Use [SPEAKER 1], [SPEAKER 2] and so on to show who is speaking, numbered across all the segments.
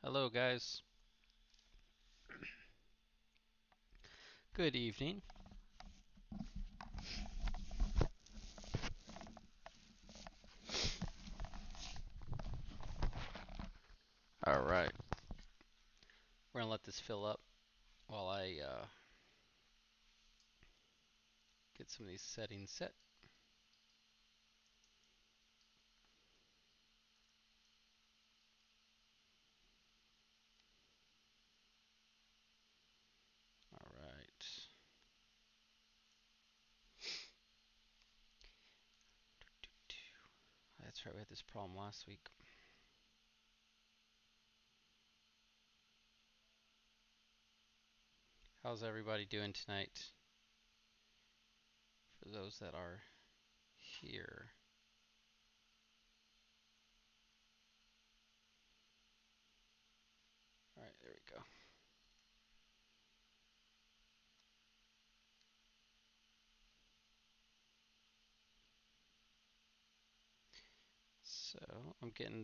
[SPEAKER 1] Hello, guys. Good evening. All right. We're going to let this fill up while I get some of these settings set. All right. That's right, we had this problem last week. How's everybody doing tonight? For those that are here. All right, there we go. So I'm getting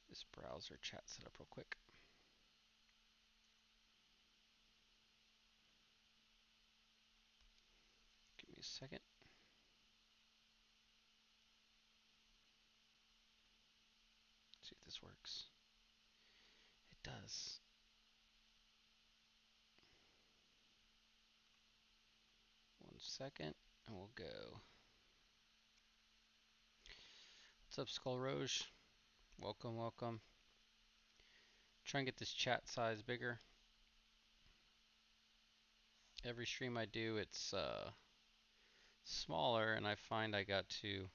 [SPEAKER 1] this browser chat set up real quick. Give me a second. See if this works. It does. One second, and we'll go. What's up, Skull Rouge? Welcome, welcome. Try and get this chat size bigger. Every stream I do, it's smaller, and I find I got to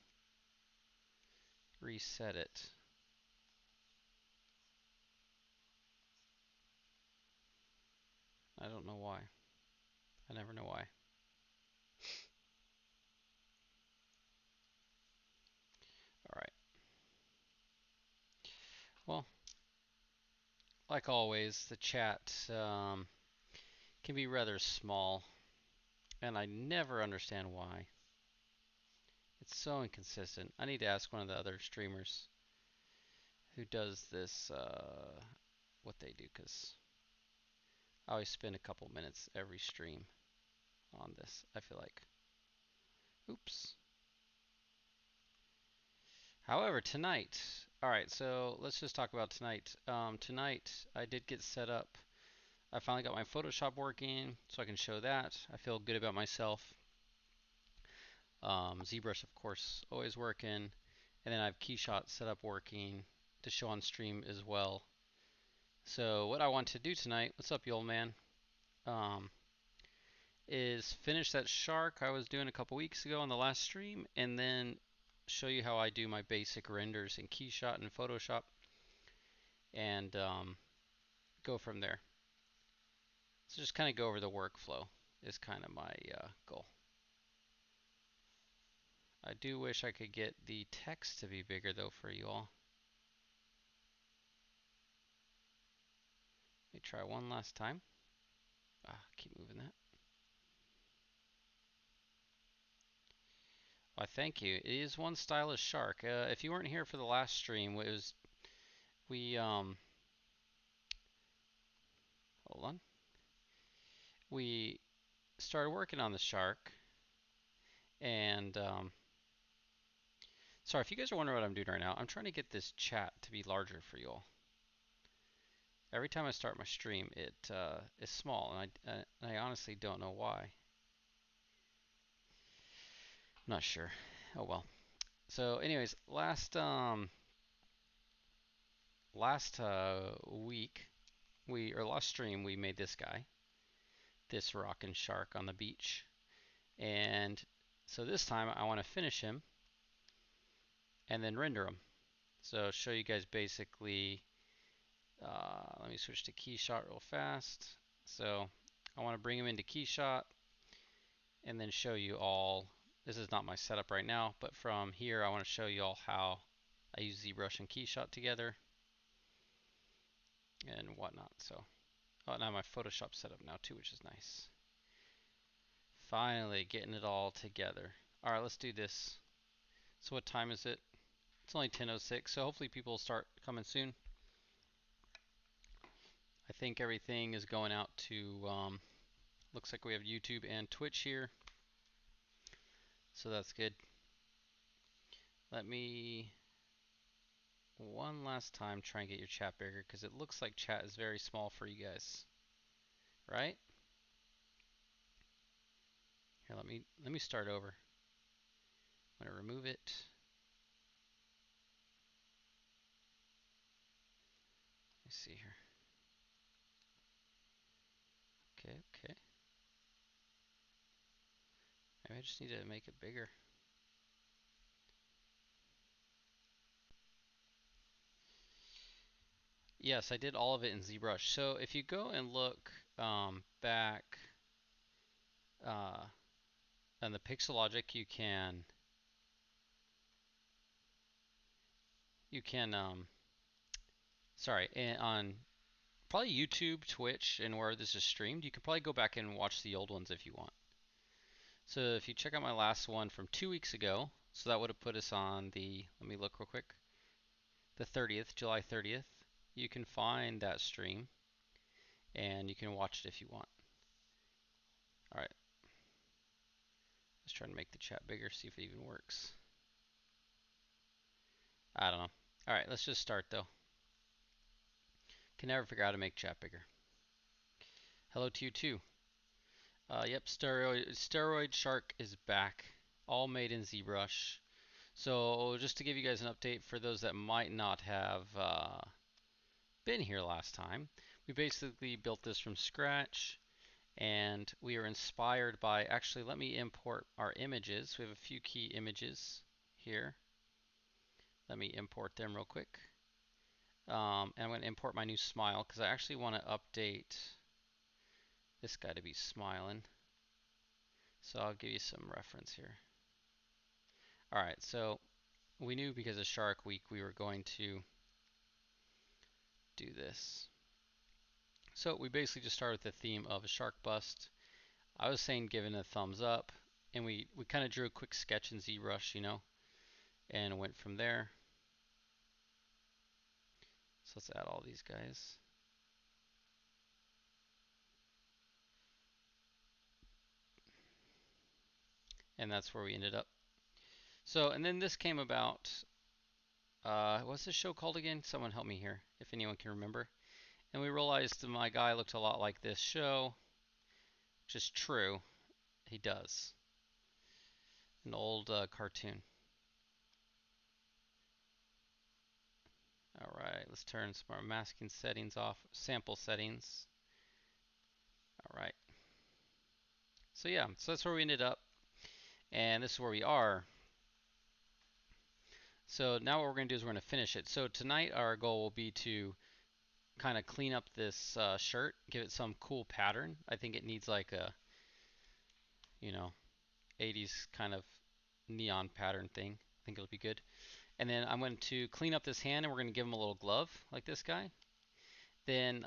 [SPEAKER 1] reset it. I don't know why. I never know why. Alright. Well, like always, the chat can be rather small, and I never understand why. It's so inconsistent. I need to ask one of the other streamers who does this what they do, because I always spend a couple minutes every stream on this, I feel like. Oops. However, tonight, alright, so let's just talk about tonight. Tonight, I did get set up. I finally got my Photoshop working, so I can show that. I feel good about myself. ZBrush, of course, always working. And then I have KeyShot set up working to show on stream as well. So what I want to do tonight, what's up, you old man, is finish that shark I was doing a couple weeks ago on the last stream, and then show you how I do my basic renders in KeyShot and Photoshop, and go from there. So just kind of go over the workflow is kind of my goal. I do wish I could get the text to be bigger though for you all. Let me try one last time. Keep moving that. Why, thank you. It is one stylish shark. If you weren't here for the last stream, it was hold on. We started working on the shark, and sorry if you guys are wondering what I'm doing right now. I'm trying to get this chat to be larger for you all. Every time I start my stream, it is small, and I honestly don't know why. I'm not sure. Oh well. So, anyways, last week last stream we made this guy, this rockin' shark on the beach, and so this time I want to finish him and then render him. So show you guys basically. Let me switch to KeyShot real fast. So I want to bring him into KeyShot and then show you all. This is not my setup right now, but from here I want to show you all how I use ZBrush and KeyShot together and whatnot. So, oh, now my Photoshop set up now too, which is nice. Finally getting it all together. All right, let's do this. So what time is it? It's only 10:06, so hopefully people will start coming soon. I think everything is going out to, looks like we have YouTube and Twitch here. So that's good. Let me, one last time, try and get your chat bigger, because it looks like chat is very small for you guys. Right? Here, let me start over. I'm going to remove it. Let me see here. Okay. Maybe I just need to make it bigger. Yes, I did all of it in ZBrush. So if you go and look back on the pixel logic, you can sorry, on probably YouTube, Twitch, and where this is streamed, you can probably go back and watch the old ones if you want. So if you check out my last one from 2 weeks ago, so that would have put us on the, let me look real quick, the 30th, July 30th. You can find that stream and you can watch it if you want. All right. Let's try to make the chat bigger, see if it even works. I don't know. All right, let's just start though. Can never figure out how to make chat bigger. Hello to you too. Yep, Steroid Shark is back, all made in ZBrush. So just to give you guys an update for those that might not have been here last time, we basically built this from scratch, and we are inspired by, actually let me import our images. We have a few key images here. Let me import them real quick. And I'm going to import my new smile because I actually want to update this guy to be smiling. So I'll give you some reference here. Alright, so we knew because of Shark Week we were going to do this. So we basically just started with the theme of a shark bust. I was saying giving a thumbs up, and we kind of drew a quick sketch in ZBrush, you know, and went from there. So let's add all these guys. And that's where we ended up. So, and then this came about, what's this show called again? Someone help me here, if anyone can remember. And we realized my guy looked a lot like this show, which is true. He does. An old cartoon. Alright, let's turn some of our masking settings off, sample settings. Alright. So yeah, so that's where we ended up. And this is where we are. So now what we're going to do is we're going to finish it. So tonight our goal will be to kind of clean up this shirt, give it some cool pattern. I think it needs like a, you know, 80s kind of neon pattern thing. I think it'll be good. And then I'm going to clean up this hand, and we're going to give him a little glove like this guy. Then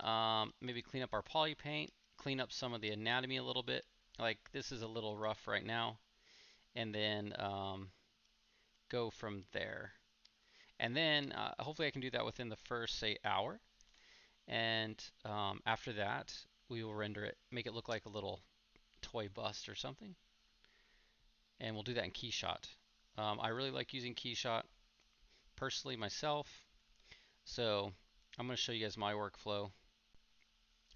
[SPEAKER 1] maybe clean up our poly paint, clean up some of the anatomy a little bit. Like this is a little rough right now. And then go from there. And then hopefully I can do that within the first, say, hour. And after that, we will render it, make it look like a little toy bust or something. And we'll do that in KeyShot. I really like using KeyShot personally myself. So I'm going to show you guys my workflow,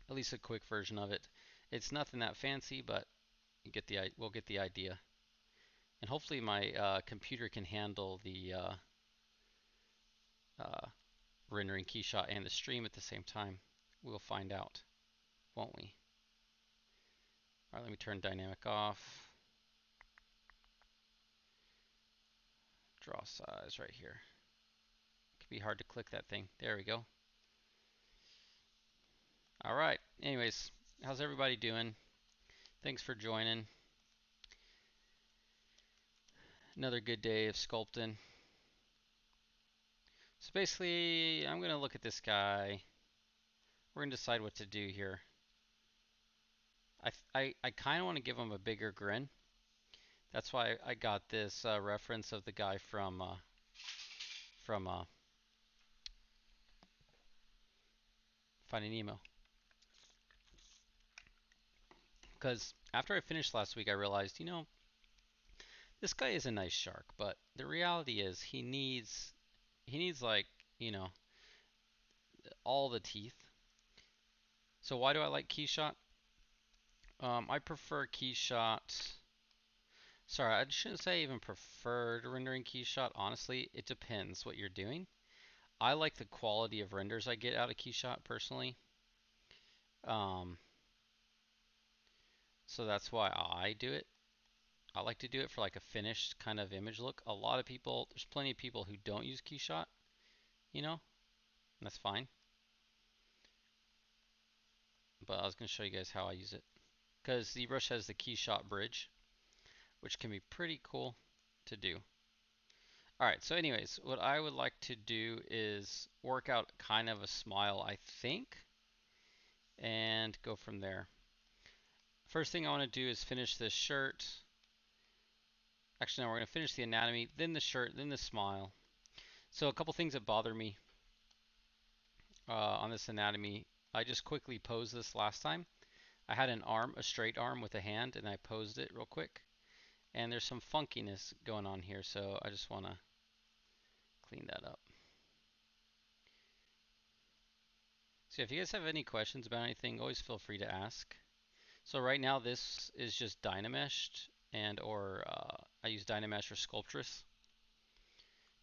[SPEAKER 1] at least a quick version of it. It's nothing that fancy, but you get the, we'll get the idea. And hopefully my computer can handle the rendering KeyShot and the stream at the same time. We'll find out, won't we? All right, let me turn dynamic off. Draw size right here. It could be hard to click that thing. There we go. All right. Anyways, how's everybody doing? Thanks for joining. Another good day of sculpting. So basically, I'm going to look at this guy. We're going to decide what to do here. I kind of want to give him a bigger grin, That's why I got this reference of the guy from Finding Nemo. Because after I finished last week, I realized, you know, this guy is a nice shark, but the reality is he needs like, you know, all the teeth. So why do I like KeyShot? I prefer KeyShot. Sorry, I shouldn't say I even preferred rendering KeyShot. Honestly, it depends what you're doing. I like the quality of renders I get out of KeyShot personally. Um, so that's why I do it. I like to do it for like a finished kind of image look. A lot of people, there's plenty of people who don't use KeyShot, you know, and that's fine. But I was going to show you guys how I use it. Because ZBrush has the KeyShot bridge, which can be pretty cool to do. Alright, so anyways, what I would like to do is work out kind of a smile, I think, and go from there. First thing I want to do is finish this shirt. Actually, no, we're going to finish the anatomy, then the shirt, then the smile. So a couple things that bother me on this anatomy. I just quickly posed this last time. I had an arm, a straight arm with a hand, and I posed it real quick. And there's some funkiness going on here, so I just want to clean that up. So if you guys have any questions about anything, always feel free to ask. So right now this is just Dynameshed, and or I use Dynamesh or Sculptress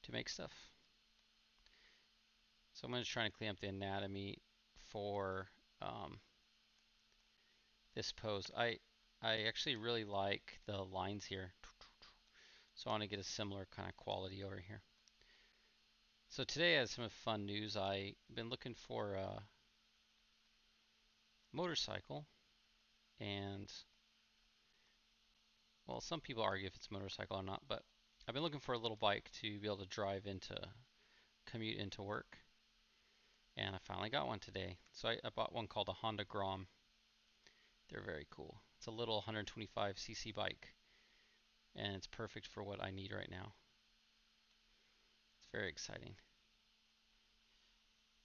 [SPEAKER 1] to make stuff. So I'm going to try and clean up the anatomy for this pose. I actually really like the lines here, so I want to get a similar kind of quality over here. So today I have some fun news. I've been looking for a motorcycle, and well, some people argue if it's a motorcycle or not, but I've been looking for a little bike to be able to drive into, commute into work, and I finally got one today. So I bought one called a Honda Grom. They're very cool. It's a little 125cc bike, and it's perfect for what I need right now. It's very exciting.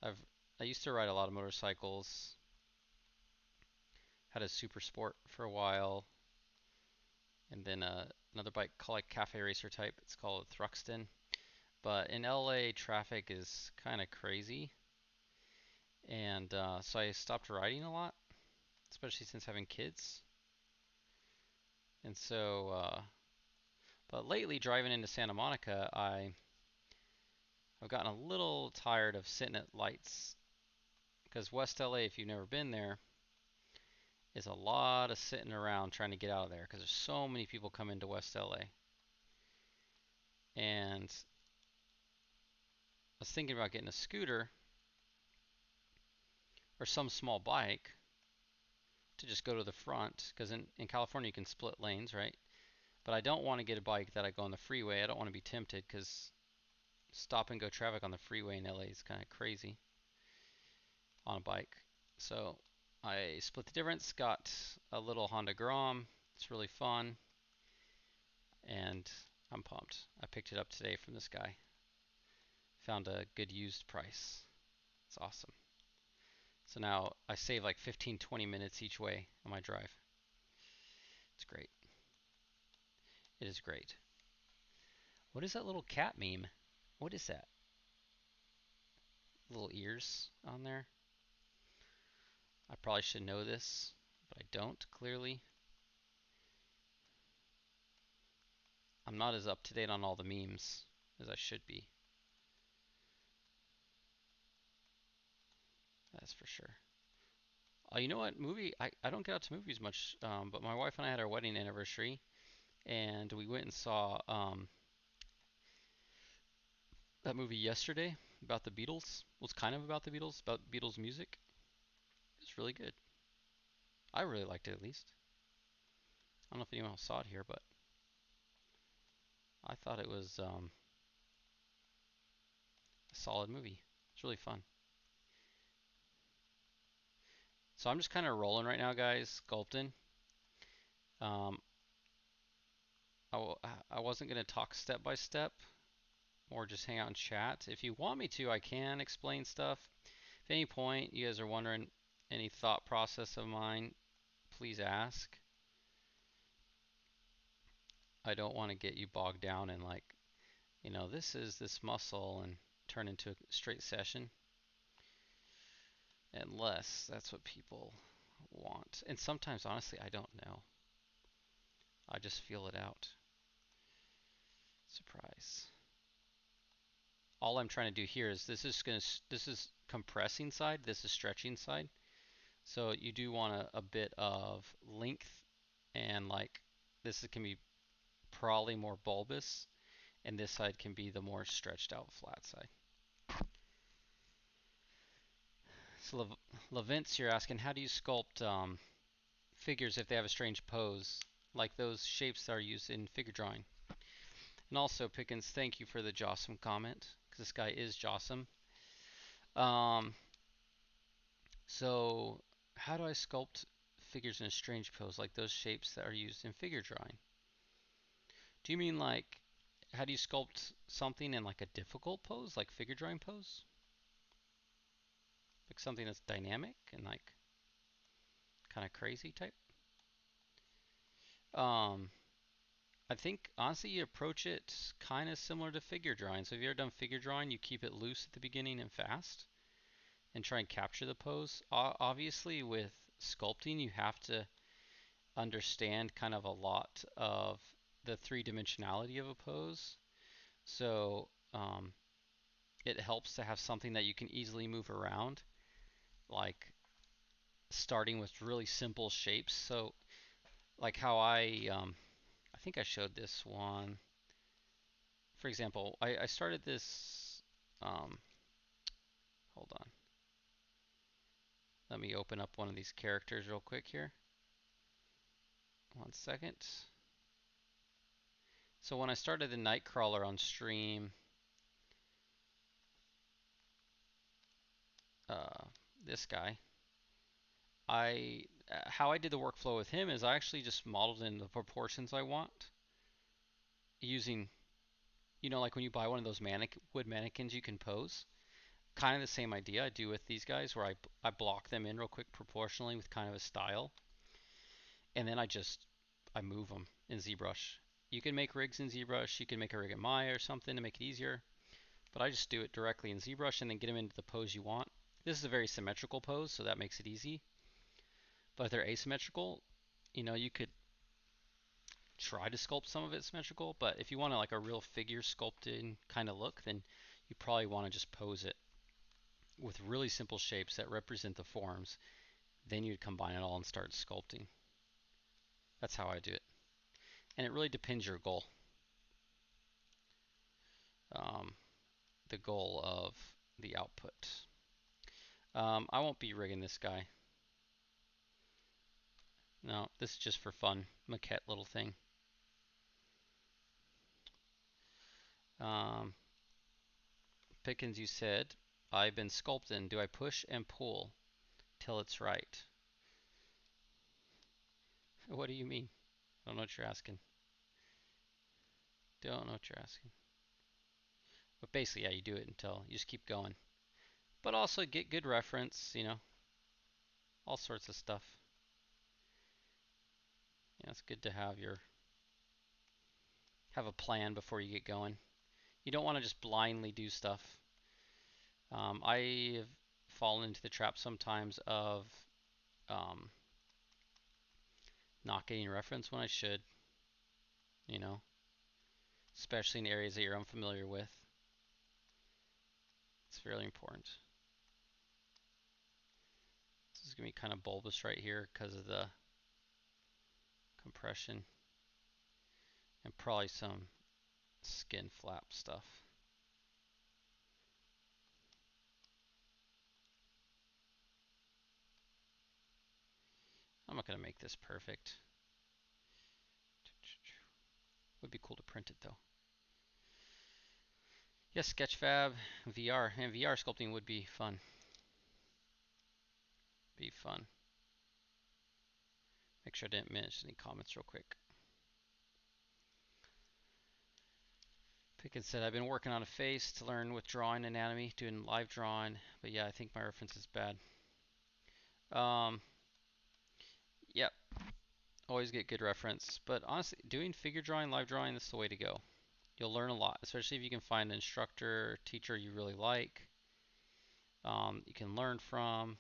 [SPEAKER 1] I used to ride a lot of motorcycles. Had a Super Sport for a while, and then another bike called like Cafe Racer type. It's called a Thruxton. But in LA, traffic is kind of crazy, and so I stopped riding a lot, especially since having kids. And so, but lately driving into Santa Monica, I've gotten a little tired of sitting at lights, because West LA, if you've never been there, is a lot of sitting around trying to get out of there because there's so many people come into West LA. And I was thinking about getting a scooter or some small bike to just go to the front, because in California you can split lanes, right? But I don't want to get a bike that I go on the freeway. I don't want to be tempted, because stop and go traffic on the freeway in LA is kind of crazy on a bike. So I split the difference, got a little Honda Grom. It's really fun, and I'm pumped. I picked it up today from this guy. Found a good used price. It's awesome. So now I save like 15-20 minutes each way on my drive. It's great. It is great. What is that little cat meme? What is that? Little ears on there? I probably should know this, but I don't, clearly. I'm not as up to date on all the memes as I should be. That's for sure. You know what? I don't get out to movies much, but my wife and I had our wedding anniversary, and we went and saw that movie yesterday about the Beatles. Well, it's kind of about the Beatles, about Beatles music. It's really good. I really liked it, at least. I don't know if anyone else saw it here, but I thought it was a solid movie. It's really fun. So I'm just kind of rolling right now, guys, sculpting. Um, I wasn't going to talk step by step or just hang out and chat. If you want me to, I can explain stuff. If at any point you guys are wondering any thought process of mine, please ask. I don't want to get you bogged down in like, this is this muscle and turn into a straight session. Unless that's what people want. And sometimes, honestly, I don't know. I just feel it out. Surprise. All I'm trying to do here is this is compressing side, this is stretching side. So you do want a bit of length, and like this can be probably more bulbous, and this side can be the more stretched out flat side. So Levintz, you're asking, how do you sculpt figures if they have a strange pose, like those shapes that are used in figure drawing? And also, Pickens, thank you for the Jossum comment, because this guy is Jossum. So how do I sculpt figures in a strange pose, like those shapes that are used in figure drawing? Do you mean like, how do you sculpt something in like a difficult pose, like figure drawing pose? Like something that's dynamic and like kind of crazy type? I think honestly you approach it kind of similar to figure drawing. So if you've ever done figure drawing, you keep it loose at the beginning and fast and try and capture the pose. Obviously with sculpting you have to understand kind of a lot of the three-dimensionality of a pose. So it helps to have something that you can easily move around, like starting with really simple shapes. So like how I think I showed this one. For example, I started this, hold on. Let me open up one of these characters real quick here. 1 second. So when I started the Nightcrawler on stream, this guy, how I did the workflow with him is I actually just modeled in the proportions I want using, like when you buy one of those wood mannequins you can pose. Kind of the same idea I do with these guys, where I block them in real quick proportionally with kind of a style, and then I move them in ZBrush. You can make rigs in ZBrush, you can make a rig in Maya or something to make it easier, but I just do it directly in ZBrush and then get them into the pose you want. This is a very symmetrical pose, so that makes it easy. But if they're asymmetrical, you could try to sculpt some of it symmetrical, but if you want like a real figure sculpted kind of look, then you probably want to just pose it with really simple shapes that represent the forms. Then you'd combine it all and start sculpting. That's how I do it. And it really depends your goal. The goal of the output. I won't be rigging this guy. No, this is just for fun. Maquette little thing. Pickens, you said, I've been sculpting. Do I push and pull till it's right? What do you mean? I don't know what you're asking. Don't know what you're asking. But basically, yeah, you do it until you just keep going. But also get good reference, all sorts of stuff. It's good to have a plan before you get going. You don't want to just blindly do stuff. I have fallen into the trap sometimes of not getting reference when I should, especially in areas that you're unfamiliar with. It's fairly important. This is going to be kind of bulbous right here because of the compression and probably some skin flap stuff. I'm not going to make this perfect. Would be cool to print it though. Yes, Sketchfab, VR, and VR sculpting would be fun. Be fun. Make sure I didn't miss any comments real quick. Pickens said, I've been working on a face to learn with drawing anatomy, doing live drawing, but yeah, I think my reference is bad. Yep, always get good reference, but honestly, doing figure drawing, live drawing, that's the way to go. You'll learn a lot, especially if you can find an instructor, teacher you really like, you can learn from.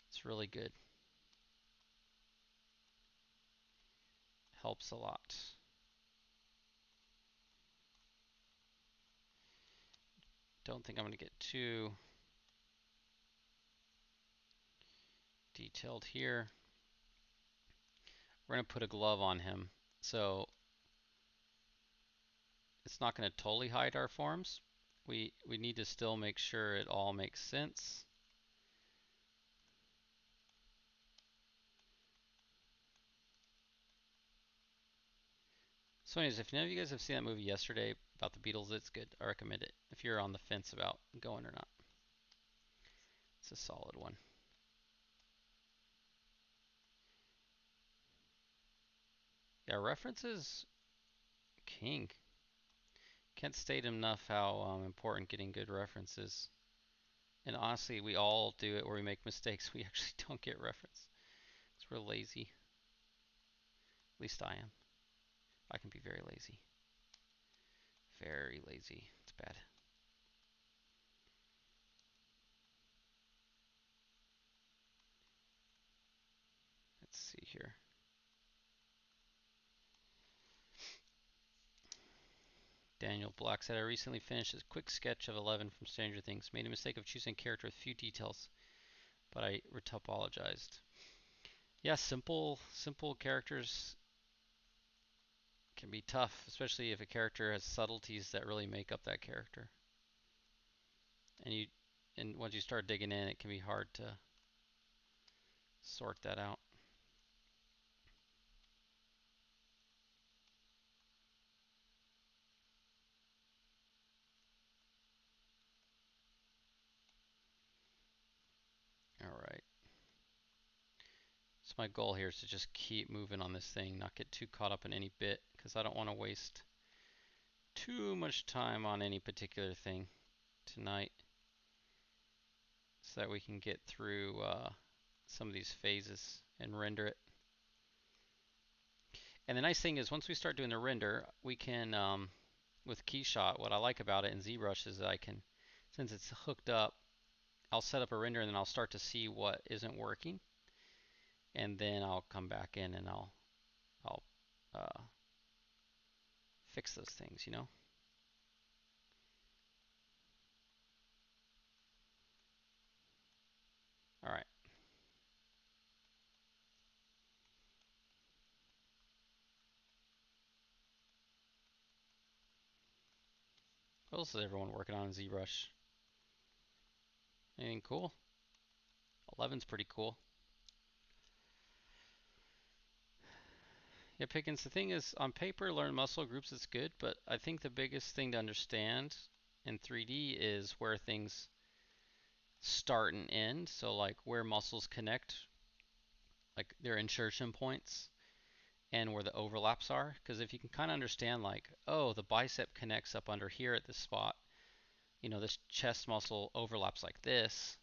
[SPEAKER 1] It's really good. Helps a lot. Don't think I'm going to get too detailed here. We're going to put a glove on him, so it's not going to totally hide our forms. We need to still make sure it all makes sense. So anyways, if none of you guys have seen that movie yesterday about the Beatles, it's good. I recommend it if you're on the fence about going or not. It's a solid one. Yeah, references, king. Can't state enough how important getting good references. And honestly, we all do it where we make mistakes. We actually don't get reference. Because we're lazy. At least I am. I can be very lazy. Very lazy. It's bad. Let's see here. Daniel Black said, I recently finished a quick sketch of 11 from Stranger Things. Made a mistake of choosing a character with few details, but I retopologized. Yeah, simple characters can be tough, especially if a character has subtleties that really make up that character. And once you start digging in, it can be hard to sort that out. All right. So my goal here is to just keep moving on this thing, not get too caught up in any bit, because I don't want to waste too much time on any particular thing tonight, so that we can get through some of these phases and render it. And the nice thing is once we start doing the render, we can, with KeyShot, what I like about it in ZBrush is that I can, since it's hooked up, I'll set up a render and then I'll start to see what isn't working. And then I'll come back in and I'll uh, fix those things, you know? All right. What else is everyone working on in ZBrush? Anything cool? 11's pretty cool. Yeah, Pickens, the thing is, on paper, learn muscle groups is good, but I think the biggest thing to understand in 3D is where things start and end. So like where muscles connect, like their insertion points, and where the overlaps are. Because if you can kind of understand like, oh, the bicep connects up under here at this spot, you know, this chest muscle overlaps like this,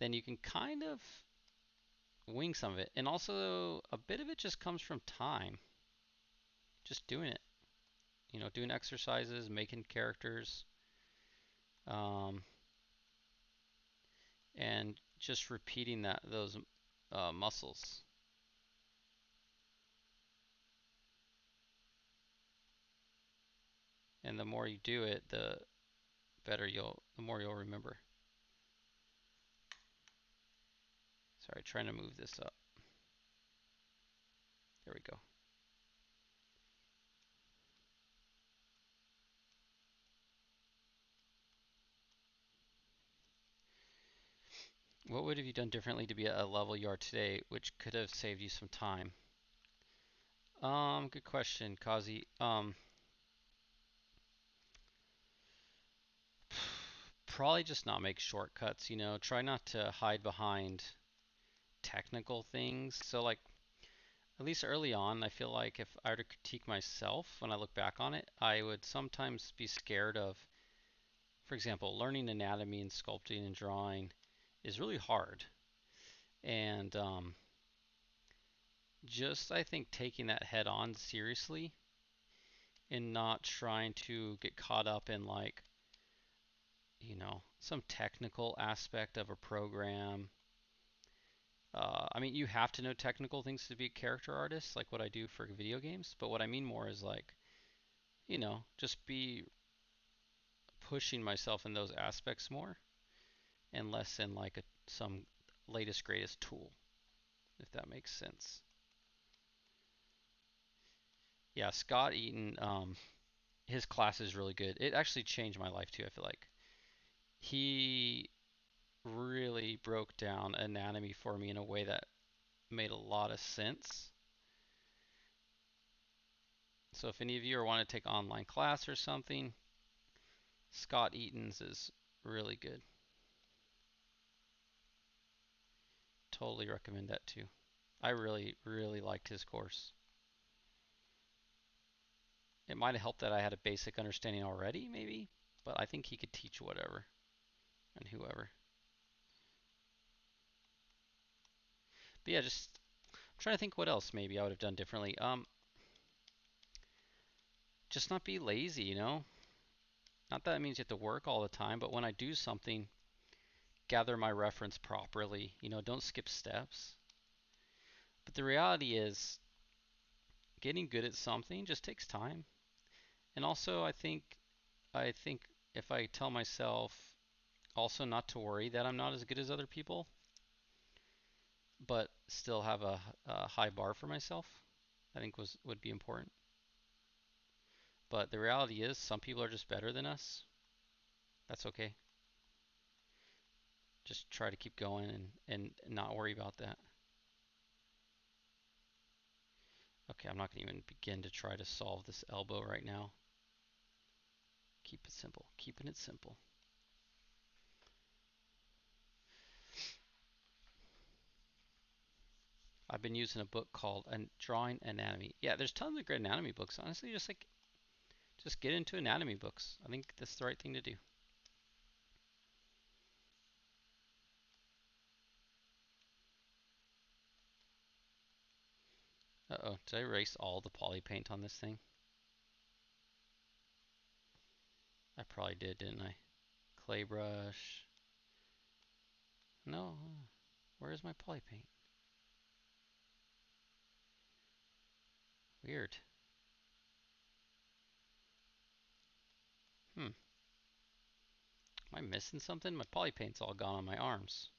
[SPEAKER 1] then you can kind of wing some of it. And also a bit of it just comes from time, just doing it, you know, doing exercises, making characters, um, and just repeating those muscles. And the more you do it, the more you'll remember. Sorry, trying to move this up. There we go. What would have you done differently to be at a level you are today, which could have saved you some time? Good question, Kazi. Probably just not make shortcuts, you know, try not to hide behind technical things. So like, at least early on, I feel like if I were to critique myself when I look back on it, I would sometimes be scared of, for example, learning anatomy and sculpting and drawing is really hard. And just, I think, taking that head on seriously and not trying to get caught up in, like, some technical aspect of a program. I mean, you have to know technical things to be a character artist, like what I do for video games. But what I mean more is like, just be pushing myself in those aspects more and less in like some latest greatest tool, if that makes sense. Yeah, Scott Eaton, his class is really good. It actually changed my life too, I feel like. He really broke down anatomy for me in a way that made a lot of sense. So if any of you want to take online class or something, Scott Eaton's is really good. Totally recommend that too. I really, really liked his course. It might have helped that I had a basic understanding already, maybe, but I think he could teach whatever and whoever. But yeah, just I'm trying to think what else maybe I would have done differently. Just not be lazy, Not that it means you have to work all the time, but when I do something, gather my reference properly. Don't skip steps. But the reality is, getting good at something just takes time. And also, I think if I tell myself also not to worry that I'm not as good as other people, but still have a high bar for myself, I think would be important. But the reality is, some people are just better than us. That's okay. Just try to keep going and not worry about that. Okay, I'm not going to even begin to try to solve this elbow right now. Keep it simple. Keeping it simple. I've been using a book called Drawing Anatomy. Yeah, there's tons of great anatomy books. Honestly, just get into anatomy books. I think that's the right thing to do. Uh-oh, did I erase all the poly paint on this thing? I probably did, didn't I? Clay brush. No, where's my poly paint? Weird. Am I missing something? My poly paint's all gone on my arms.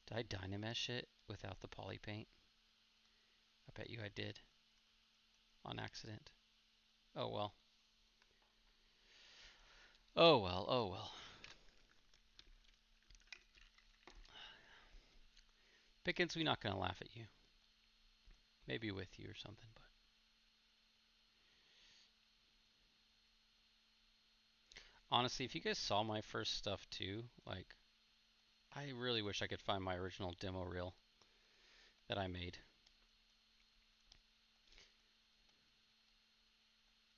[SPEAKER 1] Did I Dynamesh it without the poly paint? I bet you I did. On accident. Oh well. Oh well, oh well. Pickens, we're not gonna laugh at you. Maybe with you or something, but honestly, if you guys saw my first stuff too, like, I really wish I could find my original demo reel that I made.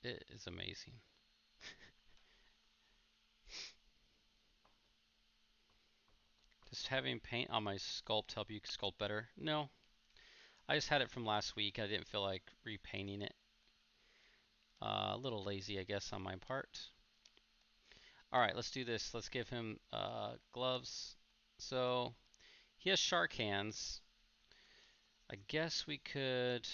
[SPEAKER 1] It is amazing. Does having paint on my sculpt help you sculpt better? No. I just had it from last week. I didn't feel like repainting it. A little lazy, I guess, on my part. Alright, let's do this. Let's give him gloves. So, he has shark hands. I guess we could...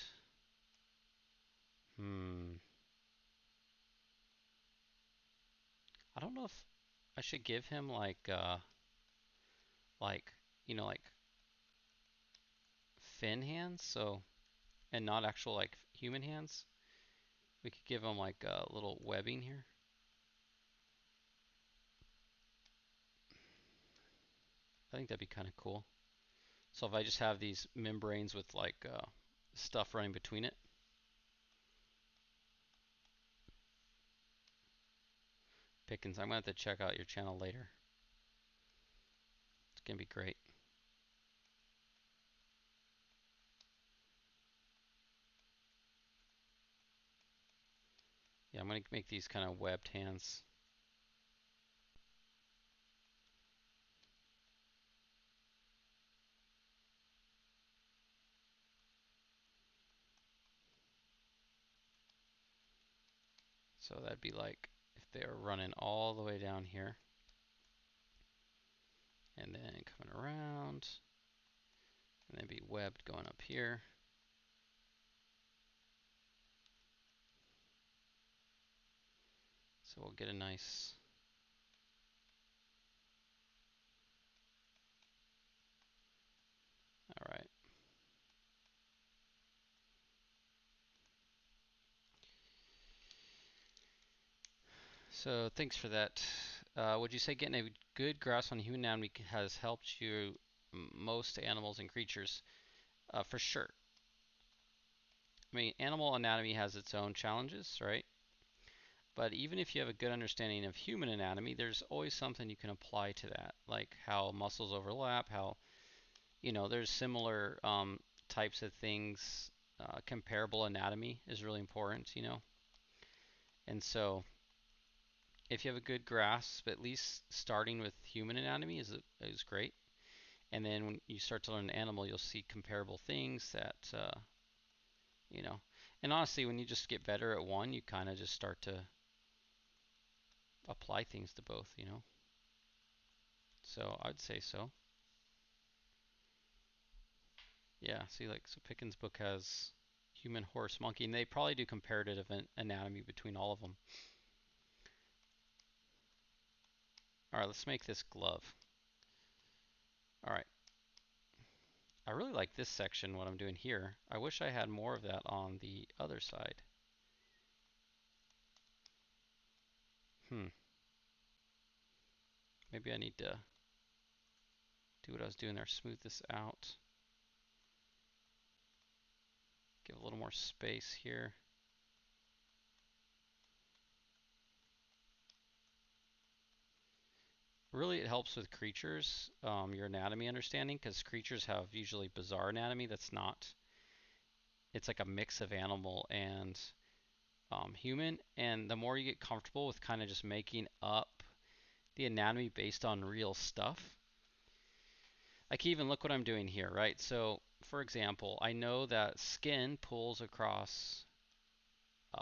[SPEAKER 1] I don't know if I should give him like like fin hands, so, and not actual like human hands. We could give him like a little webbing here. I think that'd be kind of cool. So if I just have these membranes with like stuff running between it. Pickens, I'm gonna have to check out your channel later. It's gonna be great. going to make these kind of webbed hands. So that'd be like if they were running all the way down here and then coming around and then be webbed going up here. So we'll get a nice all right. So thanks for that. Would you say getting a good grasp on human anatomy has helped you most animals and creatures? For sure. I mean, animal anatomy has its own challenges, right? But even if you have a good understanding of human anatomy, there's always something you can apply to that, like how muscles overlap, how, there's similar types of things. Comparable anatomy is really important. And so if you have a good grasp, at least starting with human anatomy is great. And then when you start to learn animal, you'll see comparable things that, you know. And honestly, when you just get better at one, you kind of just start to apply things to both. So I'd say so. Yeah, see, like, so Pickens' book has human, horse, monkey, and they probably do comparative anatomy between all of them. All right, let's make this glove. All right. I really like this section, what I'm doing here. I wish I had more of that on the other side. Maybe I need to do what I was doing there, smooth this out. Give a little more space here. Really, it helps with creatures, your anatomy understanding, because creatures have usually bizarre anatomy that's not, it's like a mix of animal and human. And the more you get comfortable with kind of just making up the anatomy based on real stuff, like even look what I'm doing here, right? So, for example, I know that skin pulls across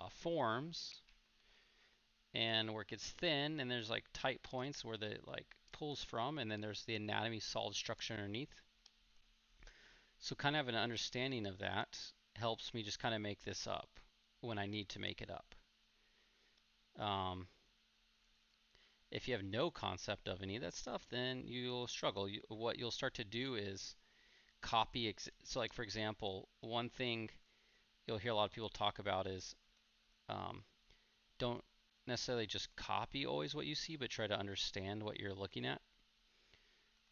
[SPEAKER 1] forms and where it gets thin, and there's like tight points where the like pulls from, and then there's the anatomy solid structure underneath. So kind of an understanding of that helps me just kind of make this up when I need to make it up. If you have no concept of any of that stuff, then you'll struggle. What you'll start to do is copy. So like for example, one thing you'll hear a lot of people talk about is um, don't necessarily just copy always what you see, but try to understand what you're looking at.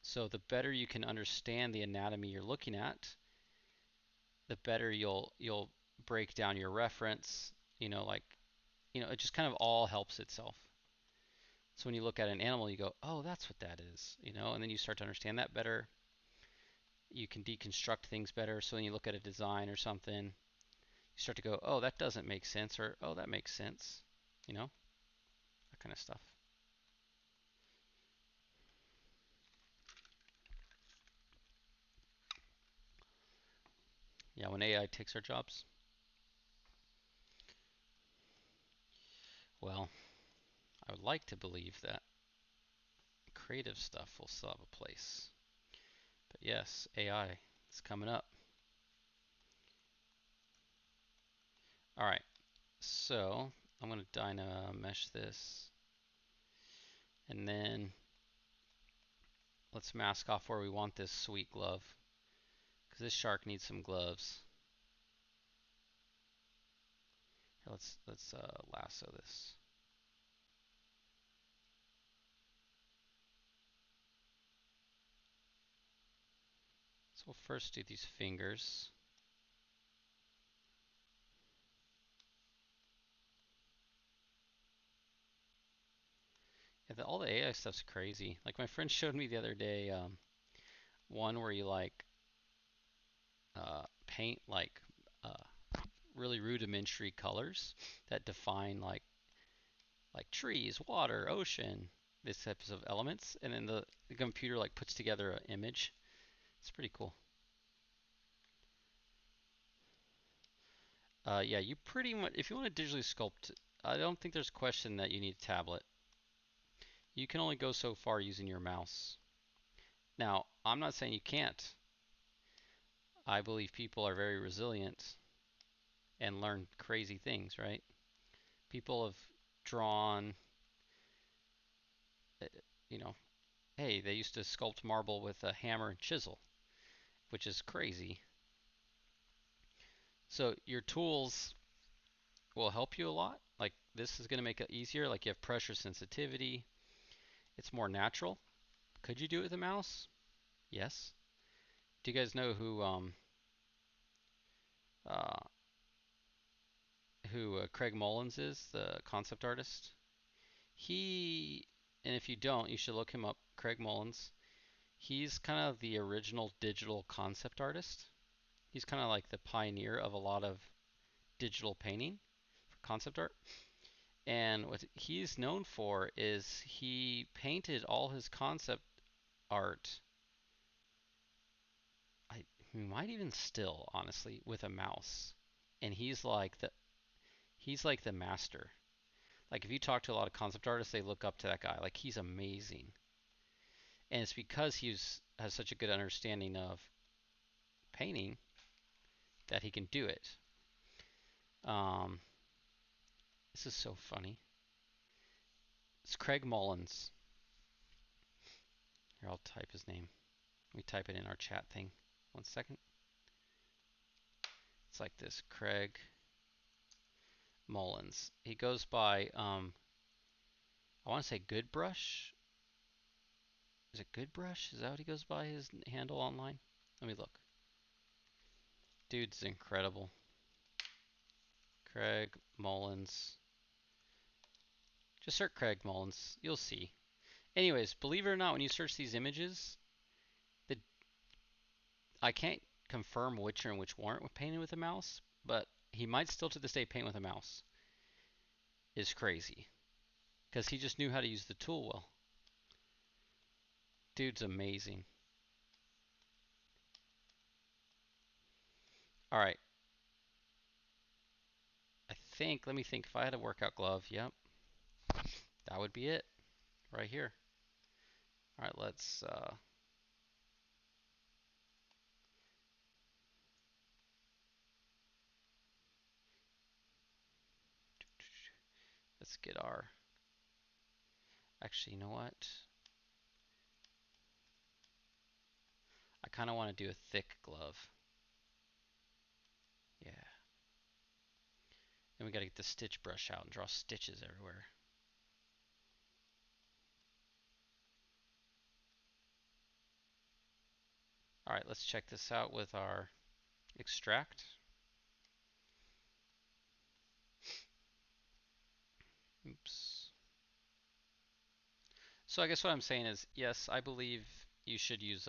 [SPEAKER 1] So the better you can understand the anatomy you're looking at, the better you'll break down your reference. It just kind of all helps itself. So when you look at an animal, you go, oh, that's what that is. And then you start to understand that better. You can deconstruct things better. So when you look at a design or something, you start to go, oh, that doesn't make sense, or oh, that makes sense. That kind of stuff. Yeah, when AI takes our jobs. Well, I would like to believe that creative stuff will still have a place. But yes, AI is coming up. All right, so I'm going to Dynamesh this, and then let's mask off where we want this sweet glove, because this shark needs some gloves. Here, let's lasso this. So we'll first do these fingers. Yeah, all the AI stuff's crazy. Like my friend showed me the other day, one where you like paint like really rudimentary colors that define like like trees, water, ocean, these types of elements, and then the computer like puts together an image. It's pretty cool. Yeah, you pretty much, if you want to digitally sculpt, I don't think there's a question that you need a tablet. You can only go so far using your mouse. Now, I'm not saying you can't. I believe people are very resilient and learn crazy things, right? People have drawn, uh, you know, hey, they used to sculpt marble with a hammer and chisel, which is crazy. So your tools will help you a lot. Like this is going to make it easier. Like you have pressure sensitivity. It's more natural. Could you do it with a mouse? Yes. Do you guys know uh, who Craig Mullins is, the concept artist? He, and if you don't, you should look him up. Craig Mullins. He's kind of the original digital concept artist. He's kind of like the pioneer of a lot of digital painting for concept art. And what he's known for is he painted all his concept art. He might even still, honestly, with a mouse. And he's like the master. Like if you talk to a lot of concept artists, they look up to that guy. Like he's amazing. And it's because has such a good understanding of painting that he can do it. Um, this is so funny. It's Craig Mullins. Here, I'll type his name. Let me type it in our chat thing. 1 second. It's like this, Craig Mullins. He goes by, I want to say ZBrush. Is it ZBrush? Is that what he goes by, his handle online? Let me look. Dude's incredible. Craig Mullins. Just search Craig Mullins. You'll see. Anyways, believe it or not, when you search these images, I can't confirm which are and which weren't painted with a mouse, but he might still to this day paint with a mouse. Is crazy. Because he just knew how to use the tool well. Dude's amazing. All right. I think, let me think, if I had a workout glove, yep, that would be it right here. All right, let's get our, actually, you know what? I kind of want to do a thick glove. Yeah. Then we got to get the stitch brush out and draw stitches everywhere. All right, let's check this out with our extract. Oops. So I guess what I'm saying is, yes, I believe you should use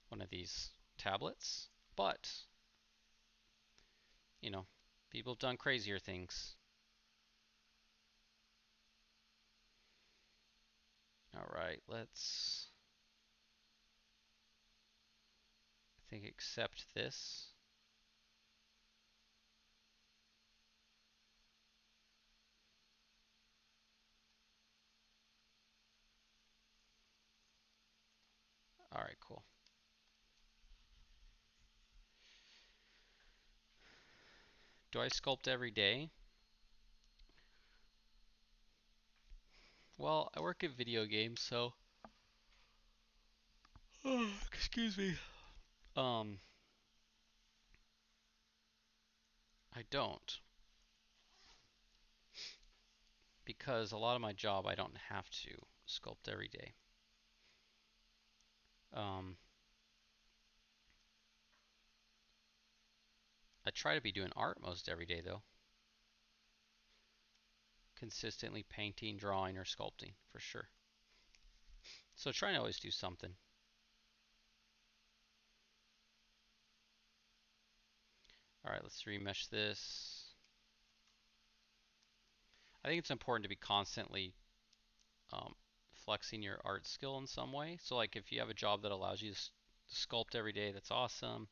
[SPEAKER 1] one of these tablets, but, you know, people have done crazier things. All right, let's, I think, accept this. All right, cool. Do I sculpt every day? Well, I work at video games, so excuse me. I don't, because a lot of my job I don't have to sculpt every day. I try to be doing art most every day though. Consistently painting, drawing, or sculpting for sure. So trying to always do something. All right, let's remesh this. I think it's important to be constantly flexing your art skill in some way. So like if you have a job that allows you to sculpt every day, that's awesome.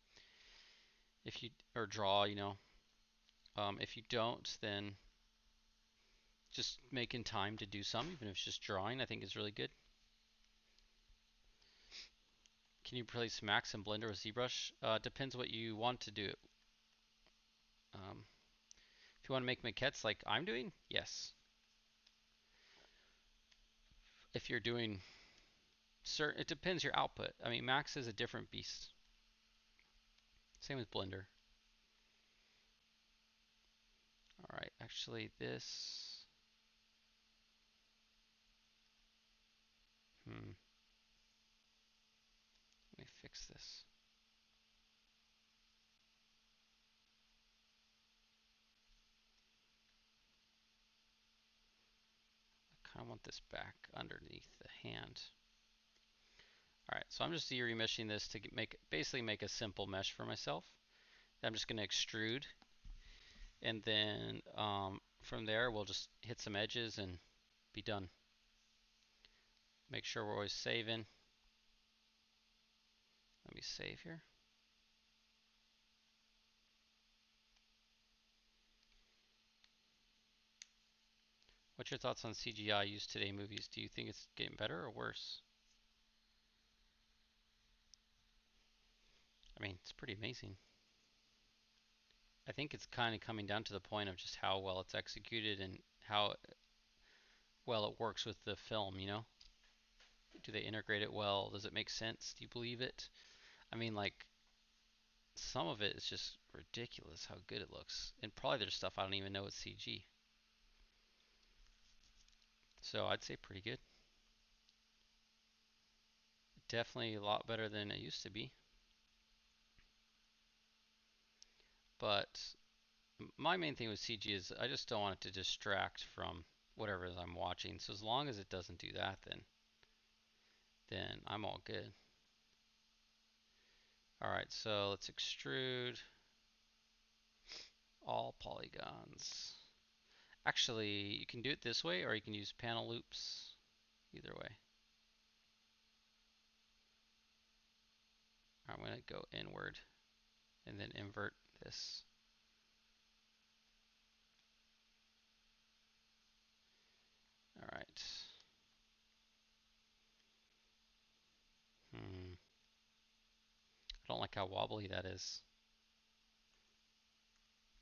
[SPEAKER 1] If you, or draw, you know, if you don't, then just making time to do some, even if it's just drawing, I think is really good. Can you replace Max and Blender with ZBrush? Depends what you want to do. If you want to make maquettes like I'm doing, yes. If you're doing certain, it depends your output. I mean, Max is a different beast. Same with Blender. All right, actually this, let me fix this. I kind of want this back underneath the hand. All right, so I'm just remeshing this to basically make a simple mesh for myself. I'm just going to extrude, and then from there we'll just hit some edges and be done. Make sure we're always saving. Let me save here. What's your thoughts on CGI used today in movies? Do you think it's getting better or worse? I mean, it's pretty amazing. I think it's kind of coming down to the point of just how well it's executed and how well it works with the film, you know? Do they integrate it well? Does it make sense? Do you believe it? I mean, like, some of it is just ridiculous how good it looks. And probably there's stuff I don't even know it's CG. So I'd say pretty good. Definitely a lot better than it used to be. But my main thing with CG is I just don't want it to distract from whatever it is I'm watching. So as long as it doesn't do that, then I'm all good. All right, so let's extrude all polygons. Actually, you can do it this way, or you can use panel loops. Either way. I'm going to go inward and then invert this. All right. I don't like how wobbly that is.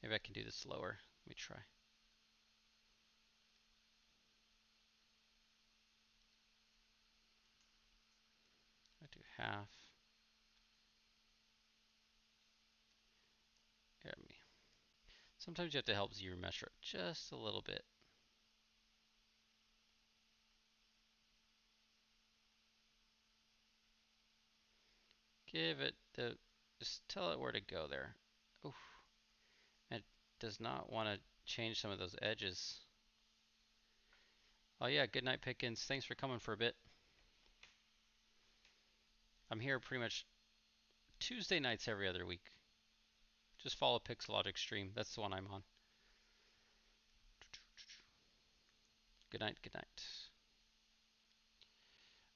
[SPEAKER 1] Maybe I can do this slower. Let me try. I do half. Get me. Sometimes you have to help ZModeler just a little bit. Give it the, just tell it where to go there. Oof. It does not want to change some of those edges. Oh yeah, good night Pickens. Thanks for coming for a bit. I'm here pretty much Tuesday nights every other week. Just follow Pixelogic stream. That's the one I'm on. Good night, good night.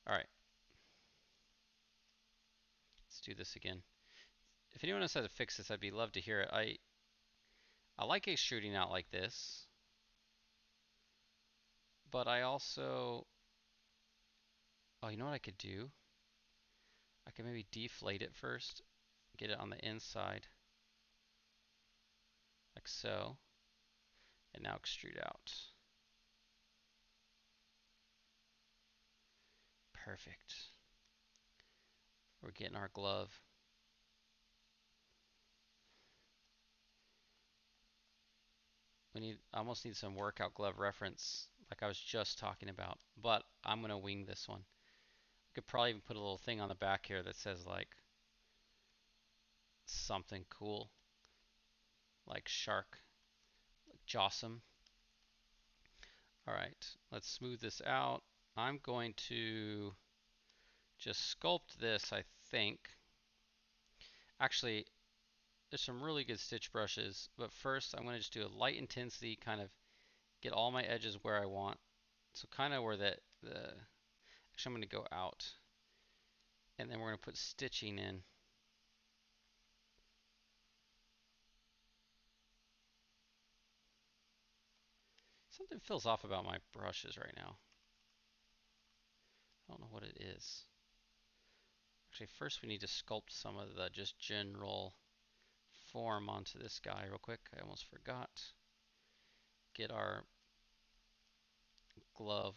[SPEAKER 1] All right. Let's do this again. If anyone else has to fix this, I'd be love to hear it. I like extruding out like this, but I also, oh, you know what I could do? I could maybe deflate it first, get it on the inside, like so, and now extrude out. Perfect. We're getting our glove. I almost need some workout glove reference, like I was just talking about, but I'm gonna wing this one. I could probably even put a little thing on the back here that says like something cool, like shark, like Jossum. All right, let's smooth this out. I'm going to just sculpt this, I think. Actually, there's some really good stitch brushes, but first I'm going to just do a light intensity, kind of get all my edges where I want. So kind of where actually I'm going to go out, and then we're going to put stitching in. Something feels off about my brushes right now. I don't know what it is. Actually, first we need to sculpt some of the just general form onto this guy real quick. I almost forgot. Get our glove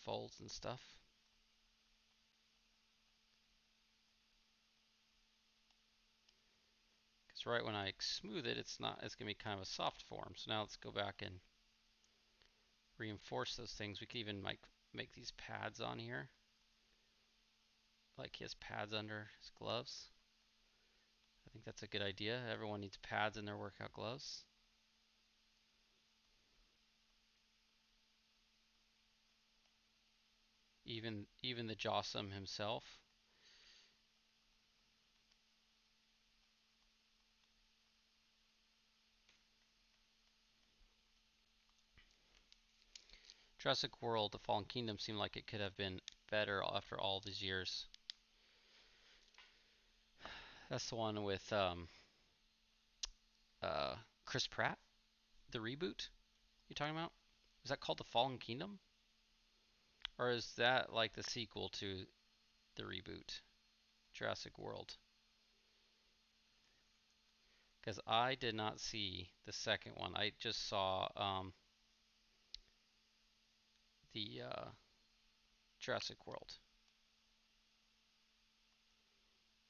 [SPEAKER 1] folds and stuff. Because right when I smooth it, it's going to be kind of a soft form. So now let's go back and reinforce those things. We could even make these pads on here. Like he has pads under his gloves. I think that's a good idea. Everyone needs pads in their workout gloves. Even the Jossum himself. Jurassic World: The Fallen Kingdom seemed like it could have been better after all these years. That's the one with Chris Pratt, the reboot you talking about? Is that called The Fallen Kingdom? Or is that like the sequel to the reboot, Jurassic World? Because I did not see the second one. I just saw the Jurassic World.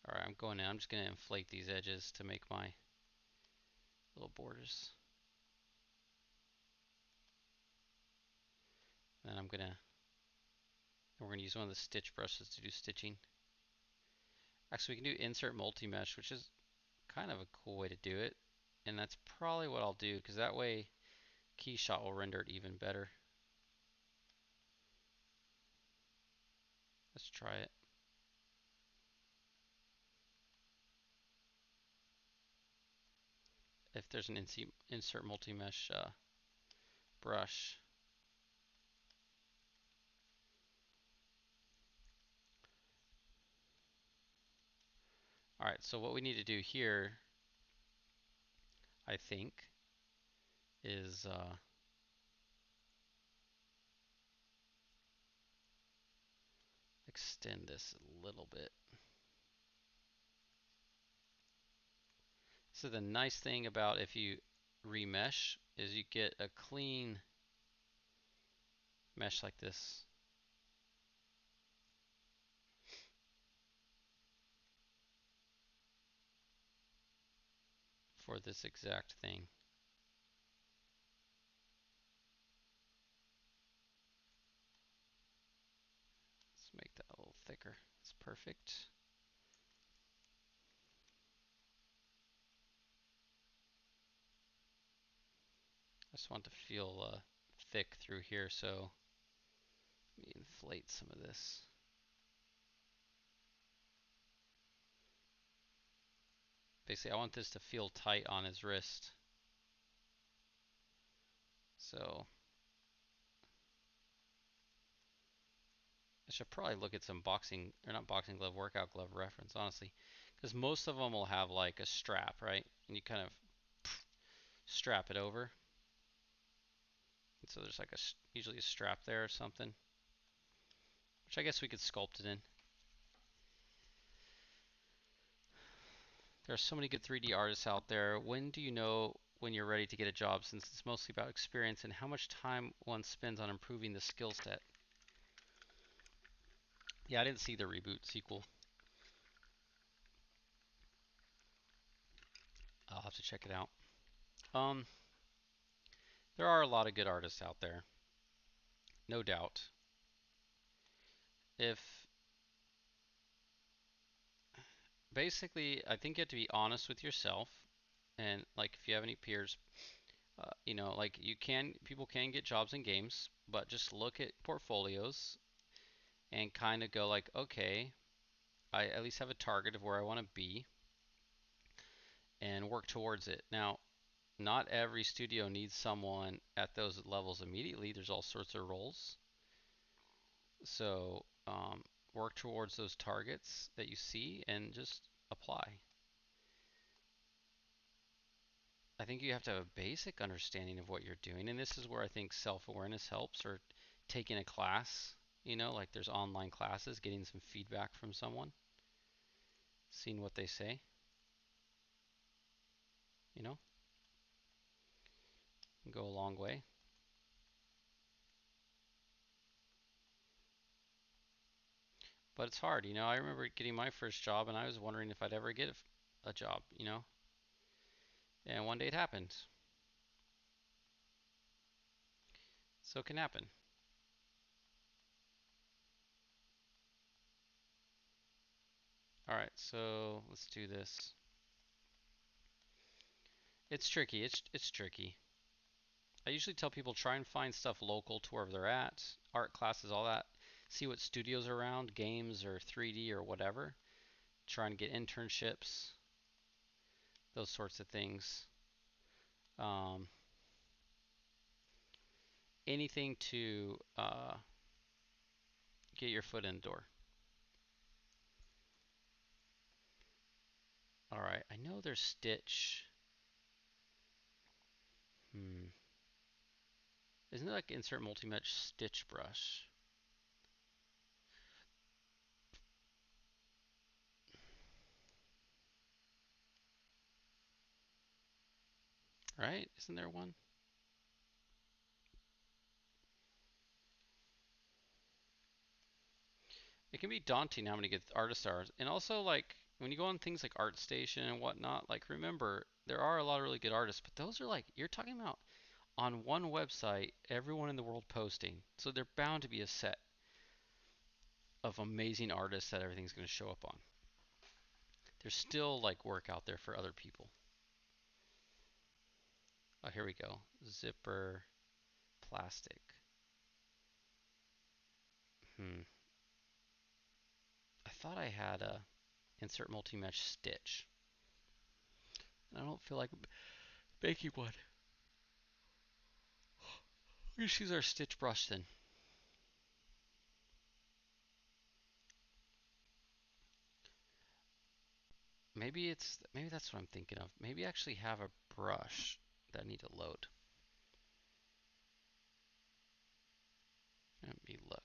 [SPEAKER 1] Alright, I'm going in. I'm just going to inflate these edges to make my little borders. Then we're going to use one of the stitch brushes to do stitching. Actually, we can do insert multi-mesh, which is kind of a cool way to do it. And that's probably what I'll do, because that way KeyShot will render it even better. Let's try it. If there's an insert multi-mesh brush. Alright, so what we need to do here, I think, is extend this a little bit. So the nice thing about if you remesh is you get a clean mesh like this. For this exact thing. Let's make that a little thicker. It's perfect. I just want to feel thick through here, so let me inflate some of this. Basically, I want this to feel tight on his wrist. So I should probably look at some boxing, or not boxing glove, workout glove reference, honestly. Because most of them will have like a strap, right? And you kind of strap it over. And so there's like usually a strap there or something. Which I guess we could sculpt it in. There are so many good 3D artists out there. When do you know when you're ready to get a job, since it's mostly about experience and how much time one spends on improving the skill set? Yeah, I didn't see the reboot sequel. I'll have to check it out. There are a lot of good artists out there, no doubt. Basically, I think you have to be honest with yourself, and like if you have any peers, you know, like people can get jobs in games, but just look at portfolios and kind of go like, okay, I at least have a target of where I want to be, and work towards it. Now, not every studio needs someone at those levels immediately. There's all sorts of roles. So work towards those targets that you see and just apply. I think you have to have a basic understanding of what you're doing, and this is where I think self-awareness helps, or taking a class, like there's online classes, getting some feedback from someone, seeing what they say, can go a long way. But it's hard, I remember getting my first job and I was wondering if I'd ever get a job, and one day it happened. So it can happen. All right, so let's do this. It's tricky. It's tricky. I usually tell people try and find stuff local to wherever they're at, art classes, all that. See what studios are around, games or 3D or whatever. Try and get internships, those sorts of things. Um, Anything to get your foot in the door. All right, I know there's Stitch. Isn't it like insert multi-mesh Stitch brush? Right? Isn't there one? It can be daunting how many good artists are. And also, like, when you go on things like ArtStation and whatnot, like, remember, there are a lot of really good artists, but those are like, you're talking about on one website, everyone in the world posting. So they're bound to be a set of amazing artists that everything's going to show up on. There's still like work out there for other people. Oh, here we go. Zipper plastic. I thought I had a insert multi-mesh stitch. I don't feel like making one. We just use our stitch brush then. Maybe that's what I'm thinking of. Maybe I actually have a brush that I need to load. Let me look.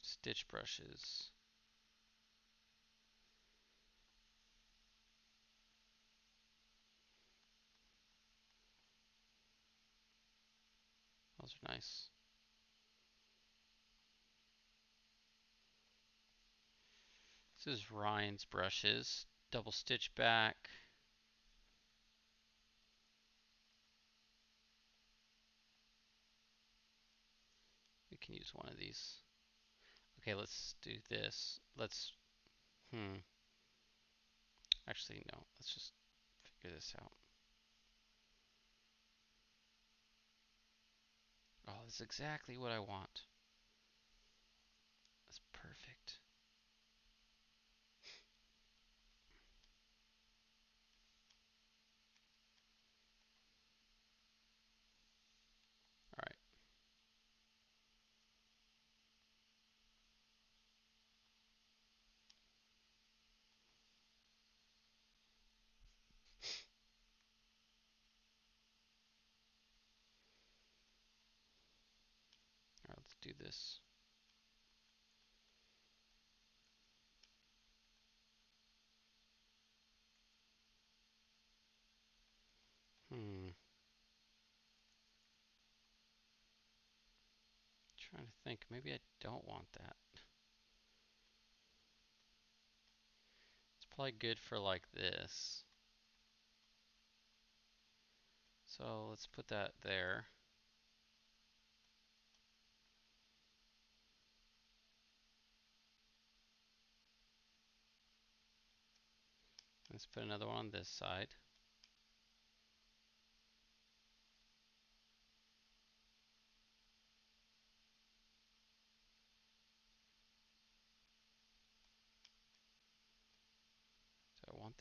[SPEAKER 1] Stitch brushes. Those are nice. This is Ryan's brushes. Double stitch back. We can use one of these. Okay, let's do this. Actually, no. Let's just figure this out. Oh, that's exactly what I want. That's perfect. All right. All right, let's do this. Trying to think. Maybe I don't want that. It's probably good for like this. So let's put that there. Let's put another one on this side.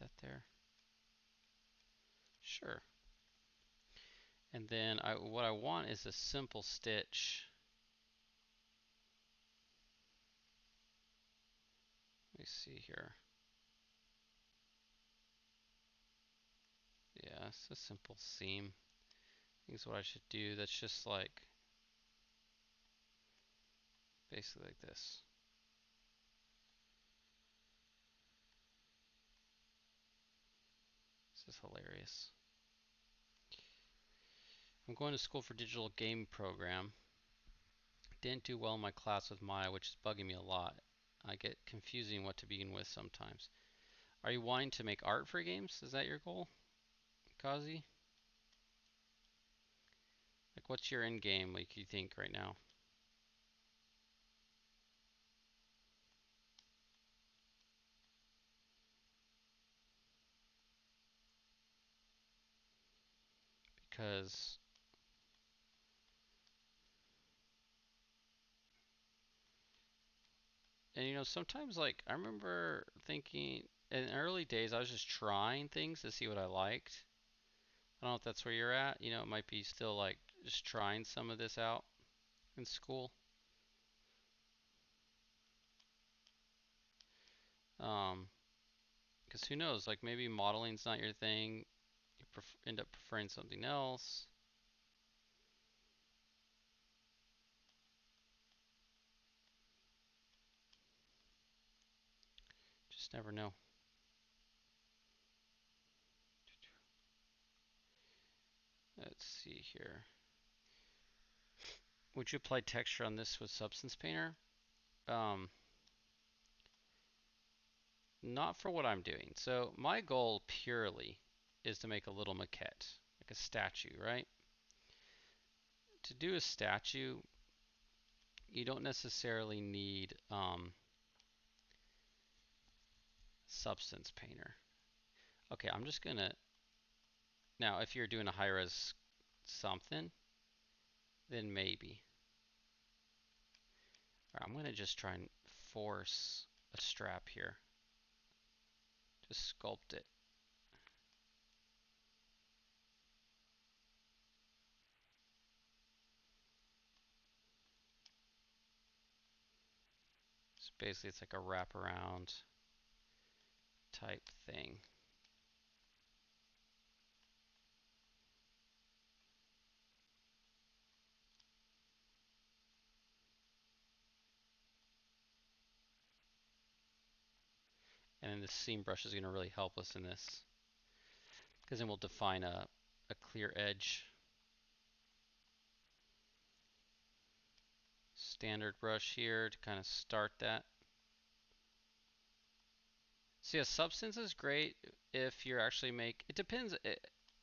[SPEAKER 1] that there? Sure. And then what I want is a simple stitch. Let me see here. Yeah, it's a simple seam. I think is what I should do. That's just like basically like this. This is hilarious. I'm going to school for digital game program. Didn't do well in my class with Maya, which is bugging me a lot. I get confusing what to begin with sometimes. Are you wanting to make art for games? Is that your goal, Kazi? Like, what's your end game, like, you think right now? Because, and you know, sometimes, like, I remember thinking in early days, I was just trying things to see what I liked. I don't know if that's where you're at. You know, it might be still like just trying some of this out in school. Because who knows, like maybe modeling's not your thing. You end up preferring something else. Just never know. Let's see here. Would you apply texture on this with Substance Painter? Not for what I'm doing. So my goal purely is to make a little maquette, like a statue, right? To do a statue, you don't necessarily need Substance Painter. Okay, I'm just gonna, now if you're doing a high-res something, then maybe. Right, I'm gonna just try and force a strap here. Just sculpt it. So basically it's like a wraparound type thing. And then this seam brush is going to really help us in this, because then we'll define a clear edge. Standard brush here to kind of start that. So yeah, substance is great if you're actually it depends,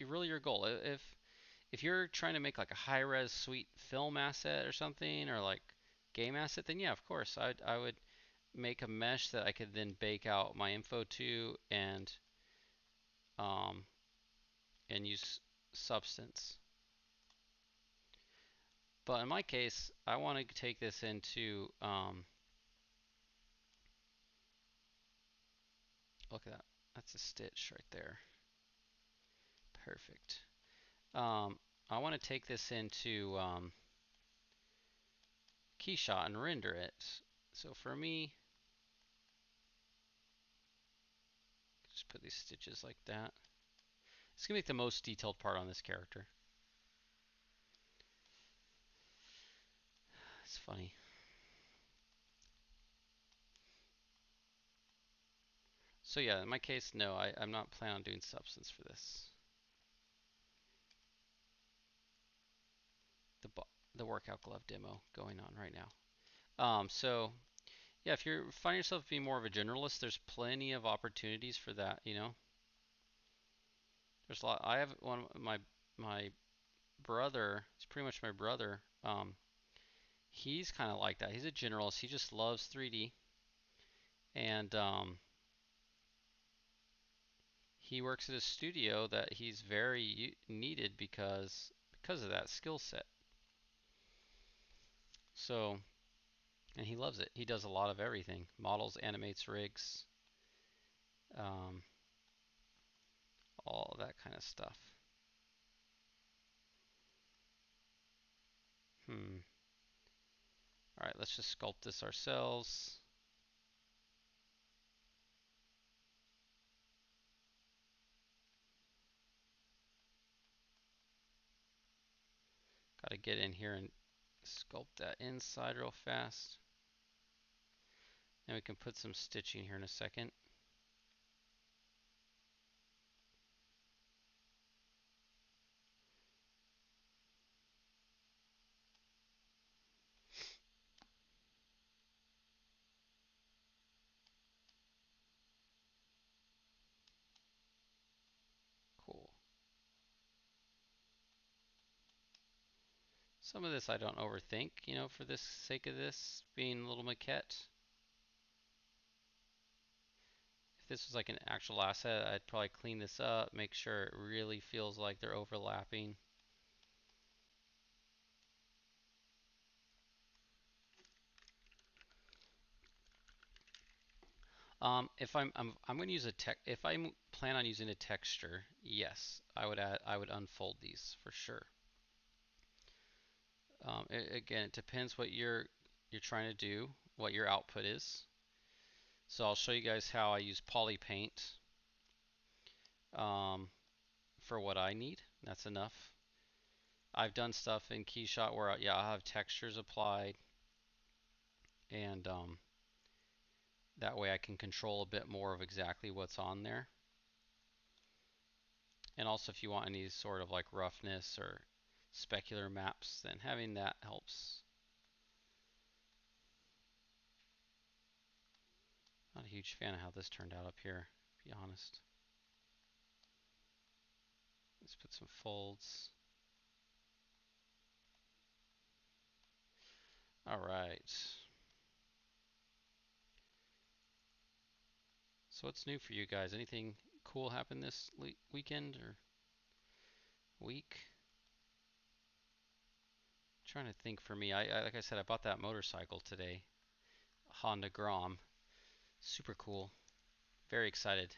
[SPEAKER 1] really your goal. If you're trying to make like a high-res sweet film asset or something, or like game asset, then yeah, of course, I would make a mesh that I could then bake out my info to um, and use substance. But in my case, I want to take this into, look at that. That's a stitch right there. Perfect. I want to take this into KeyShot and render it. So for me, just put these stitches like that. It's going to make the most detailed part on this character. It's funny. So yeah, in my case, no, I'm not planning on doing substance for this. The workout glove demo going on right now. So yeah, if you're finding yourself being more of a generalist, there's plenty of opportunities for that, you know. There's a lot. I have one of my brother, it's pretty much my brother. He's kind of like that. He's a generalist. He just loves 3D, and he works at a studio that he's very needed because of that skill set. So, and he loves it. He does a lot of everything: models, animates, rigs. Um, all that kind of stuff. All right, let's just sculpt this ourselves. Got to get in here and sculpt that inside real fast. And we can put some stitching here in a second. Cool. Some of this I don't overthink, you know, for this sake of this being a little maquette. If this was like an actual asset, I'd probably clean this up, make sure it really feels like they're overlapping. If I'm going to use if I plan on using a texture, yes, I would unfold these for sure. Again, it depends what you're trying to do, what your output is. So I'll show you guys how I use Polypaint for what I need. That's enough. I've done stuff in KeyShot where yeah, I'll have textures applied, and that way I can control a bit more of exactly what's on there. And also if you want any sort of like roughness or specular maps, then having that helps. Not a huge fan of how this turned out up here, to be honest. Let's put some folds. All right. So what's new for you guys? Anything cool happen this weekend or week? I'm trying to think for me. I like I said, I bought that motorcycle today, Honda Grom. Super cool. Very excited.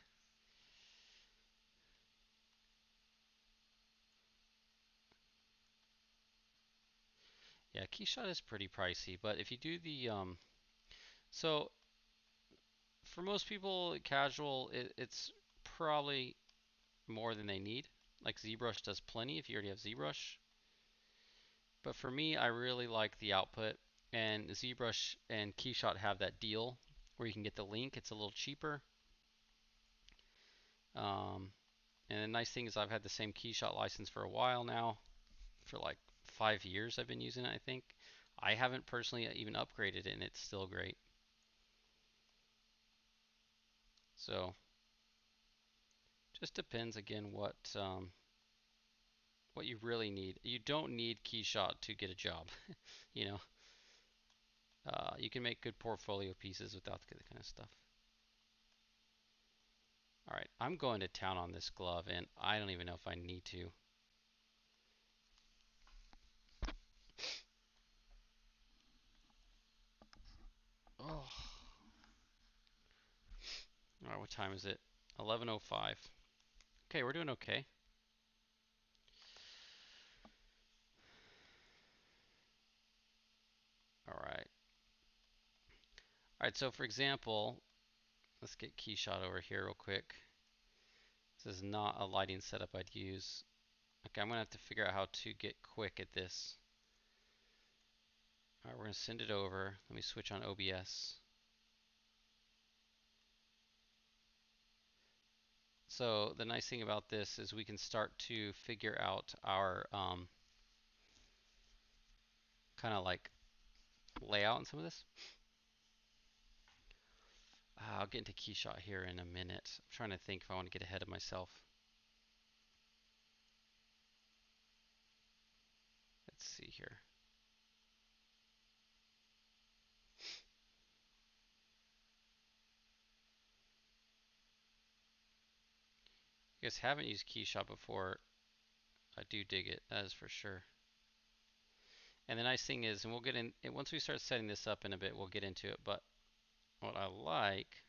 [SPEAKER 1] Yeah, KeyShot is pretty pricey, but if you do the so for most people, casual, it's probably more than they need. Like ZBrush does plenty if you already have ZBrush. But for me, I really like the output, and ZBrush and KeyShot have that deal where you can get the link. It's a little cheaper. And the nice thing is I've had the same KeyShot license for a while now. For like 5 years I've been using it, I think. I haven't personally even upgraded it, and it's still great. So just depends again what you really need. You don't need KeyShot to get a job. You know, you can make good portfolio pieces without the kind of stuff. All right, I'm going to town on this glove, and I don't even know if I need to. Oh. All right, what time is it? 11:05. Okay, we're doing okay. All right. All right, so for example, let's get KeyShot over here real quick. This is not a lighting setup I'd use. Okay, I'm gonna have to figure out how to get quick at this. All right, we're gonna send it over. Let me switch on OBS. So the nice thing about this is we can start to figure out our kind of like layout in some of this. I'll get into KeyShot here in a minute. I'm trying to think if I want to get ahead of myself. Let's see here. You guys haven't used KeyShot before, I do dig it, that is for sure. And the nice thing is, and we'll get in, once we start setting this up in a bit, we'll get into it, but what I like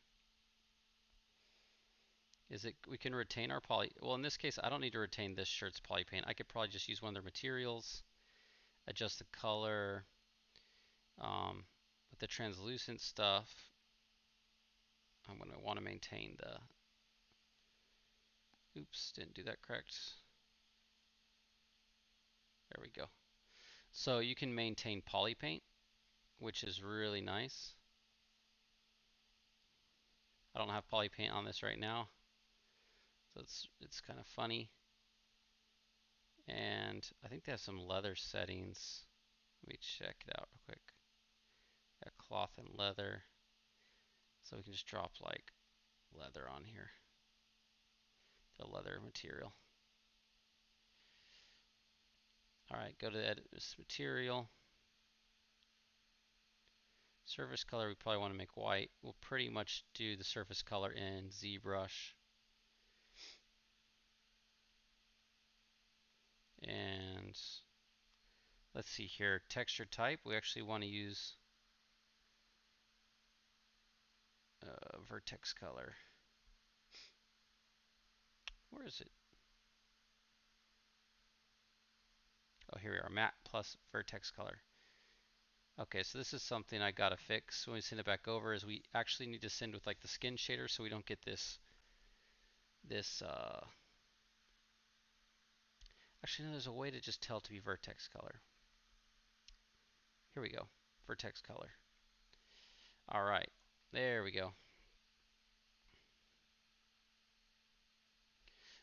[SPEAKER 1] is it we can retain our poly. Well, in this case, I don't need to retain this shirt's poly paint. I could probably just use one of their materials, adjust the color. With the translucent stuff, I'm going to want to maintain the. Oops, didn't do that correct. There we go. So you can maintain poly paint, which is really nice. I don't have poly paint on this right now, so it's kind of funny. And I think they have some leather settings. Let me check it out real quick. Got cloth and leather, so we can just drop like leather on here, the leather material. All right, go to edit this material. Surface color, we probably want to make white. We'll pretty much do the surface color in ZBrush. And let's see here, texture type, we actually want to use vertex color. Where is it? Oh, here we are, matte plus vertex color. Okay, so this is something I gotta fix when we send it back over, is we actually need to send with like the skin shader so we don't get this, actually no, there's a way to just tell it to be vertex color. Here we go, vertex color. All right, there we go.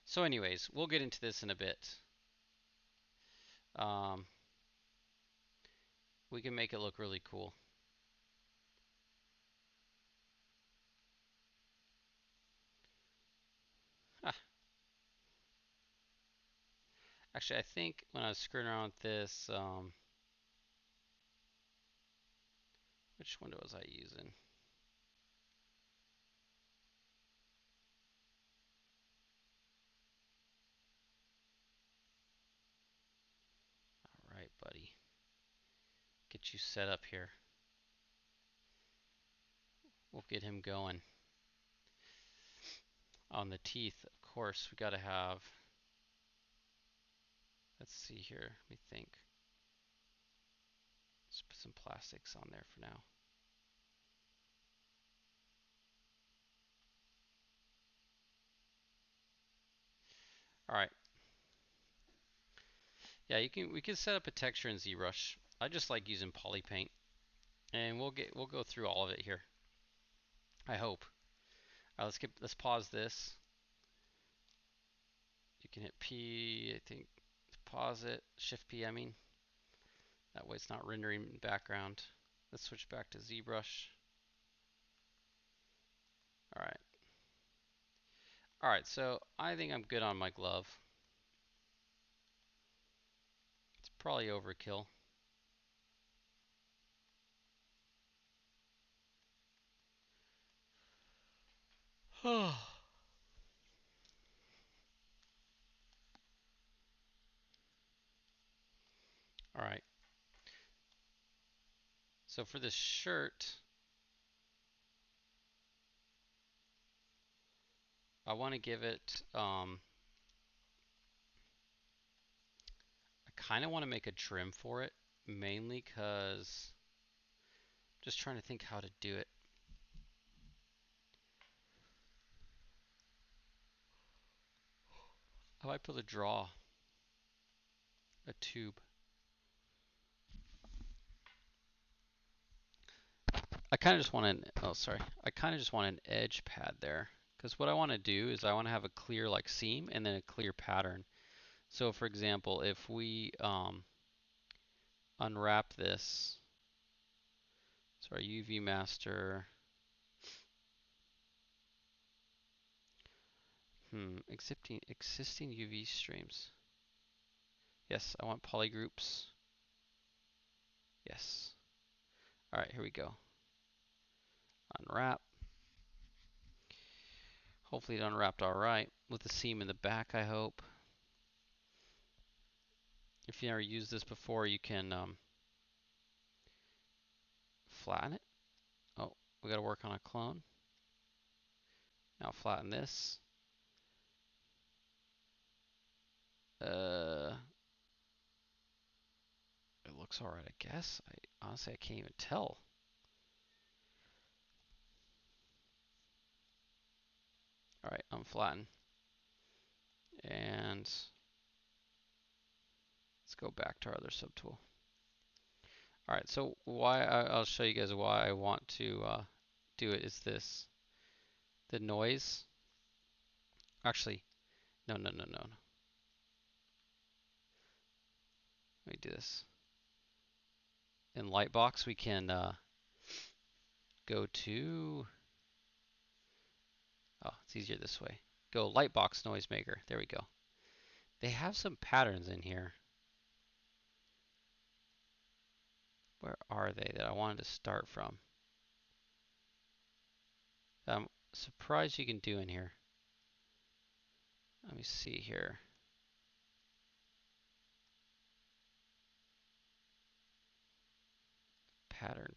[SPEAKER 1] So anyways, we'll get into this in a bit. We can make it look really cool. Ah. Actually, I think when I was screwing around with this, which window was I using? All right, buddy. Get you set up here. We'll get him going. On the teeth, of course, we got to have, let's see here, let me think. Let's put some plastics on there for now. All right. Yeah, we can set up a texture in ZBrush. I just like using Polypaint, and we'll go through all of it here. I hope. All right, let's pause this. You can hit P, I think, to pause it. Shift P, I mean. That way it's not rendering in the background. Let's switch back to ZBrush. All right. All right, so I think I'm good on my glove. It's probably overkill. All right. So for this shirt, I want to give it, I kind of want to make a trim for it, mainly because just trying to think how to do it. How do I put a draw? A tube. I kind of just want an, oh sorry, I kind of just want an edge pad there. Because what I want to do is I want to have a clear like seam and then a clear pattern. So for example, if we unwrap this, so our UV master, existing UV streams. Yes, I want polygroups. Yes. All right, here we go. Unwrap. Hopefully it unwrapped all right with the seam in the back, I hope. If you never used this before, you can flatten it. Oh, we got to work on a clone. Now flatten this. Uh, it looks alright, I guess. Honestly, I can't even tell. Alright, unflatten. And let's go back to our other subtool. Alright, so I'll show you guys why I want to do it is this. The noise. Actually, no. Let me do this. In Lightbox, we can go to, oh, it's easier this way. Go Lightbox Noisemaker. There we go. They have some patterns in here. Where are they that I wanted to start from? I'm surprised you can do in here. Let me see here. Pattern.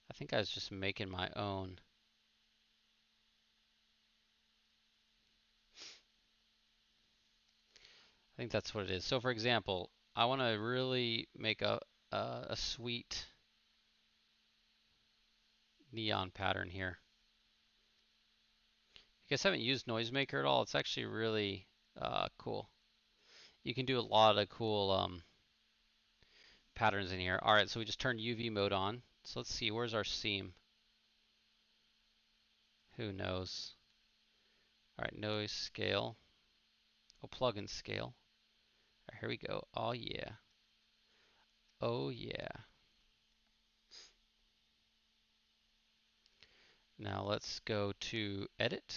[SPEAKER 1] I think I was just making my own. I think that's what it is. So for example, I want to really make a sweet neon pattern here. If you guys haven't used Noisemaker at all, it's actually really cool. You can do a lot of cool patterns in here. Alright, so we just turned UV mode on. So let's see, where's our seam? Who knows? Alright, noise scale. Oh, plugin scale. Alright, here we go. Oh yeah. Oh yeah. Now let's go to edit.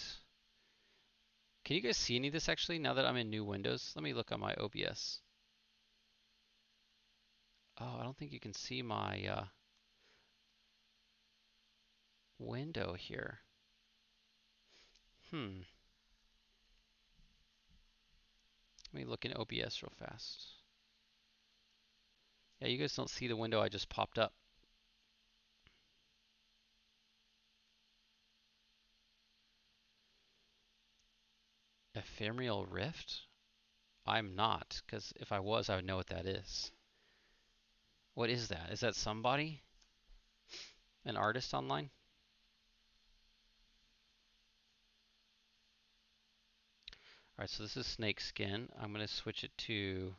[SPEAKER 1] Can you guys see any of this actually now that I'm in new windows? Let me look on my OBS. Oh, I don't think you can see my window here. Let me look in OBS real fast. Yeah, you guys don't see the window I just popped up. Ephemeral Rift? I'm not, because if I was, I would know what that is. What is that? Is that somebody? An artist online? Alright, so this is snake skin. I'm going to switch it to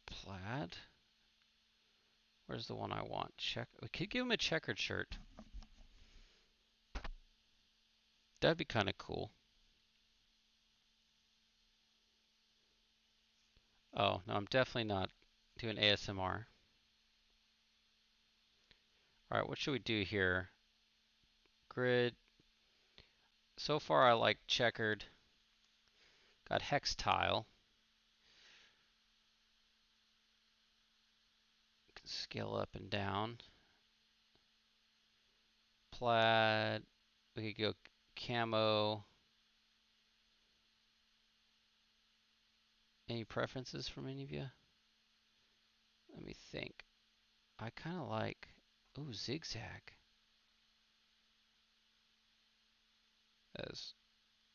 [SPEAKER 1] plaid. Where's the one I want? We could give him a checkered shirt. That'd be kind of cool. Oh, no, I'm definitely not doing ASMR. Alright, what should we do here? Grid. So far I like checkered. Got hex tile. Can scale up and down. Plaid. We could go camo. Any preferences from any of you? Let me think. I kind of like, ooh, zigzag.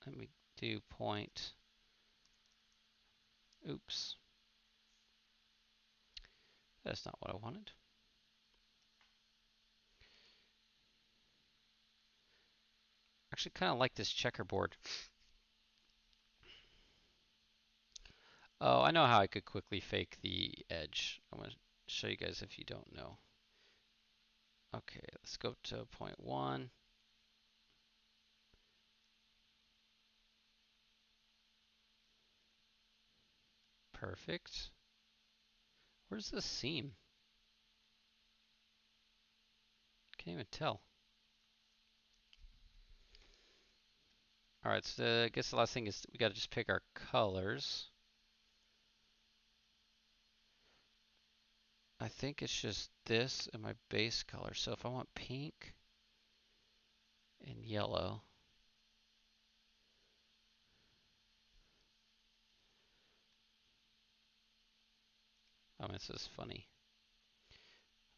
[SPEAKER 1] Let me do point. Oops. That's not what I wanted. Actually kind of like this checkerboard. Oh, I know how I could quickly fake the edge. I'm going to show you guys if you don't know. Okay, let's go to point 1. Perfect. Where's the seam? Can't even tell. Alright, so I guess the last thing is we got to just pick our colors. I think it's just this and my base color. So if I want pink and yellow. Oh, this is funny.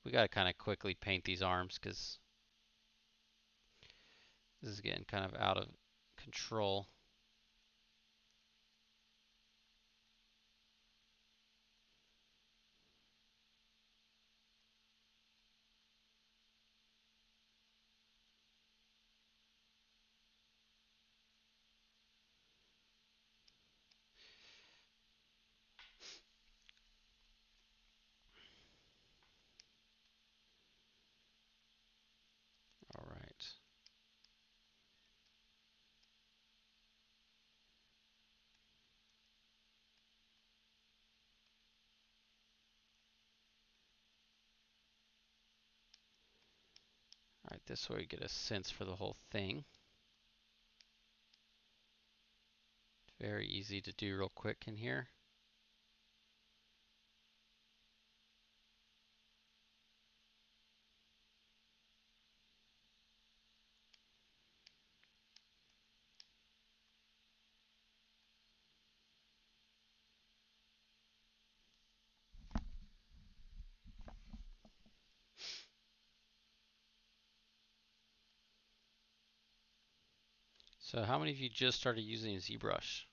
[SPEAKER 1] We got to kind of quickly paint these arms because this is getting kind of out of control. All right. All right, this way we get a sense for the whole thing. Very easy to do real quick in here. So how many of you just started using ZBrush?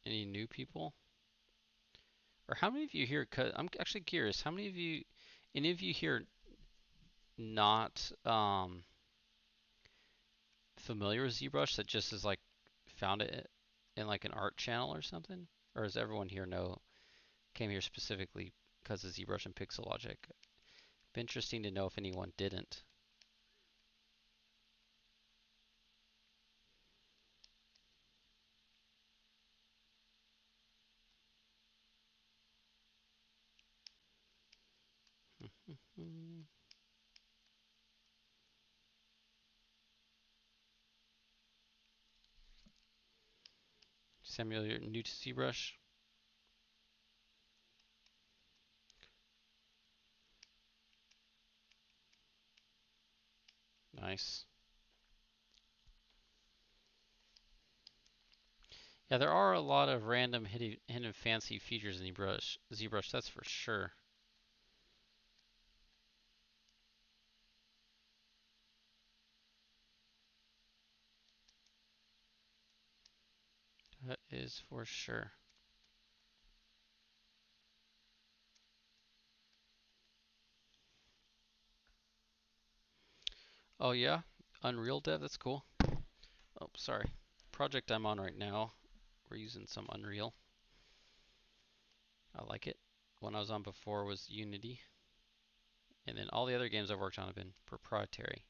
[SPEAKER 1] Any new people? Or how many of you here, I'm actually curious, how many of you, any of you here not familiar with ZBrush that just is like found it in like an art channel or something? Or does everyone here know, came here specifically because of ZBrush and Pixel Logic? Be interesting to know if anyone didn't. Samuel, you're new to ZBrush? Nice. Yeah, there are a lot of random hidden fancy features in ZBrush, that's for sure. That is for sure. Oh yeah, Unreal Dev, that's cool. Oh, sorry. Project I'm on right now, we're using some Unreal. I like it. One I was on before was Unity. And then all the other games I've worked on have been proprietary.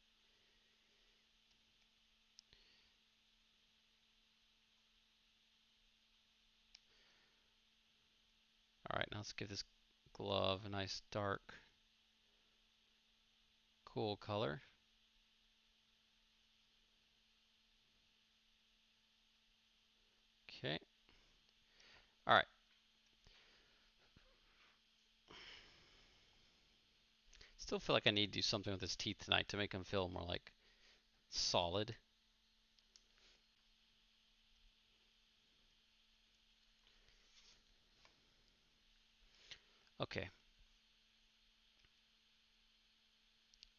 [SPEAKER 1] Alright, now let's give this glove a nice dark, cool color. Okay. Alright. Still feel like I need to do something with his teeth tonight to make him feel more like solid. Okay.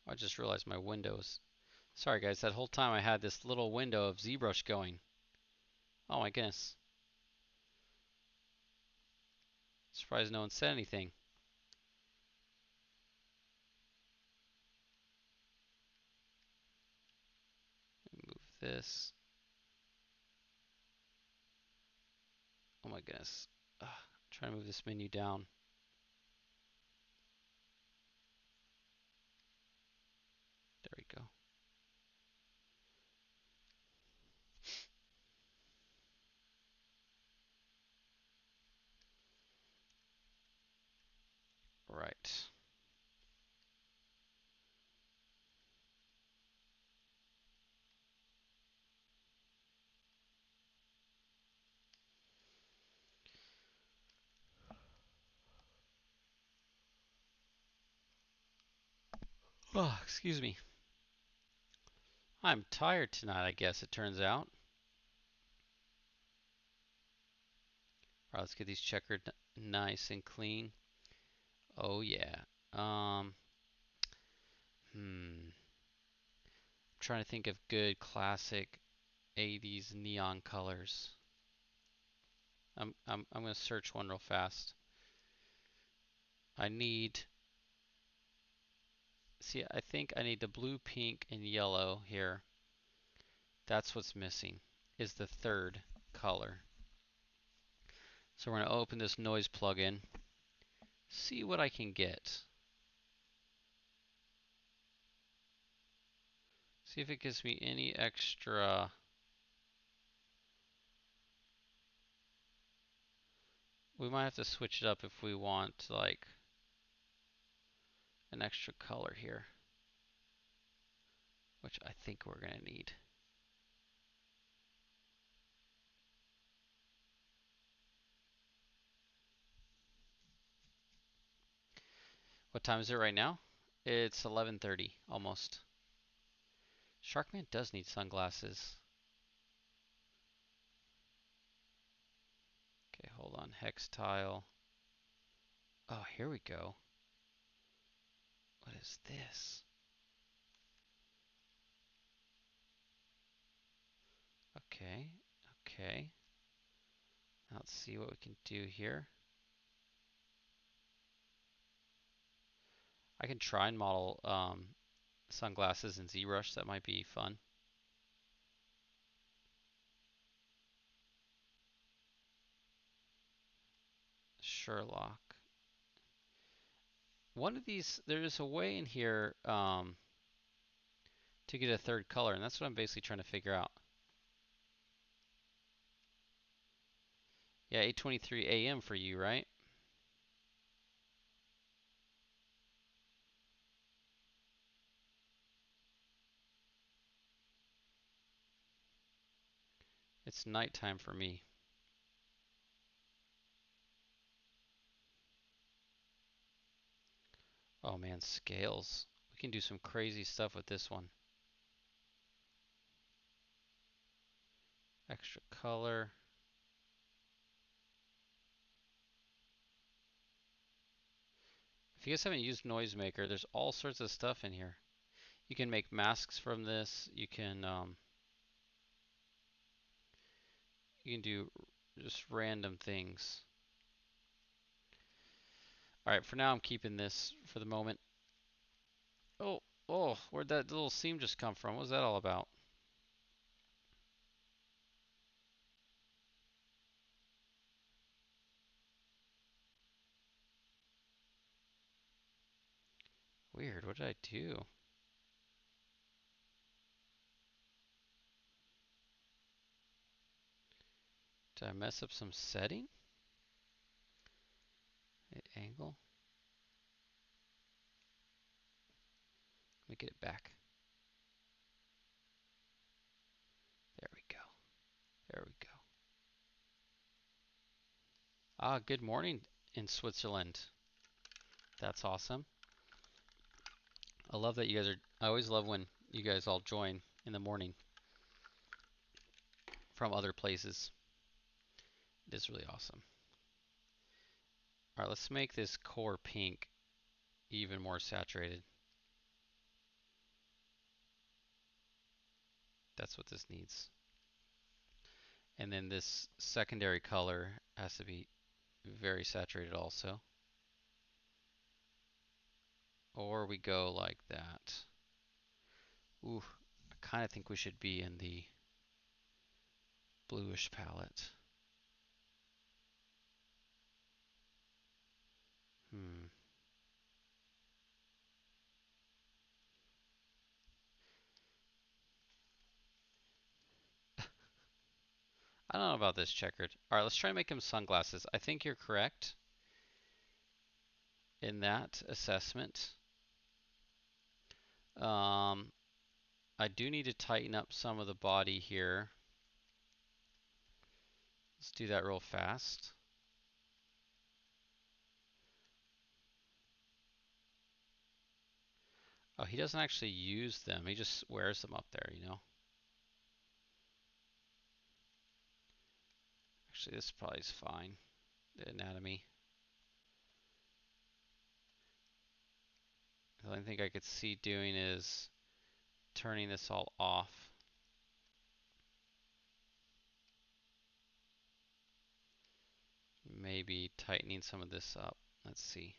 [SPEAKER 1] I just realized my windows. Sorry guys, that whole time I had this little window of ZBrush going. Oh my goodness. Surprised no one said anything. Move this. Oh my goodness. Trying to move this menu down. There we go. Right. Oh, excuse me. I'm tired tonight, I guess it turns out. Alright, let's get these checkered nice and clean. Oh yeah. Um, I'm trying to think of good classic 80s neon colors. I'm gonna search one real fast. I need, see, I think I need the blue, pink, and yellow here. That's what's missing, is the third color. So we're gonna open this noise plugin, see what I can get. See if it gives me any extra. We might have to switch it up if we want like an extra color here, which I think we're gonna need. What time is it right now? It's 11:30 almost. Sharkman does need sunglasses. Okay, hold on. Hex tile. Oh, here we go. What is this? Okay, okay. Let's see what we can do here. I can try and model sunglasses in ZBrush. That might be fun. Sherlock. One of these, there's a way in here to get a third color, and that's what I'm basically trying to figure out. Yeah, 8:23 a.m. for you, right? It's nighttime for me. Oh man, scales. We can do some crazy stuff with this one. Extra color. If you guys haven't used Noisemaker, there's all sorts of stuff in here. You can make masks from this. You can do just random things. All right, for now I'm keeping this for the moment. Oh, oh, where'd that little seam just come from? What was that all about? Weird, what did I do? Did I mess up some setting? Angle? Let me get it back. There we go. There we go. Ah, good morning in Switzerland. That's awesome. I love that you guys are, I always love when you guys all join in the morning from other places. It is really awesome. All right, let's make this core pink even more saturated. That's what this needs. And then this secondary color has to be very saturated also. Or we go like that. Ooh, I kind of think we should be in the bluish palette. I don't know about this checkered. All right, let's try to make him sunglasses. I think you're correct in that assessment. I do need to tighten up some of the body here. Let's do that real fast. Oh, he doesn't actually use them. He just wears them up there, you know. Actually, this probably is fine. The anatomy. The only thing I could see doing is turning this all off. Maybe tightening some of this up. Let's see.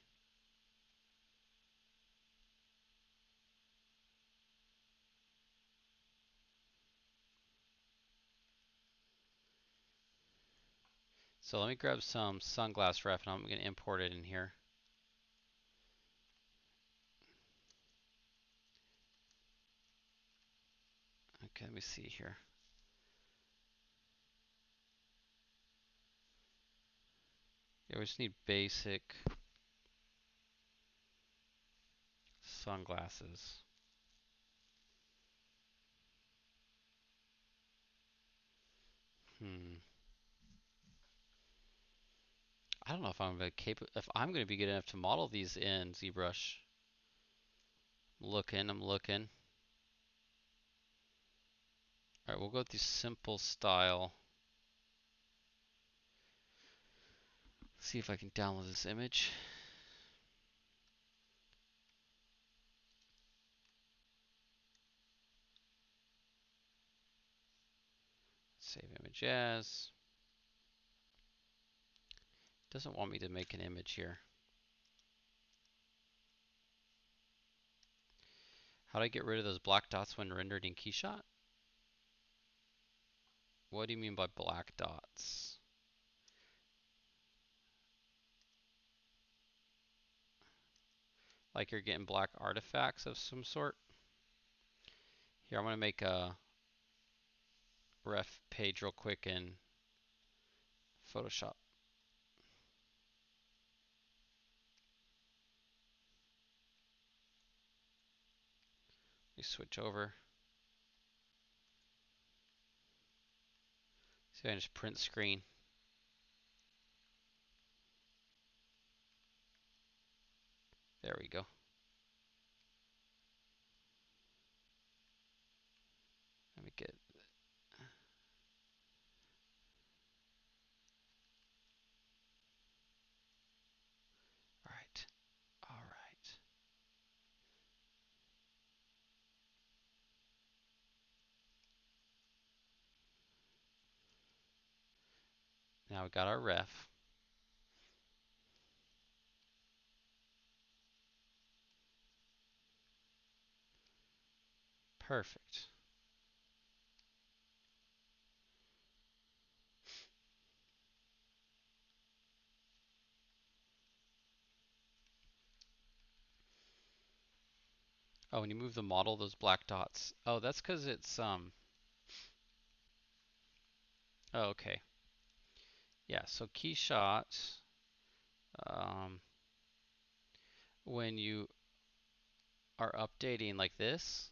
[SPEAKER 1] So let me grab some sunglass ref and I'm going to import it in here. Okay, let me see here. Yeah, we just need basic sunglasses. I don't know if I'm going to be good enough to model these in ZBrush. I'm looking. All right, we'll go with the simple style. See if I can download this image. Save image as. Doesn't want me to make an image here. How do I get rid of those black dots when rendered in KeyShot? What do you mean by black dots? Like you're getting black artifacts of some sort? Here, I'm going to make a ref page real quick in Photoshop. Let me switch over. See if I can just print screen. There we go. Let me get. All right. All right. Now we got our ref. Perfect. Oh, when you move the model, those black dots. Oh, that's because it's Oh, okay. Yeah. So KeyShot, when you are updating like this,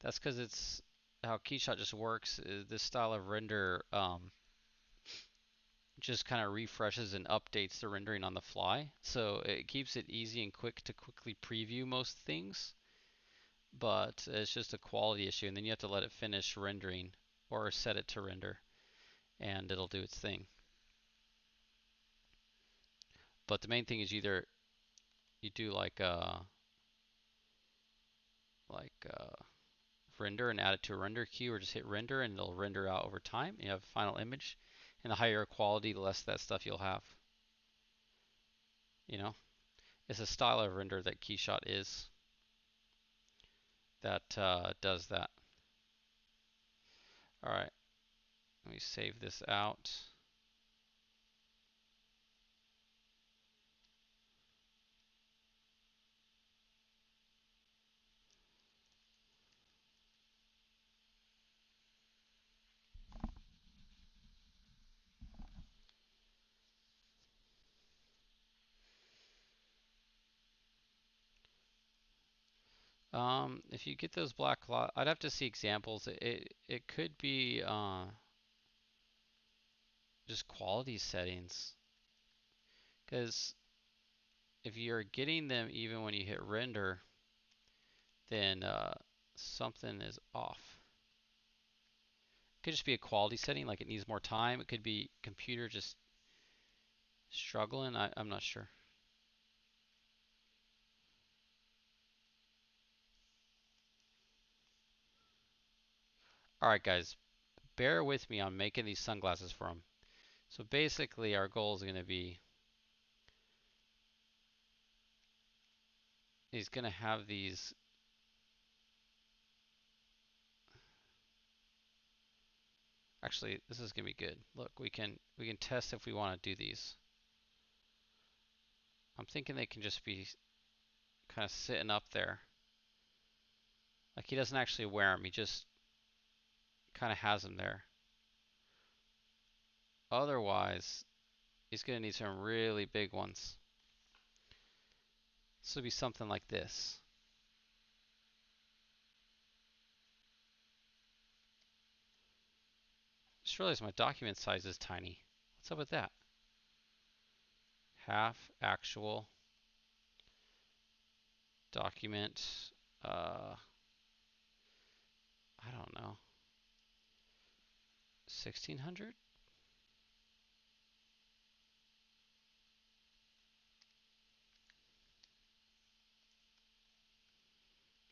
[SPEAKER 1] that's because it's how KeyShot just works. Is this style of render just kind of refreshes and updates the rendering on the fly. So it keeps it easy and quick to quickly preview most things, but it's just a quality issue. And then you have to let it finish rendering or set it to render and it'll do its thing. But the main thing is either you do like render and add it to a render queue, or just hit render and it'll render out over time. You have a final image, and the higher quality, the less that stuff you'll have. You know, it's a style of render that KeyShot is that does that. All right, let me save this out. If you get those black cloth, I'd have to see examples. It could be just quality settings, because if you're getting them even when you hit render, then something is off. It could just be a quality setting, like it needs more time. It could be computer just struggling. I'm not sure. Alright guys, bear with me on making these sunglasses for him. So basically our goal is going to be, he's going to have these, actually this is going to be good. Look, we can test if we want to do these. I'm thinking they can just be kind of sitting up there. Like he doesn't actually wear them, he just kind of has them there. Otherwise, he's going to need some really big ones. This would be something like this. Just realized my document size is tiny. What's up with that? Half actual document. I don't know. 1600?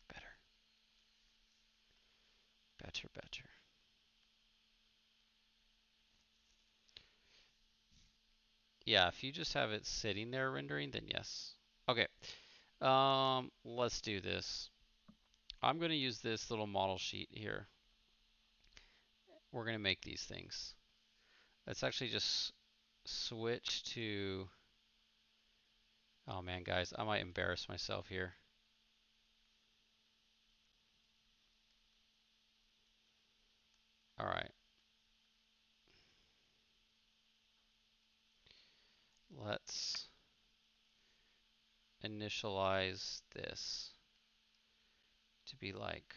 [SPEAKER 1] Better. Better, better. Yeah, if you just have it sitting there rendering, then yes. Okay. Let's do this. I'm going to use this little model sheet here. We're going to make these things. Let's actually just switch to, oh man, guys, I might embarrass myself here. All right. Let's initialize this to be like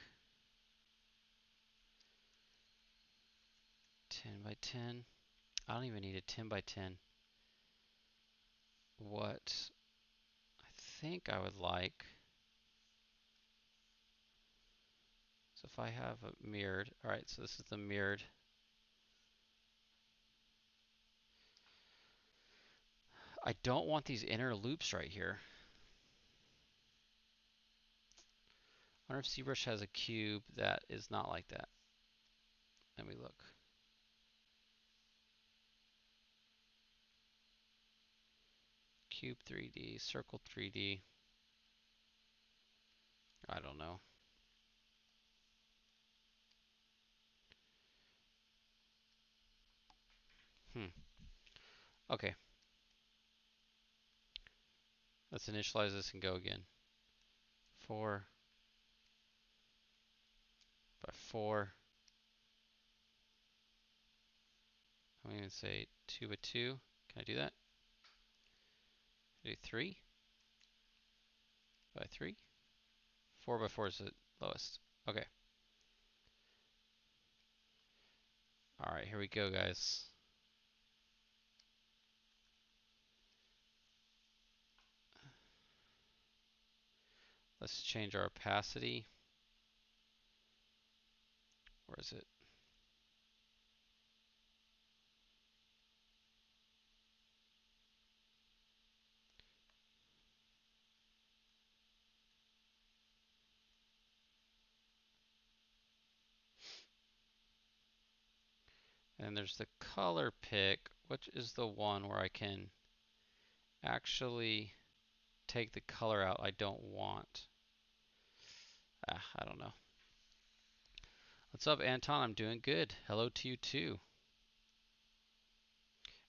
[SPEAKER 1] 10 by 10. I don't even need a 10 by 10. What I think I would like, so if I have a mirrored, all right, so this is the mirrored. I don't want these inner loops right here. I wonder if ZBrush has a cube that is not like that. Let me look. Cube 3D, circle 3D. I don't know. Okay. Let's initialize this and go again. 4 by 4. I'm going to say 2 by 2. Can I do that? Do 3 by 3. 4 by 4 is the lowest. Okay. All right, here we go, guys. Let's change our opacity. Where is it? And there's the color pick, which is the one where I can actually take the color out I don't want. I don't know. What's up, Anton? I'm doing good. Hello to you too.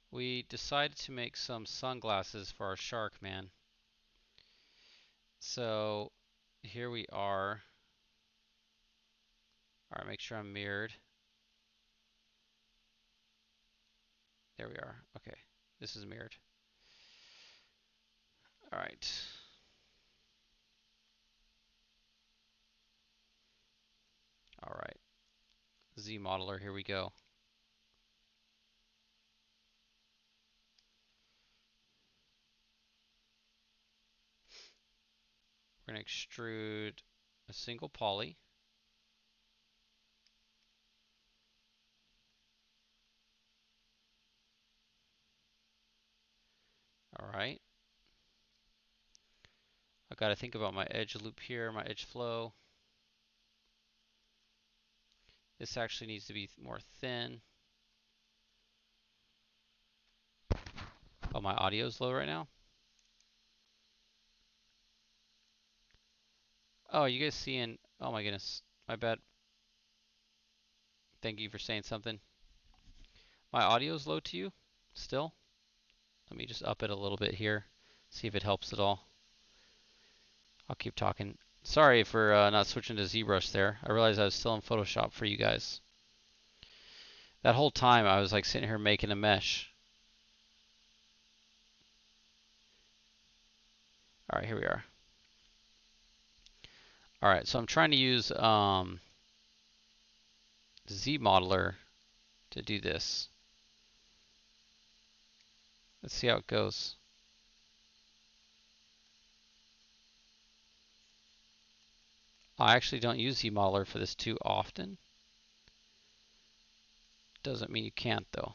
[SPEAKER 1] We decided to make some sunglasses for our shark, man. So here we are. All right, make sure I'm mirrored. There we are. Okay, this is mirrored. All right. All right. ZModeler, here we go. We're going to extrude a single poly. All right. I've got to think about my edge loop here, my edge flow. This actually needs to be more thin. Oh, my audio is low right now? Oh, you guys seeing? Oh my goodness, my bad. Thank you for saying something. My audio is low to you still? Let me just up it a little bit here, see if it helps at all. I'll keep talking. Sorry for not switching to ZBrush there. I realized I was still in Photoshop for you guys. That whole time I was like sitting here making a mesh. All right, here we are. All right, so I'm trying to use ZModeler to do this. Let's see how it goes. I actually don't use ZModeler for this too often. Doesn't mean you can't though.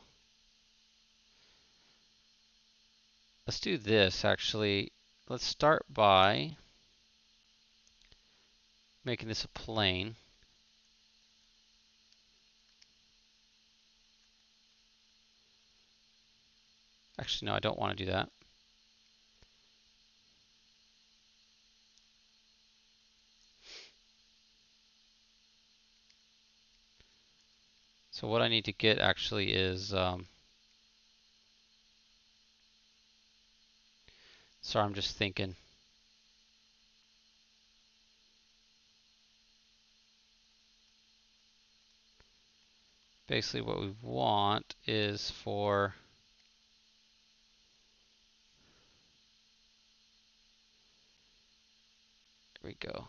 [SPEAKER 1] Let's do this actually. Let's start by making this a plane. Actually, no, I don't want to do that. So what I need to get actually is, sorry, I'm just thinking. Basically what we want is for, there we go.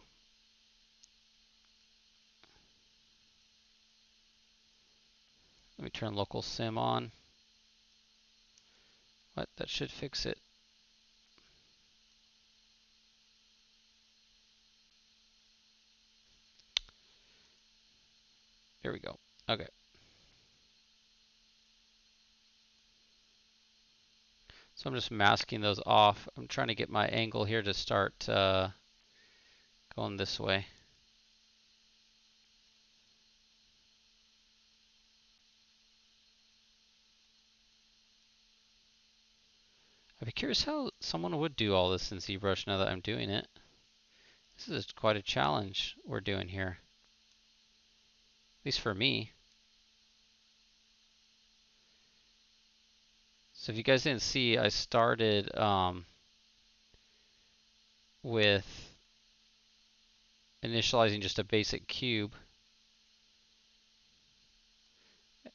[SPEAKER 1] Let me turn local sim on. What? That should fix it. There we go. Okay. So I'm just masking those off. I'm trying to get my angle here to start going this way. I'd be curious how someone would do all this in ZBrush now that I'm doing it. This is quite a challenge we're doing here. At least for me. So if you guys didn't see, I started with initializing just a basic cube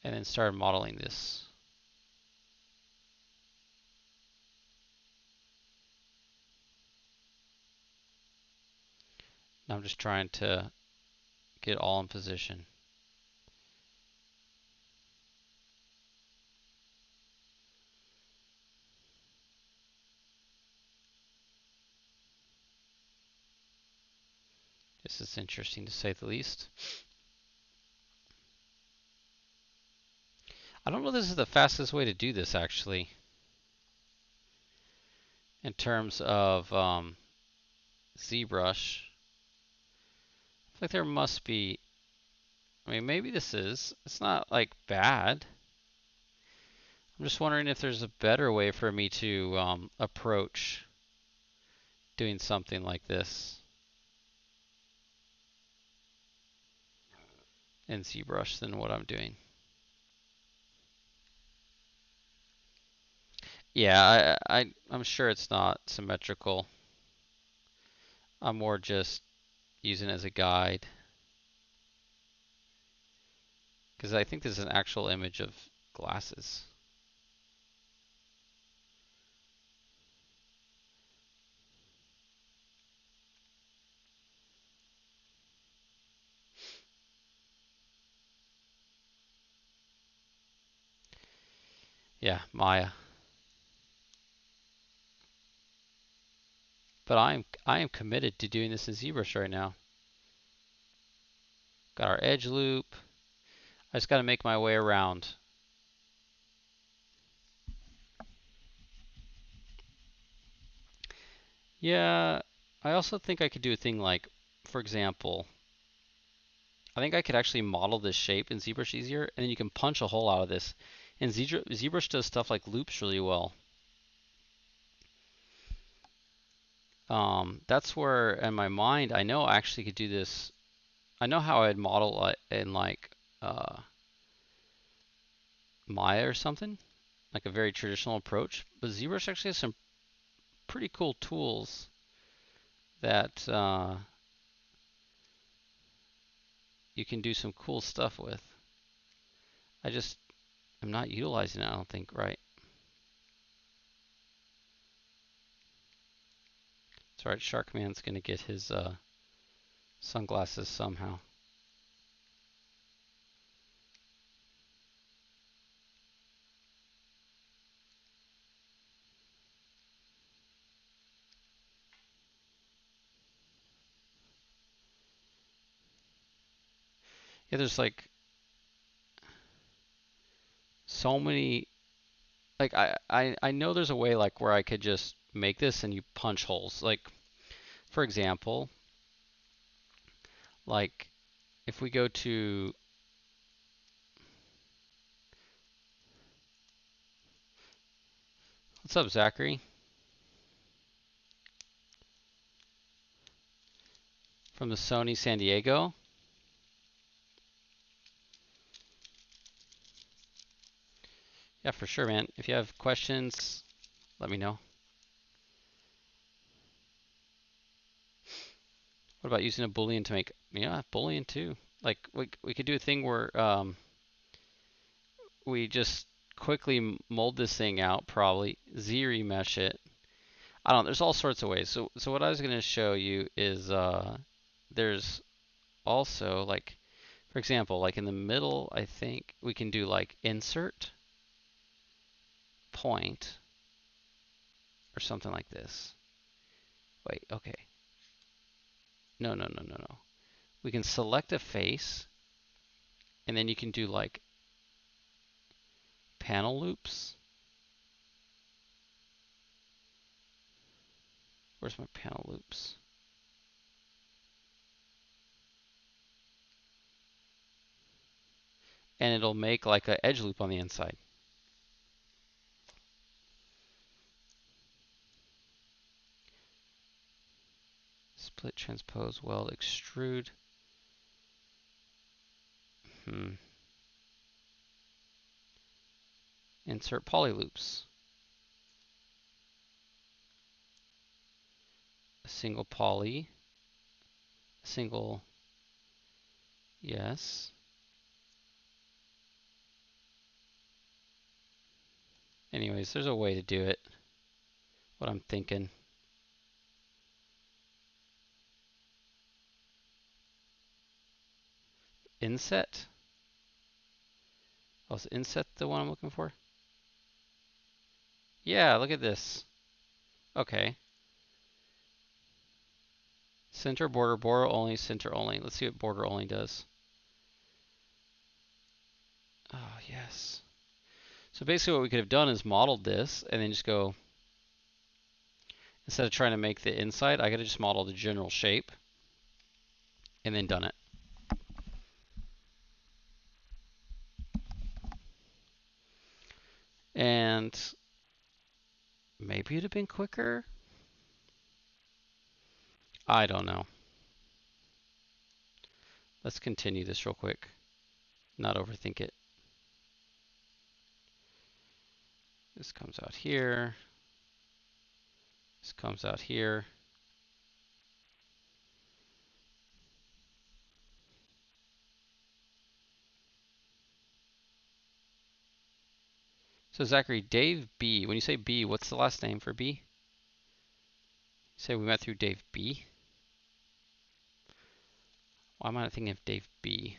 [SPEAKER 1] and then started modeling this. Now I'm just trying to get it all in position. This is interesting to say the least. I don't know if this is the fastest way to do this actually. In terms of ZBrush. I feel like there must be, I mean maybe this is, it's not like bad. I'm just wondering if there's a better way for me to approach doing something like this in ZBrush than what I'm doing. Yeah, I'm sure it's not symmetrical. I'm more just using it as a guide. Because I think this is an actual image of glasses. Yeah, Maya. But I am committed to doing this in ZBrush right now. Got our edge loop. I just got to make my way around. Yeah, I also think I could do a thing like, for example, I think I could actually model this shape in ZBrush easier, and then you can punch a hole out of this. And ZBrush does stuff like loops really well. That's where, in my mind, I know I actually could do this. I know how I'd model in like Maya or something, like a very traditional approach. But ZBrush actually has some pretty cool tools that you can do some cool stuff with. I'm not utilizing it, I don't think, right. It's alright, Sharkman's gonna get his sunglasses somehow. Yeah, there's like so many, like I know there's a way like where I could just make this and you punch holes. Like, for example, like if we go to, what's up, Zachary? From the Sony San Diego. Yeah, for sure, man. If you have questions, let me know. What about using a Boolean to make, yeah, Boolean too. Like we could do a thing where we just quickly mold this thing out, probably Z-remesh it. I don't know, there's all sorts of ways. So what I was going to show you is there's also like, for example, like in the middle, I think we can do like insert point or something like this. Wait, okay. No. We can select a face and then you can do like panel loops. Where's my panel loops? And it'll make like an edge loop on the inside. Split, transpose, weld, extrude. Insert poly loops. A single poly. A single, yes. Anyways, there's a way to do it. What I'm thinking. Inset? Oh, is inset the one I'm looking for? Yeah, look at this. Okay. Center, border only, center only. Let's see what border only does. Oh, yes. So basically what we could have done is modeled this and then just go, instead of trying to make the inside, I could have just modeled the general shape and then done it. And maybe it'd have been quicker. I don't know. Let's continue this real quick. Not overthink it. This comes out here. This comes out here. So Zachary, Dave B. When you say B, what's the last name for B? You say we met through Dave B? Why am I not thinking of Dave B?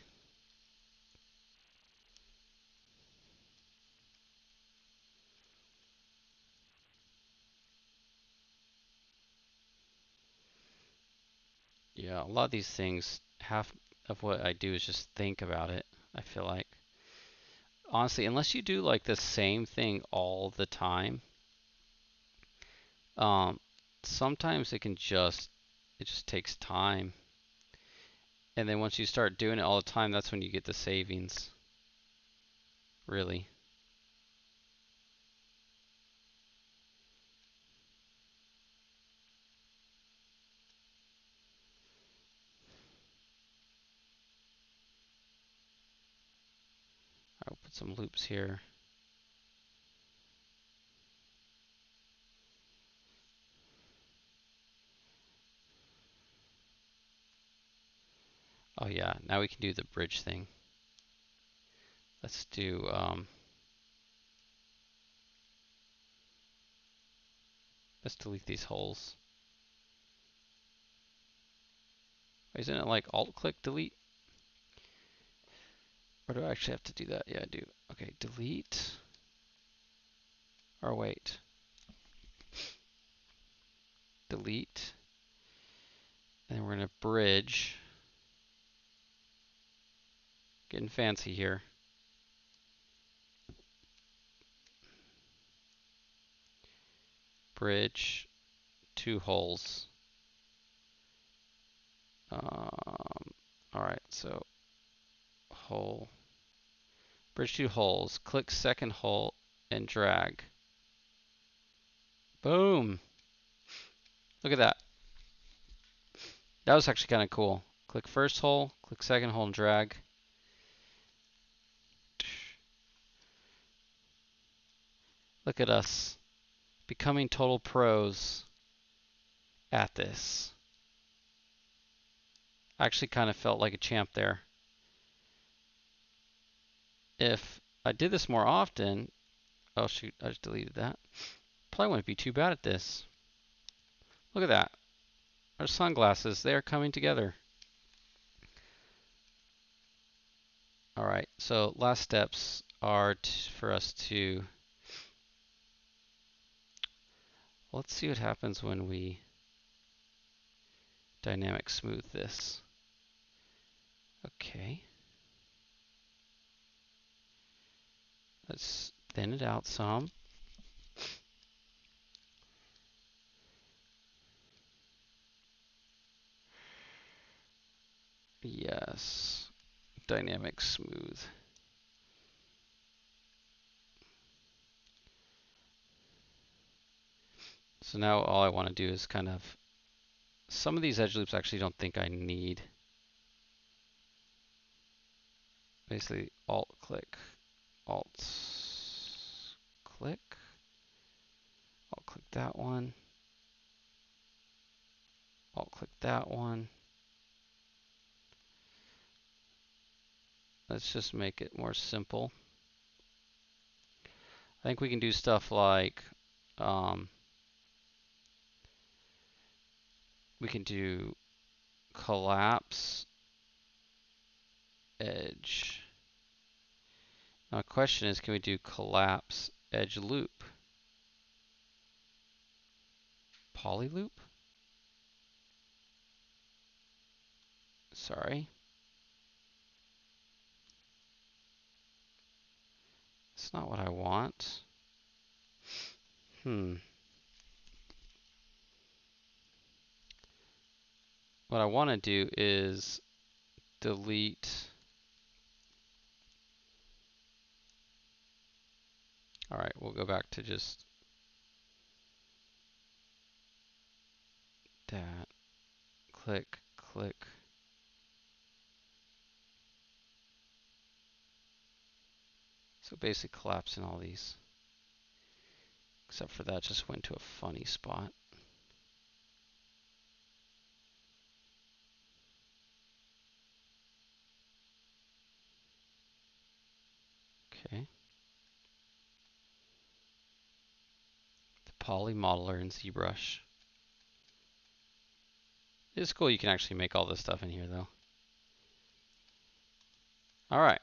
[SPEAKER 1] Yeah, a lot of these things, half of what I do is just think about it, I feel like. Honestly, unless you do like the same thing all the time, sometimes it just takes time. And then once you start doing it all the time, that's when you get the savings. Really. I'll put some loops here. Oh yeah, now we can do the bridge thing. Let's do let's delete these holes. Isn't it like alt-click delete? Or do I actually have to do that? Yeah, I do. Okay, delete. Or wait. Delete. And then we're going to bridge. Getting fancy here. Bridge, 2 holes. Alright, so hole. Bridge 2 holes. Click second hole and drag. Boom! Look at that. That was actually kind of cool. Click first hole, click second hole and drag. Look at us. Becoming total pros at this. I actually kind of felt like a champ there. If I did this more often, oh shoot, I just deleted that. Probably wouldn't be too bad at this. Look at that. Our sunglasses, they are coming together. All right, so last steps are for us to, let's see what happens when we dynamic smooth this. Okay. Let's thin it out some. Yes, dynamic smooth. So now all I want to do is kind of, some of these edge loops I actually don't think I need. Basically alt click, alt click, alt click that one, alt click that one. Let's just make it more simple. I think we can do stuff like we can do collapse edge. Now the question is, can we do collapse edge loop? Poly loop? Sorry. That's not what I want. What I want to do is delete. All right, we'll go back to just that. Click, click. So basically collapsing all these. Except for that just went to a funny spot. Okay. The Polymodeler in ZBrush. It's cool you can actually make all this stuff in here though. Alright.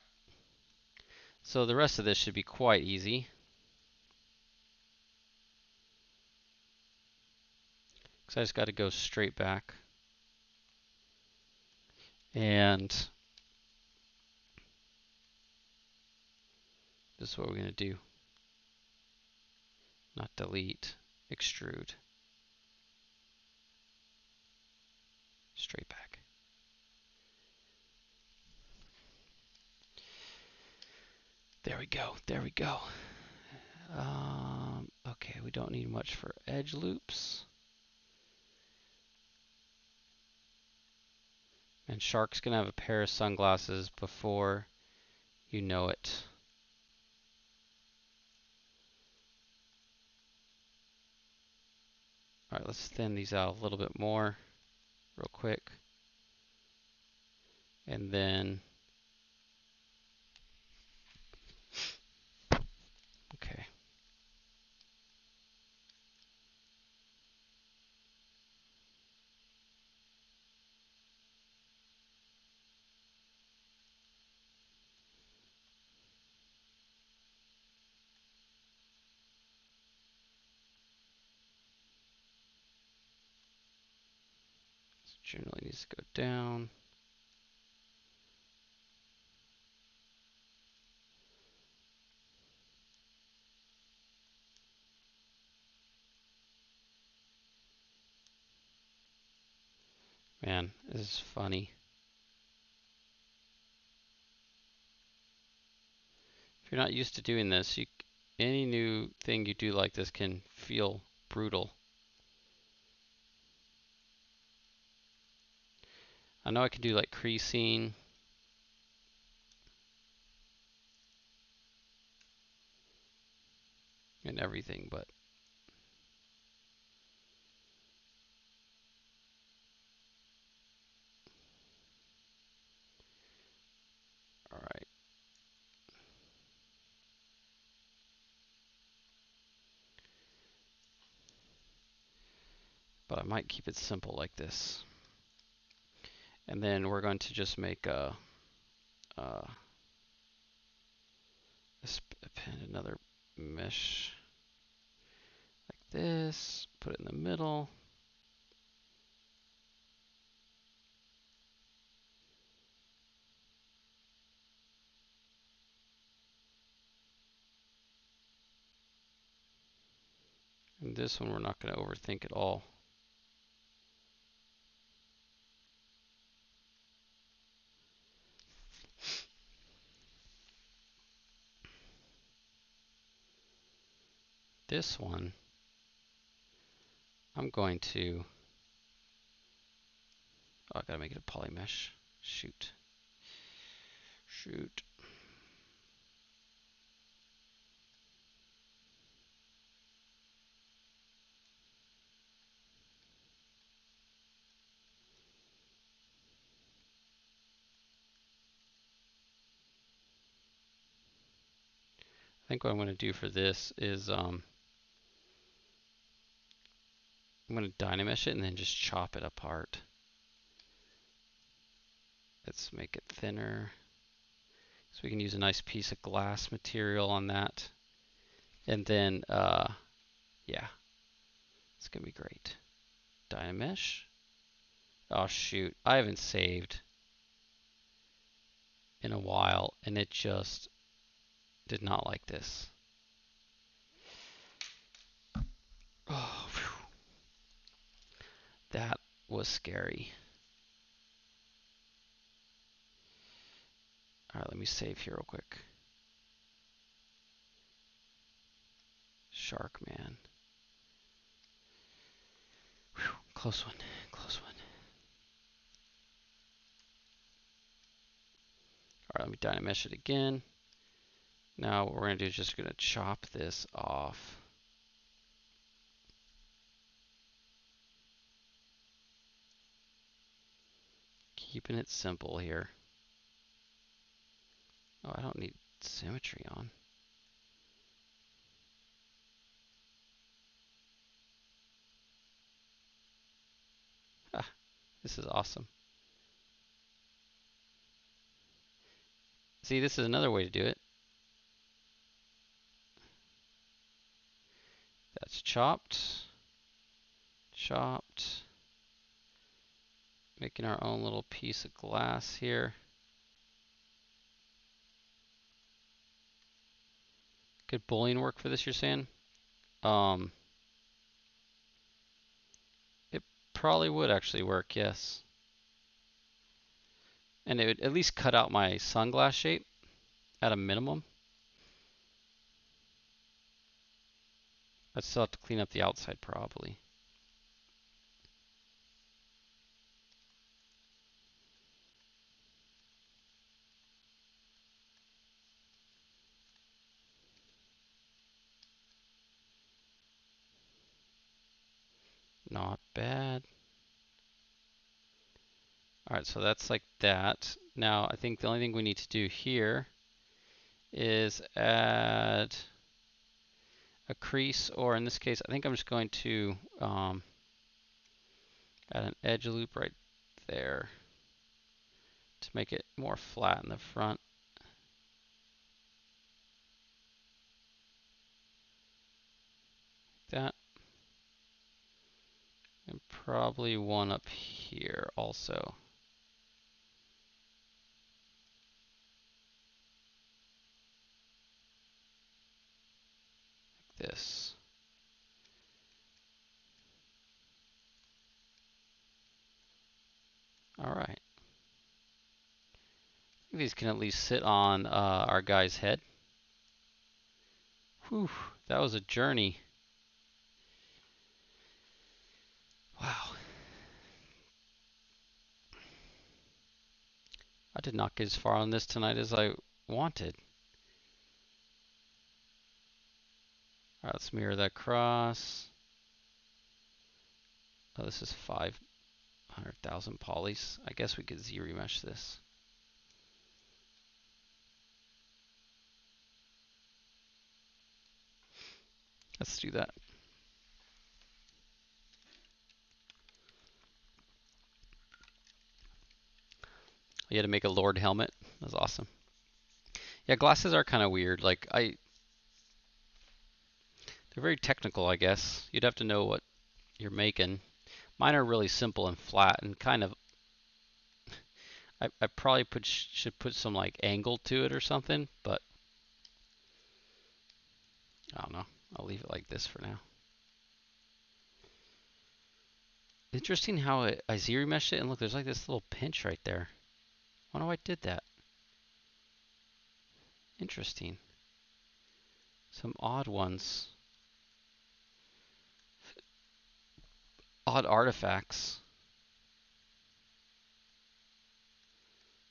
[SPEAKER 1] So the rest of this should be quite easy. Because I just got to go straight back. And this is what we're going to do. Not delete, extrude. Straight back. There we go. There we go. Okay, we don't need much for edge loops. And Shark's going to have a pair of sunglasses before you know it. All right, let's thin these out a little bit more real quick. And then, okay. This generally needs to go down. Man, this is funny. If you're not used to doing this, any new thing you do like this can feel brutal. I know I can do like creasing. And everything, but all right. But I might keep it simple like this. And then we're going to just make append another mesh like this, put it in the middle. And this one we're not going to overthink at all. This one, I'm going to, oh, I gotta make it a poly mesh. Shoot. Shoot. I think what I'm going to do for this is I'm going to dynamesh it and then just chop it apart. Let's make it thinner. So we can use a nice piece of glass material on that. And then, yeah, it's going to be great. Dynamesh. Oh shoot, I haven't saved in a while and it just did not like this. Oh, whew. That was scary. All right, let me save here real quick. Shark man. Whew, close one, close one. All right, let me dynamesh it again. Now what we're going to do is just going to chop this off. Keeping it simple here. Oh, I don't need symmetry on. Ah, this is awesome. See, this is another way to do it. That's chopped. Chopped. Making our own little piece of glass here. Could boolean work for this, you're saying? It probably would actually work, yes. And it would at least cut out my sunglass shape at a minimum. I still have to clean up the outside probably. Not bad. Alright, so that's like that. Now I think the only thing we need to do here is add a crease, or in this case, I think I'm just going to add an edge loop right there to make it more flat in the front. That. And probably one up here also. Like this. Alright. I think these can at least sit on our guy's head. Whew, that was a journey. Wow. I did not get as far on this tonight as I wanted. Alright, let's mirror that across. Oh, this is 500,000 polys. I guess we could ZRemesh this. Let's do that. You had to make a Lord helmet. That was awesome. Yeah, glasses are kind of weird. Like they're very technical, I guess. You'd have to know what you're making. Mine are really simple and flat and kind of. I probably should put some like angle to it or something, but I don't know. I'll leave it like this for now. Interesting how I ZRemeshed it, and look, there's like this little pinch right there. I wonder why I did that. Interesting. Some odd ones. Odd artifacts.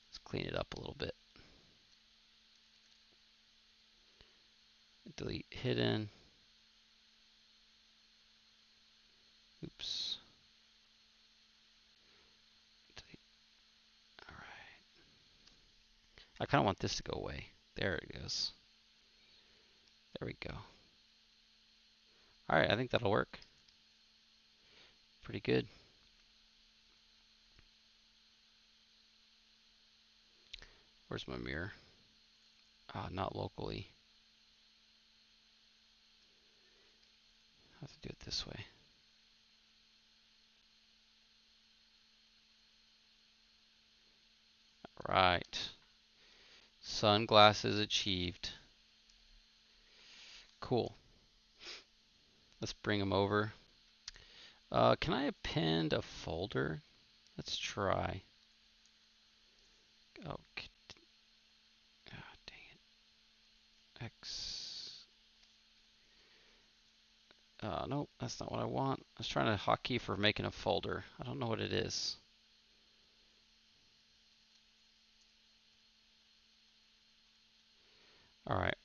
[SPEAKER 1] Let's clean it up a little bit. Delete hidden. Oops. Delete. All right. I kind of want this to go away. There it goes. There we go. All right, I think that'll work. Pretty good. Where's my mirror? Ah, not locally. I have to do it this way. All right. Sunglasses achieved. Cool. Let's bring them over. Can I append a folder? Let's try. Oh, dang it. X. Nope, that's not what I want. I was trying to hotkey for making a folder. I don't know what it is. All right.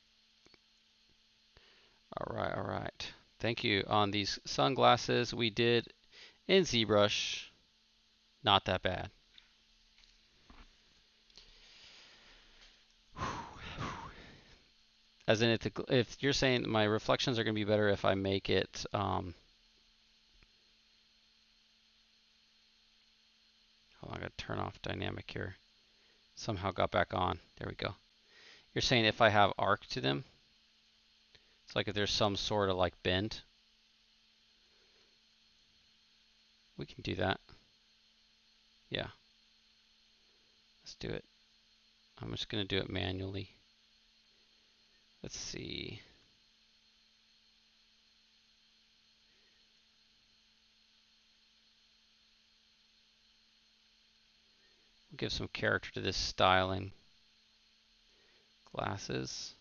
[SPEAKER 1] All right, all right. Thank you. On these sunglasses we did in ZBrush. Not that bad. As in, if you're saying my reflections are going to be better if I make it, hold on, I'm going to turn off dynamic here. Somehow got back on. There we go. You're saying if I have arc to them? It's like if there's some sort of like bend. We can do that. Yeah. Let's do it. I'm just going to do it manually. Let's see. We'll give some character to this styling. Glasses.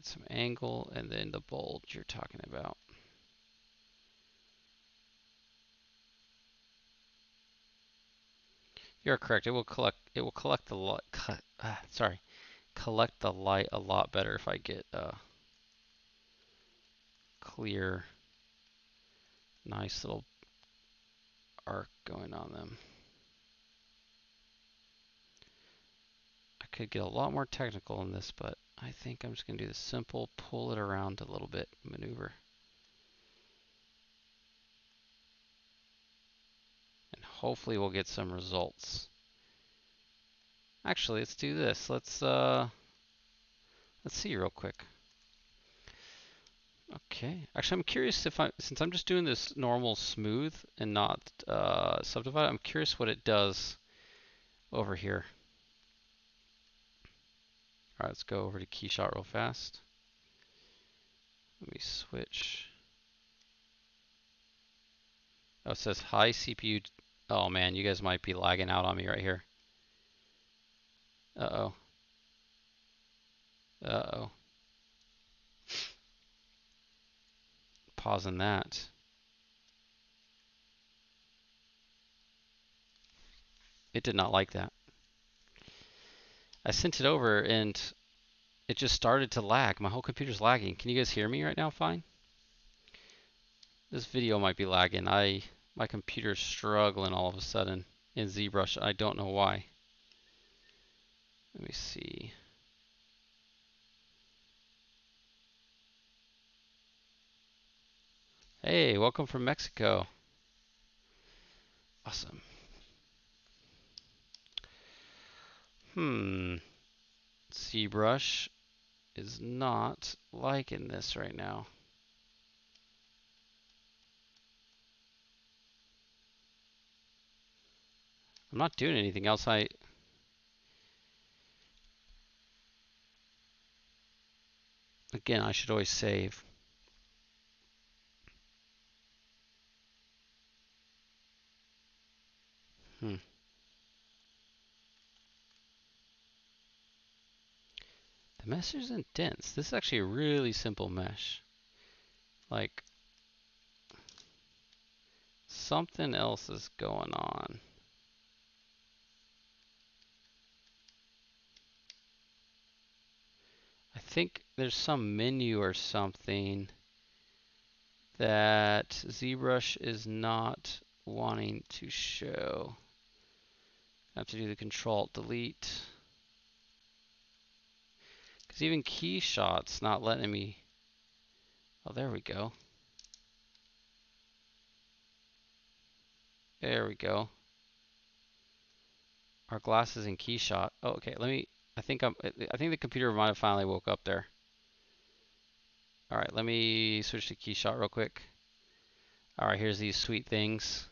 [SPEAKER 1] Get some angle, and then the bulge you're talking about. You're correct. It will collect the light. Collect the light a lot better if I get a clear, nice little arc going on them. I could get a lot more technical in this, but I think I'm just going to do the simple pull it around a little bit maneuver. And hopefully we'll get some results. Actually, let's do this. Let's see real quick. Okay. Actually, I'm curious if since I'm just doing this normal smooth and not subdivide, I'm curious what it does over here. All right, let's go over to KeyShot real fast. Let me switch. Oh, it says high CPU. Oh man, you guys might be lagging out on me right here. Uh-oh. Uh-oh. Pausing that. It did not like that. I sent it over and it just started to lag. My whole computer's lagging. Can you guys hear me right now fine? This video might be lagging. My computer's struggling all of a sudden in ZBrush. I don't know why. Let me see. Hey, welcome from Mexico. Awesome. ZBrush is not liking this right now. I'm not doing anything else. Again, I should always save. The mesh isn't dense. This is actually a really simple mesh. Like, something else is going on. I think there's some menu or something that ZBrush is not wanting to show. I have to do the Control-Delete. Because even KeyShot's not letting me. Oh, there we go. There we go. Our glass is in KeyShot. Oh, okay. I think the computer might have finally woke up there. All right, let me switch to KeyShot real quick. All right, here's these sweet things.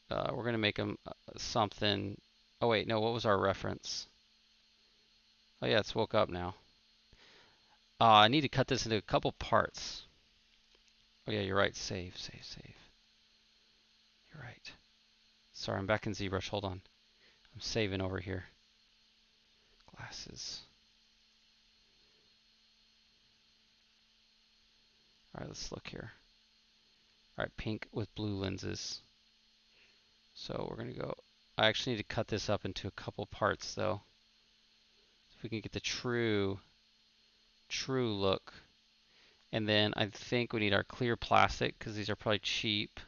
[SPEAKER 1] We're going to make them something. Oh, wait, no, what was our reference? Oh, yeah, it's woke up now. I need to cut this into a couple parts. Oh, yeah, you're right. Save. You're right. Sorry, I'm back in ZBrush. Hold on. I'm saving over here. Glasses. All right, let's look here. All right, pink with blue lenses. So we're going to go. I actually need to cut this up into a couple parts, though. If we can get the true look. And then I think we need our clear plastic because these are probably cheap.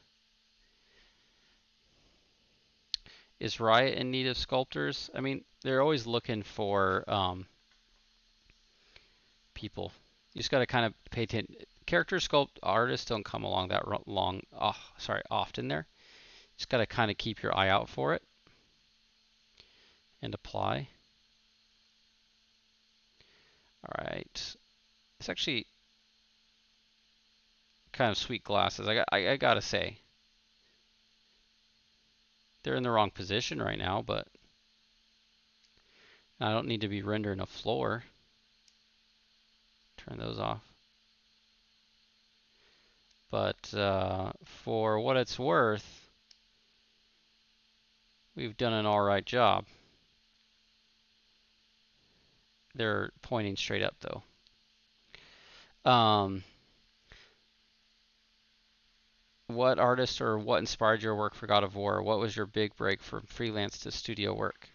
[SPEAKER 1] Is Riot in need of sculptors? I mean, they're always looking for people. You just got to kind of pay attention. Character sculpt artists don't come along that often there. Just got to kind of keep your eye out for it and apply. All right. It's actually kind of sweet glasses. I gotta say. They're in the wrong position right now, but I don't need to be rendering a floor. Turn those off. But for what it's worth, we've done an all right job. they're pointing straight up though. What artist or what inspired your work for God of War? What was your big break from freelance to studio work?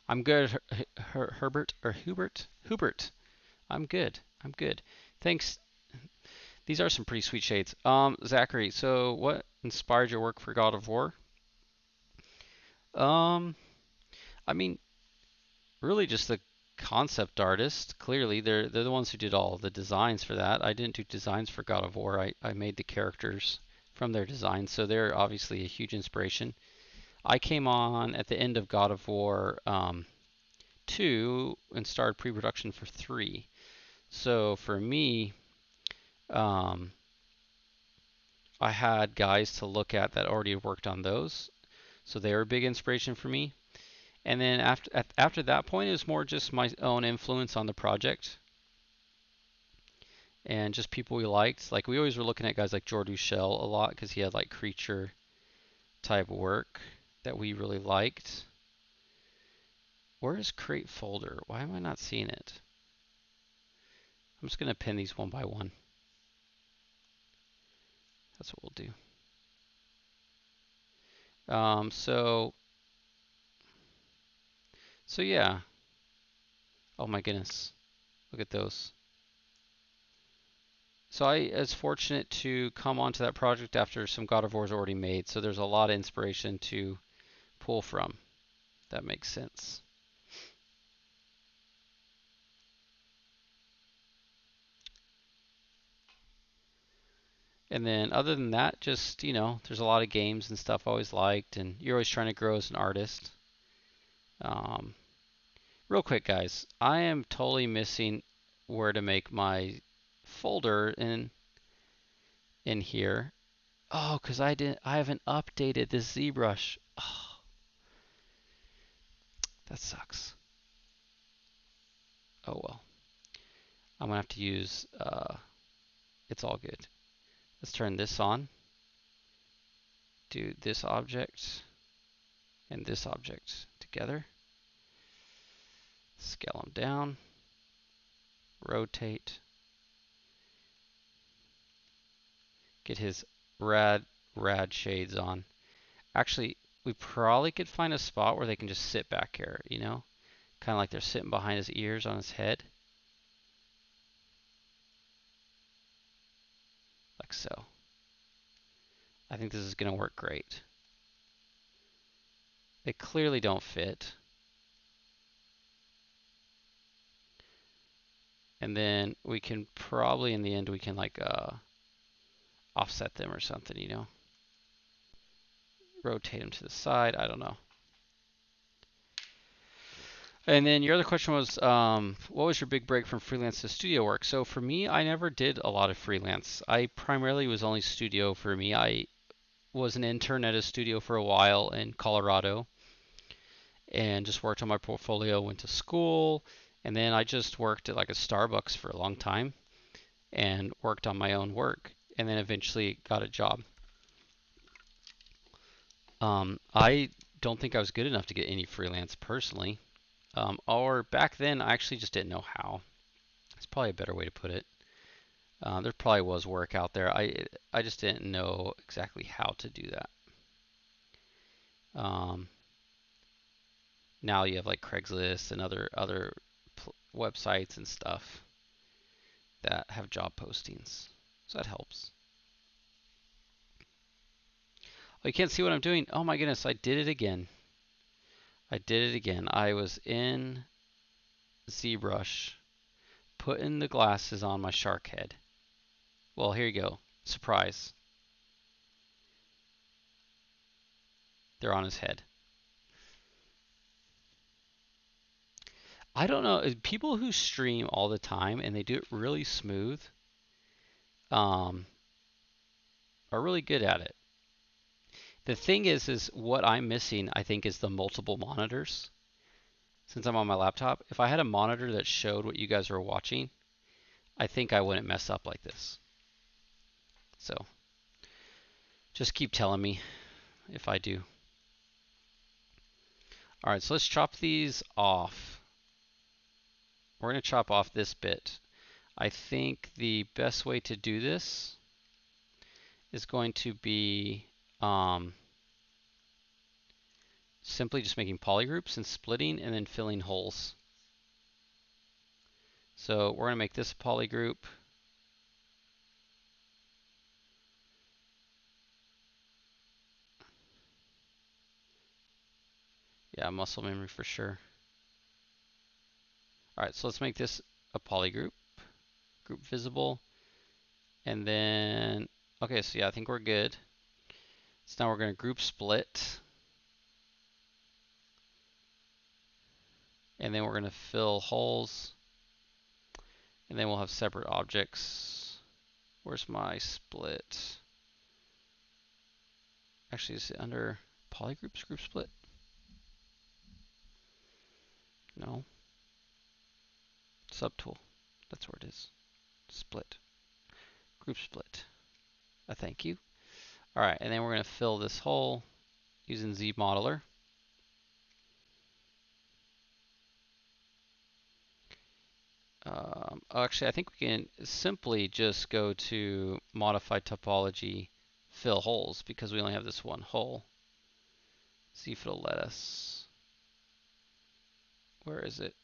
[SPEAKER 1] I'm good, Herbert or Hubert? Hubert. I'm good. I'm good. Thanks. These are some pretty sweet shades. Zachary, so what inspired your work for God of War? Um, I mean, really just the concept artist. Clearly, they're the ones who did all the designs for that. I didn't do designs for God of War. I made the characters from their designs, so they're obviously a huge inspiration. I came on at the end of God of War 2 and started pre-production for 3. So for me, um, I had guys to look at that already worked on those, so they were a big inspiration for me. And then after that point, it was more just my own influence on the project and just people we liked. Like we always were looking at guys like Jordu Shell a lot because he had like creature type work that we really liked. Where is create folder? Why am I not seeing it? I'm just going to pin these one by one. That's what we'll do. So yeah. Oh my goodness. Look at those. So I was fortunate to come onto that project after some God of War's already made. So there's a lot of inspiration to pull from. That makes sense. And then other than that, just, there's a lot of games and stuff I always liked, and you're always trying to grow as an artist. Real quick, guys, I am totally missing where to make my folder in here. Oh, because I haven't updated this ZBrush. Oh, that sucks. Oh well. I'm gonna have to use it's all good. Let's turn this on. Do this object and this object together. Scale them down. Rotate. Get his rad shades on. Actually, we probably could find a spot where they can just sit back here, kind of like they're sitting behind his ears on his head. Like so. I think this is going to work great. They clearly don't fit. And then we can probably, in the end, we can like offset them or something, Rotate them to the side. I don't know. And then your other question was, what was your big break from freelance to studio work? So for me, I never did a lot of freelance. I primarily was only studio for me. I was an intern at a studio for a while in Colorado and just worked on my portfolio, went to school, and then I just worked at like a Starbucks for a long time and worked on my own work and then eventually got a job. I don't think I was good enough to get any freelance personally. Or back then, I actually just didn't know how. It's probably a better way to put it. There probably was work out there. I just didn't know exactly how to do that. Now you have like Craigslist and other websites and stuff that have job postings, so that helps. Oh, you can't see what I'm doing? Oh my goodness, I did it again. I was in ZBrush, putting the glasses on my shark head. Well, here you go. Surprise. They're on his head. I don't know. People who stream all the time and they do it really smooth are really good at it. The thing is what I'm missing, I think, is the multiple monitors. Since I'm on my laptop, if I had a monitor that showed what you guys are watching, I think I wouldn't mess up like this. So just keep telling me if I do. All right, so let's chop these off. we're going to chop off this bit. I think the best way to do this is going to be simply just making polygroups and splitting and then filling holes. So we're going to make this a polygroup. Yeah, muscle memory for sure. All right, so let's make this a polygroup, group visible. And then, okay, so yeah, I think we're good. So now we're going to group split. And then we're going to fill holes. And then we'll have separate objects. Where's my split? Actually, is it under polygroups, group split? No. Subtool. That's where it is. Split. Group split. Thank you. All right, and then we're going to fill this hole using ZModeler. Actually, I think we can simply just go to modify topology, fill holes, because we only have this one hole. See if it'll let us. Where is it?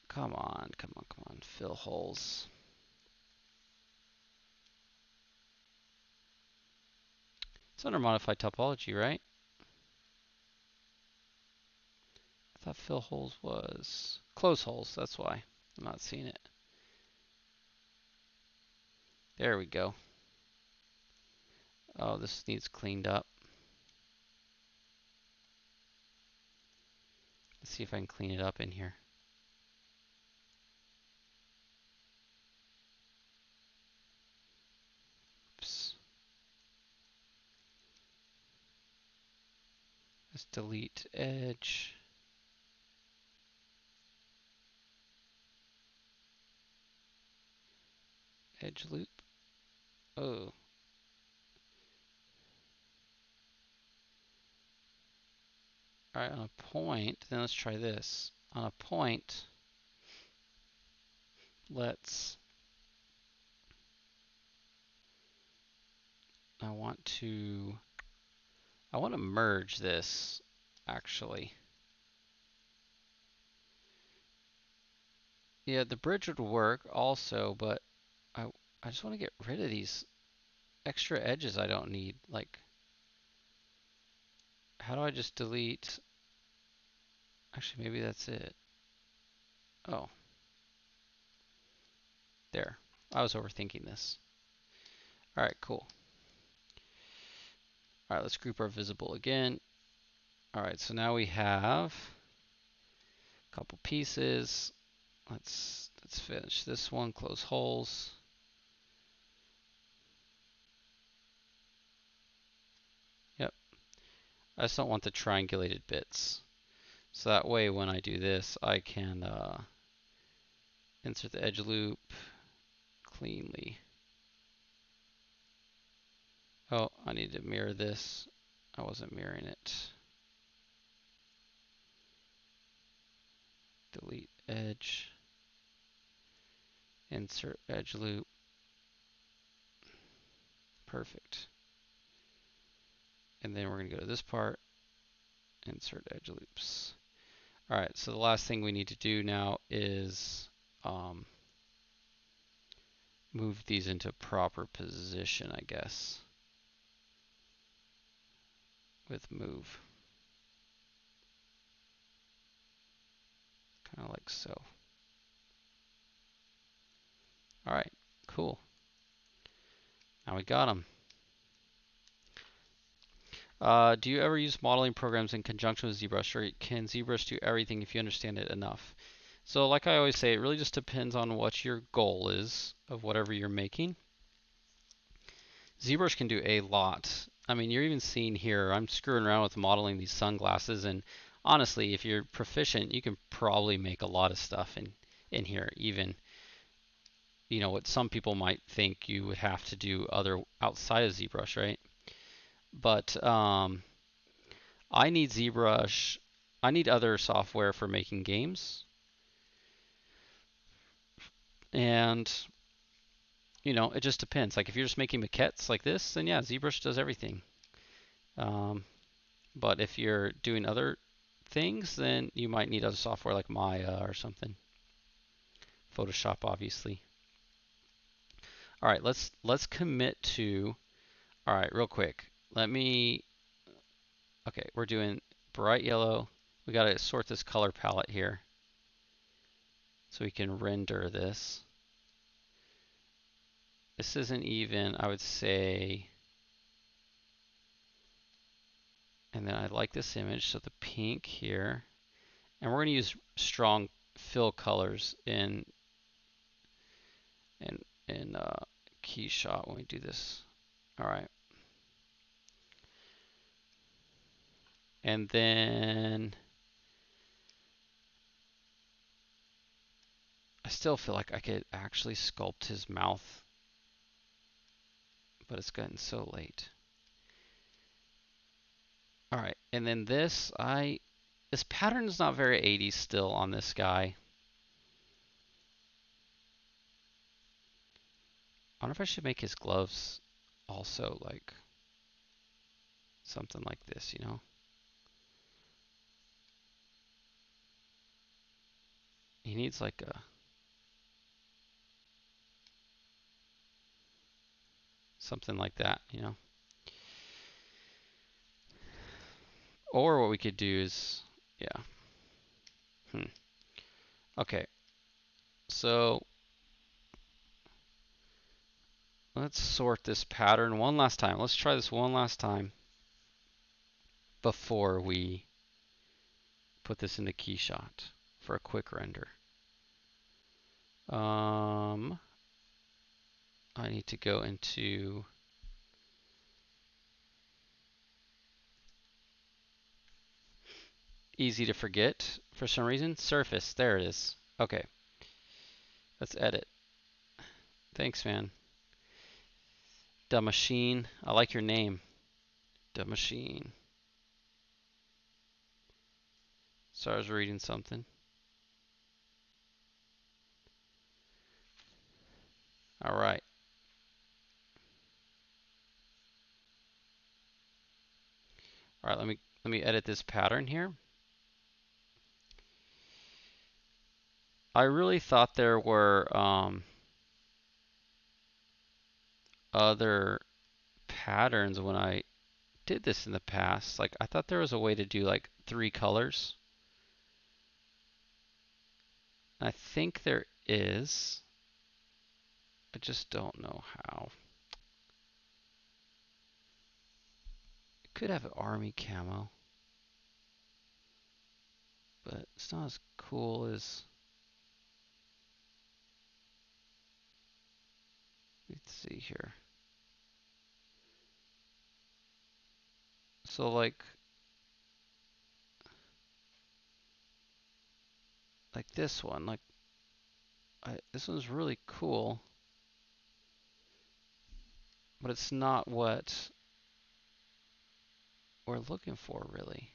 [SPEAKER 1] Come on, come on, come on. Fill holes. It's under modify topology, right? I thought fill holes was close holes. That's why I'm not seeing it. There we go. Oh, this needs cleaned up. Let's see if I can clean it up in here. Oops. Let's delete edge. Edge loop. Oh. All right, on a point, then let's try this. On a point, I want to merge this, actually. Yeah, the bridge would work also, but I just want to get rid of these extra edges I don't need. Like, how do I just delete? Actually, maybe that's it. Oh. There. I was overthinking this. All right, cool. All right, let's group our visible again. All right, so now we have a couple pieces. Let's finish this one, close holes. Yep. I just don't want the triangulated bits. So that way when I do this, I can insert the edge loop cleanly. Oh, I need to mirror this. I wasn't mirroring it. Delete edge. Insert edge loop. Perfect. And then we're going to go to this part. Insert edge loops. All right, so the last thing we need to do now is move these into proper position, I guess, with move. Kind of like so. All right, cool. Now we got them. Do you ever use modeling programs in conjunction with ZBrush, or can ZBrush do everything if you understand it enough? So like I always say, it really just depends on what your goal is of whatever you're making. ZBrush can do a lot. I mean, you're even seeing here, I'm screwing around with modeling these sunglasses, and honestly, if you're proficient, you can probably make a lot of stuff in here, even, you know, what some people might think you would have to do outside of ZBrush, right? But I need ZBrush I need other software for making games. And, you know, it just depends. Like if you're just making maquettes like this, then yeah, ZBrush does everything. But if you're doing other things, then you might need other software like Maya or something. Photoshop, obviously. All right, let's commit to. All right, real quick. Okay, we're doing bright yellow. We got to sort this color palette here so we can render this. This isn't even, I would say, and then I like this image, so the pink here. And we're going to use strong fill colors in KeyShot when we do this. All right. And then I still feel like I could actually sculpt his mouth, but it's gotten so late. All right, and then this pattern is not very 80s still on this guy. I wonder if I should make his gloves also like something like this, you know? He needs like a something like that, you know? Or what we could do is, yeah. Okay, so let's sort this pattern one last time. Let's try this one last time before we put this into KeyShot for a quick render. I need to go into easy to forget for some reason. Surface, there it is. Okay, let's edit. Thanks, man. Da Machine, I like your name. Da Machine. Sorry, I was reading something. All right. All right, let me edit this pattern here. I really thought there were other patterns when I did this in the past. Like I thought there was a way to do like 3 colors. I think there is. I just don't know how. It could have an army camo, but it's not as cool as. Let's see here. So like this one, this one's really cool, but it's not what we're looking for really.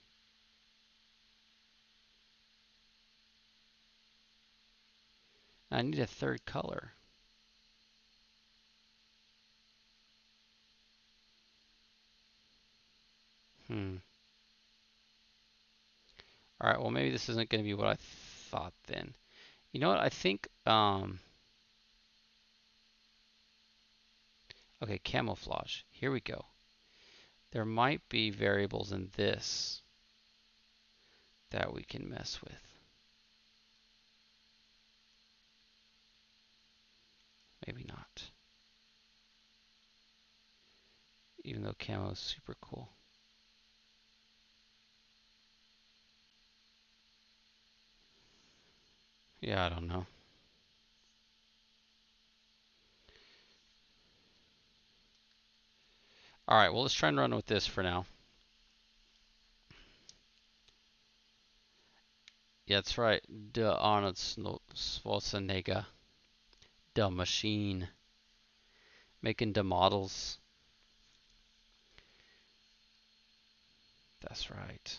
[SPEAKER 1] I need a 3rd color. All right, well maybe this isn't going to be what I thought then. You know what? I think okay, camouflage. Here we go. There might be variables in this that we can mess with. Maybe not. Even though camo is super cool. Yeah, I don't know. All right, well, let's try and run with this for now. Yeah, that's right. The Arnold Schwarzenegger. The machine. Making the models. That's right.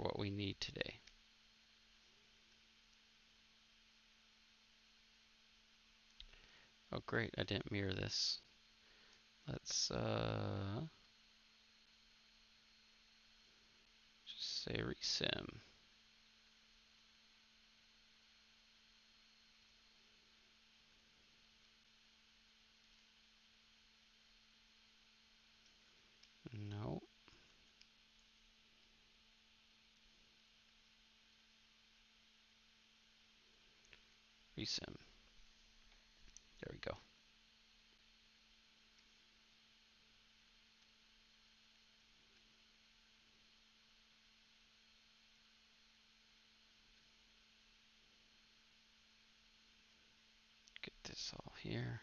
[SPEAKER 1] for what we need today. Oh great, I didn't mirror this. Let's just say resim. No. Resim. There we go. Get this all here.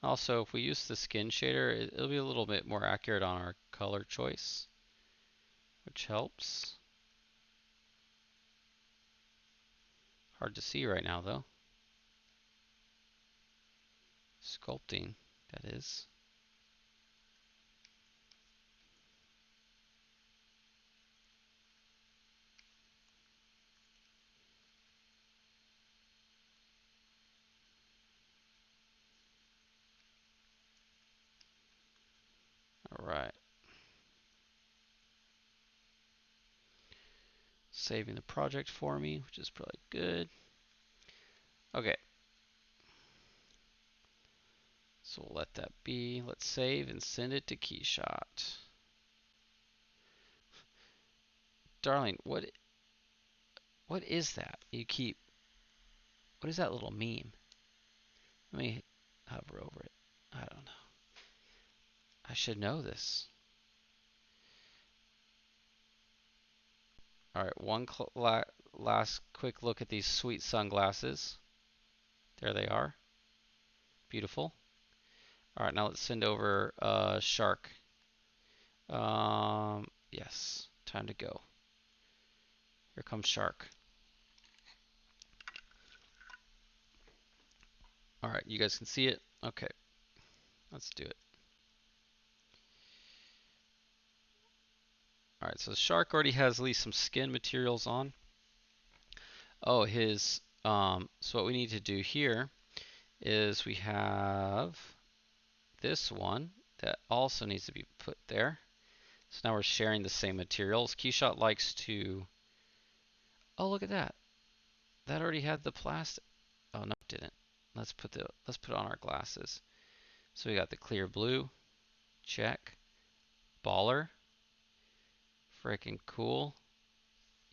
[SPEAKER 1] Also, if we use the skin shader, it'll be a little bit more accurate on our color choice, which helps. Hard to see right now though. Sculpting, that is. All right. Saving the project for me, which is probably good. Okay. So we'll let that be. Let's save and send it to KeyShot. Darling, what is that? What is that little meme? Let me hover over it. I don't know. I should know this. All right, one last quick look at these sweet sunglasses. There they are. Beautiful. All right, now let's send over shark. Yes, time to go. Here comes shark. All right, you guys can see it? Okay, let's do it. All right, so the shark already has at least some skin materials on. Oh, so what we need to do here is we have this one that also needs to be put there. So now we're sharing the same materials. KeyShot likes to, oh, look at that. That already had the plastic. Oh, no, it didn't. Let's put it on our glasses. So we got the clear blue, check. Baller, freaking cool.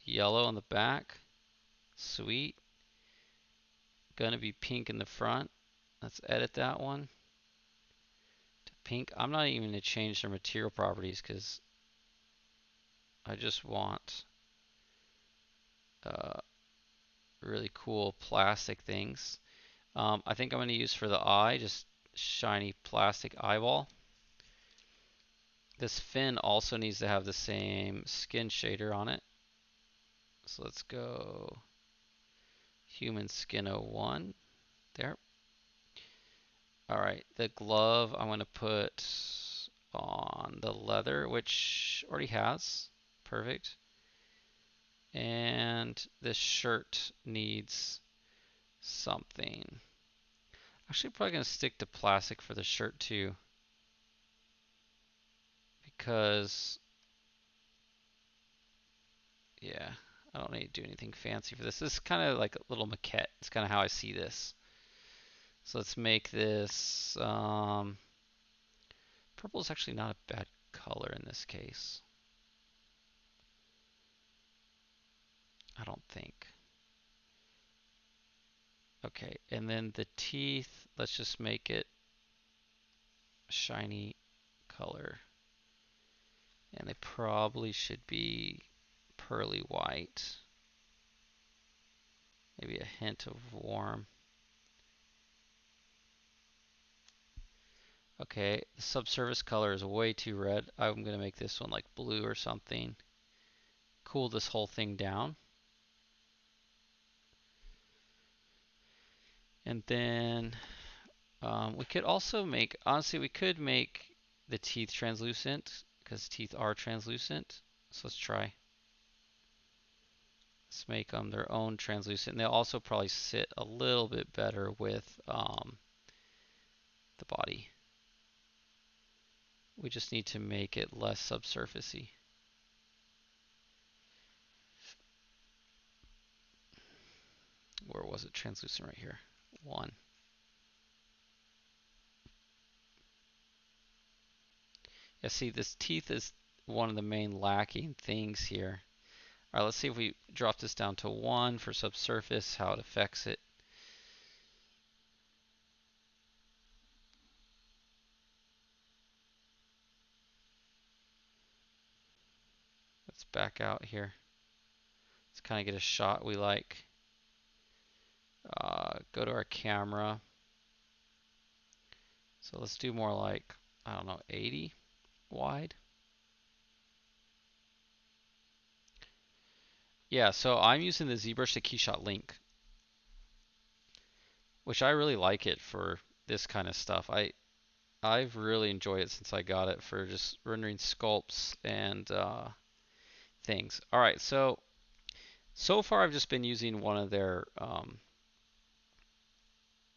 [SPEAKER 1] Yellow on the back, sweet. Gonna be pink in the front. Let's edit that one to pink. I'm not even gonna change their material properties because I just want really cool plastic things. I think I'm gonna use for the eye just shiny plastic eyeball. This fin also needs to have the same skin shader on it. So let's go human skin 01 there. All right, the glove I want to put on the leather, which already has. Perfect. And this shirt needs something. Actually, probably going to stick to plastic for the shirt too. Because, yeah, I don't need to do anything fancy for this. This is kind of like a little maquette. It's kind of how I see this. So let's make this, purple is actually not a bad color in this case. I don't think. Okay, and then the teeth, let's just make it shiny color. And they probably should be pearly white. Maybe a hint of warm. Okay, the subsurface color is way too red. I'm going to make this one like blue or something. Cool this whole thing down. And then we could also make, honestly, we could make the teeth translucent because teeth are translucent. So let's try. Let's make them their own translucent. And they'll also probably sit a little bit better with the body. We just need to make it less subsurfacey. Where was it? Translucent right here. 1. Yeah, see, this teeth is one of the main lacking things here. All right, let's see if we drop this down to 1 for subsurface, how it affects it. Let's back out here. Let's kind of get a shot we like. Go to our camera. So let's do more like, I don't know, 80 wide. Yeah, so I'm using the ZBrush to KeyShot link, which I really like it for this kind of stuff. I've really enjoyed it since I got it for just rendering sculpts and things. All right, so far I've just been using one of their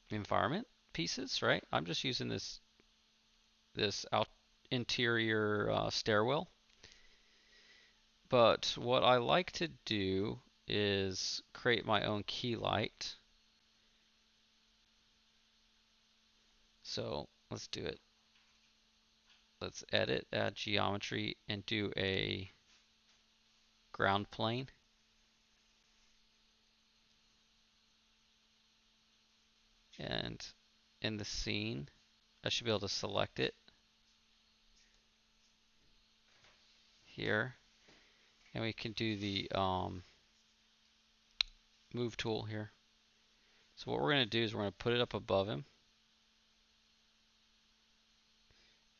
[SPEAKER 1] environment pieces, right? I'm just using this interior stairwell. But what I like to do is create my own key light. So let's do it. Let's edit, add geometry, and do a ground plane. And in the scene, I should be able to select it here. And we can do the move tool here. So what we're going to do is we're going to put it up above him.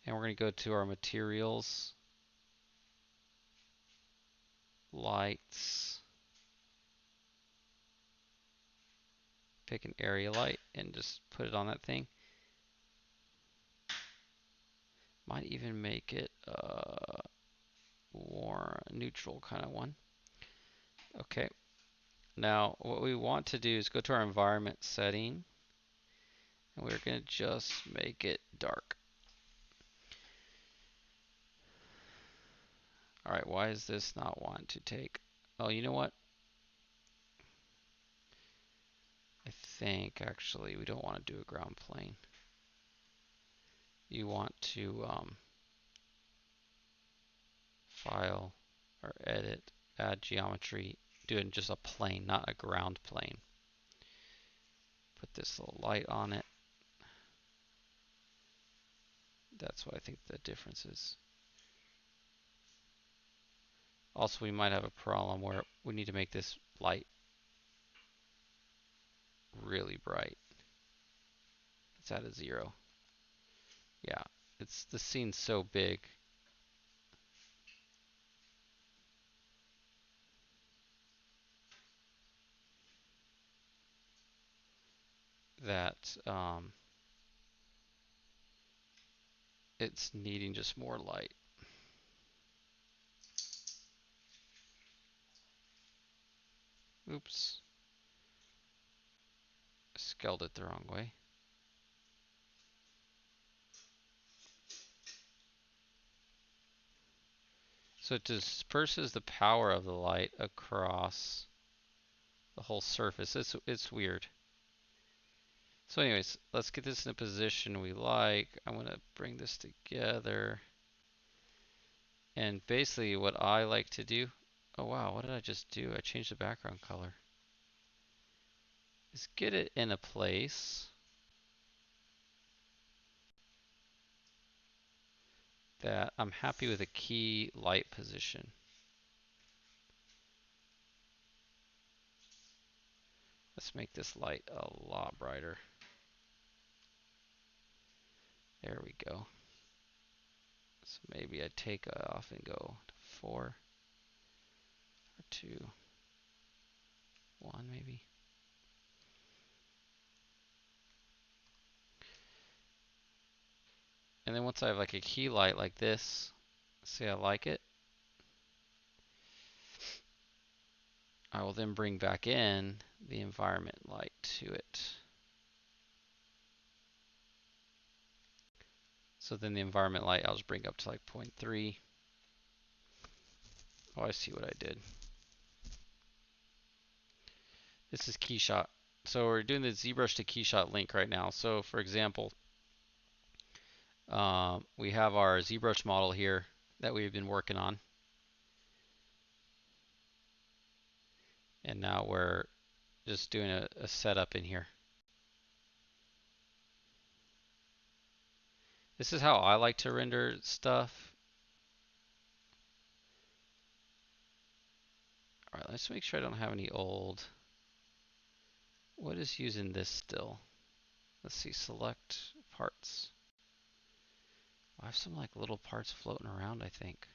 [SPEAKER 1] And we're going to go to our materials, lights, pick an area light and just put it on that thing. Might even make it more neutral kind of one. Okay. Now what we want to do is go to our environment setting and we're going to just make it dark. Alright, why is this not wanting to take? Oh, you know what? I think actually we don't want to do a ground plane. You want to file or edit, add geometry, do it in just a plane, not a ground plane. Put this little light on it. That's what I think the difference is. Also, we might have a problem where we need to make this light really bright. It's at a 0. Yeah, the scene's so big that it's needing just more light. Oops. Scaled it the wrong way. So it disperses the power of the light across the whole surface. It's weird. So anyways, let's get this in a position we like. I'm going to bring this together. And basically what I like to do, oh wow, what did I just do? I changed the background color. Is get it in a place that I'm happy with a key light position. Let's make this light a lot brighter. There we go. So maybe I take off and go to 4 or 2, 1 maybe. And then once I have like a key light like this, see I like it. I will then bring back in the environment light to it. So then the environment light I'll just bring up to like 0.3. Oh, I see what I did. This is KeyShot. So we're doing the ZBrush to KeyShot link right now. So for example, we have our ZBrush model here that we've been working on. And now we're just doing a setup in here. This is how I like to render stuff. All right, let's make sure I don't have any old. What is using this still? Let's see, select parts. I have some like little parts floating around, I think.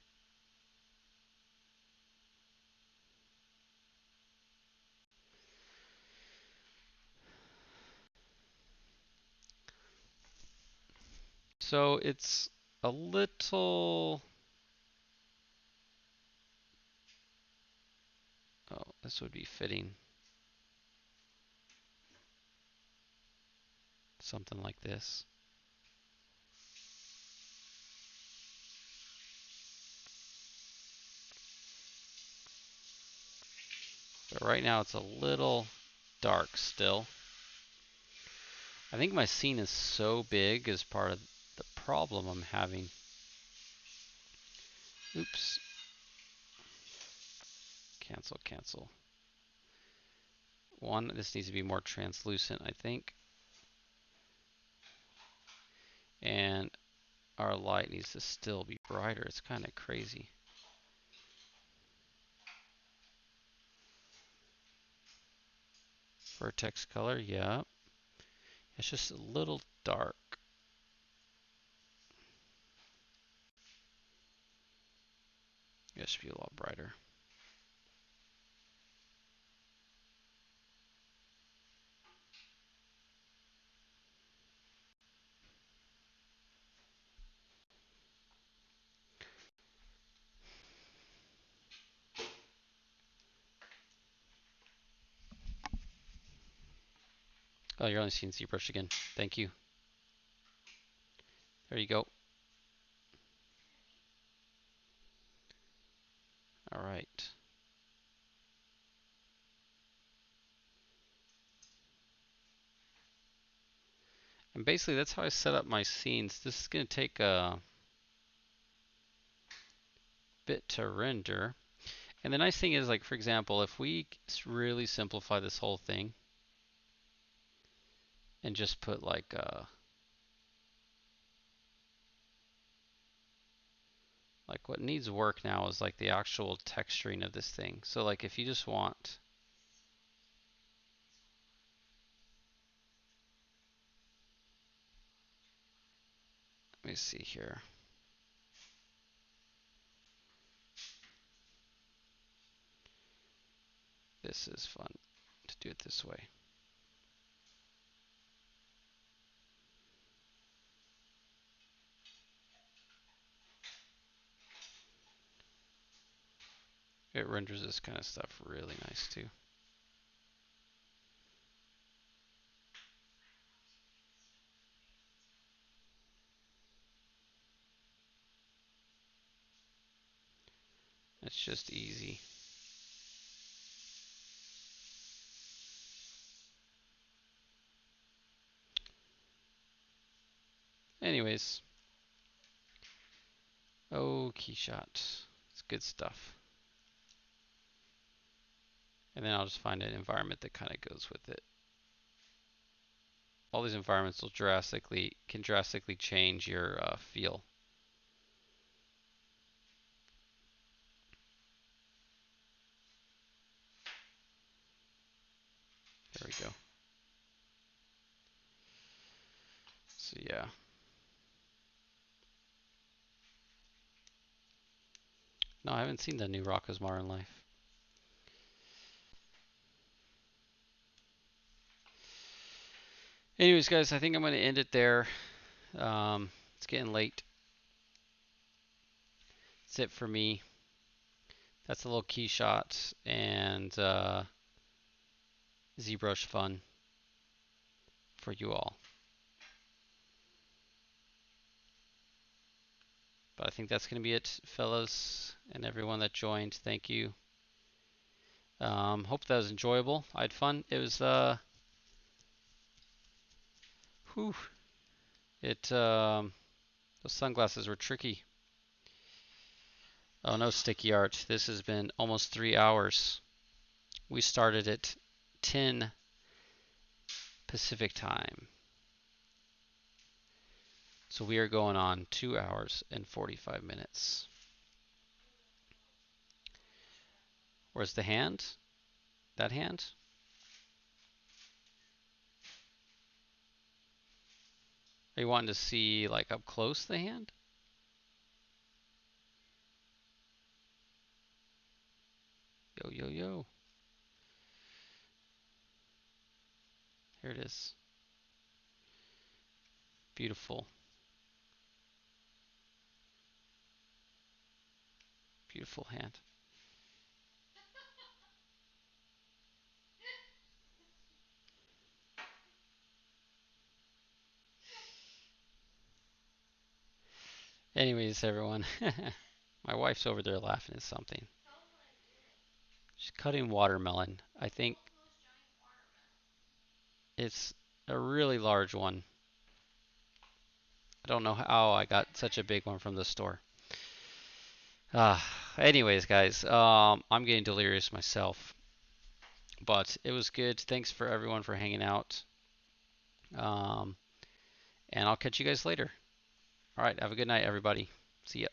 [SPEAKER 1] So it's a little, oh, this would be fitting. Something like this. But right now it's a little dark still. I think my scene is so big as part of the problem I'm having. Oops. Cancel, cancel. One, this needs to be more translucent, I think. And our light needs to still be brighter. It's kind of crazy. Vertex color, yeah. It's just a little dark. It should be a lot brighter. Oh, you're only seeing ZBrush again. Thank you. There you go. All right. And basically that's how I set up my scenes. This is going to take a bit to render. And the nice thing is, like, for example, if we really simplify this whole thing and just put like what needs work now is like the actual texturing of this thing. So like if you just want, let me see here. This is fun to do it this way. It renders this kind of stuff really nice too. It's just easy. Anyways, oh, KeyShot, it's good stuff. And then I'll just find an environment that kind of goes with it. All these environments will can drastically change your feel. There we go. So yeah. No, I haven't seen the new Rocco's Modern Life. Anyways, guys, I think I'm going to end it there. It's getting late. That's it for me. That's a little KeyShot and ZBrush fun for you all. But I think that's going to be it, fellas, and everyone that joined. Thank you. Hope that was enjoyable. I had fun. It was, whew, those sunglasses were tricky. Oh, no sticky art. This has been almost 3 hours. We started at 10 Pacific time. So we are going on 2 hours and 45 minutes. Where's the hand? That hand? Are you wanting to see like up close the hand? Yo, yo, yo. Here it is. Beautiful. Beautiful hand. Anyways, everyone. My wife's over there laughing at something. She's cutting watermelon. I think it's a really large one. I don't know how I got such a big one from the store. Anyways, guys, I'm getting delirious myself, but it was good. Thanks for everyone for hanging out. And I'll catch you guys later. All right, have a good night, everybody. See ya.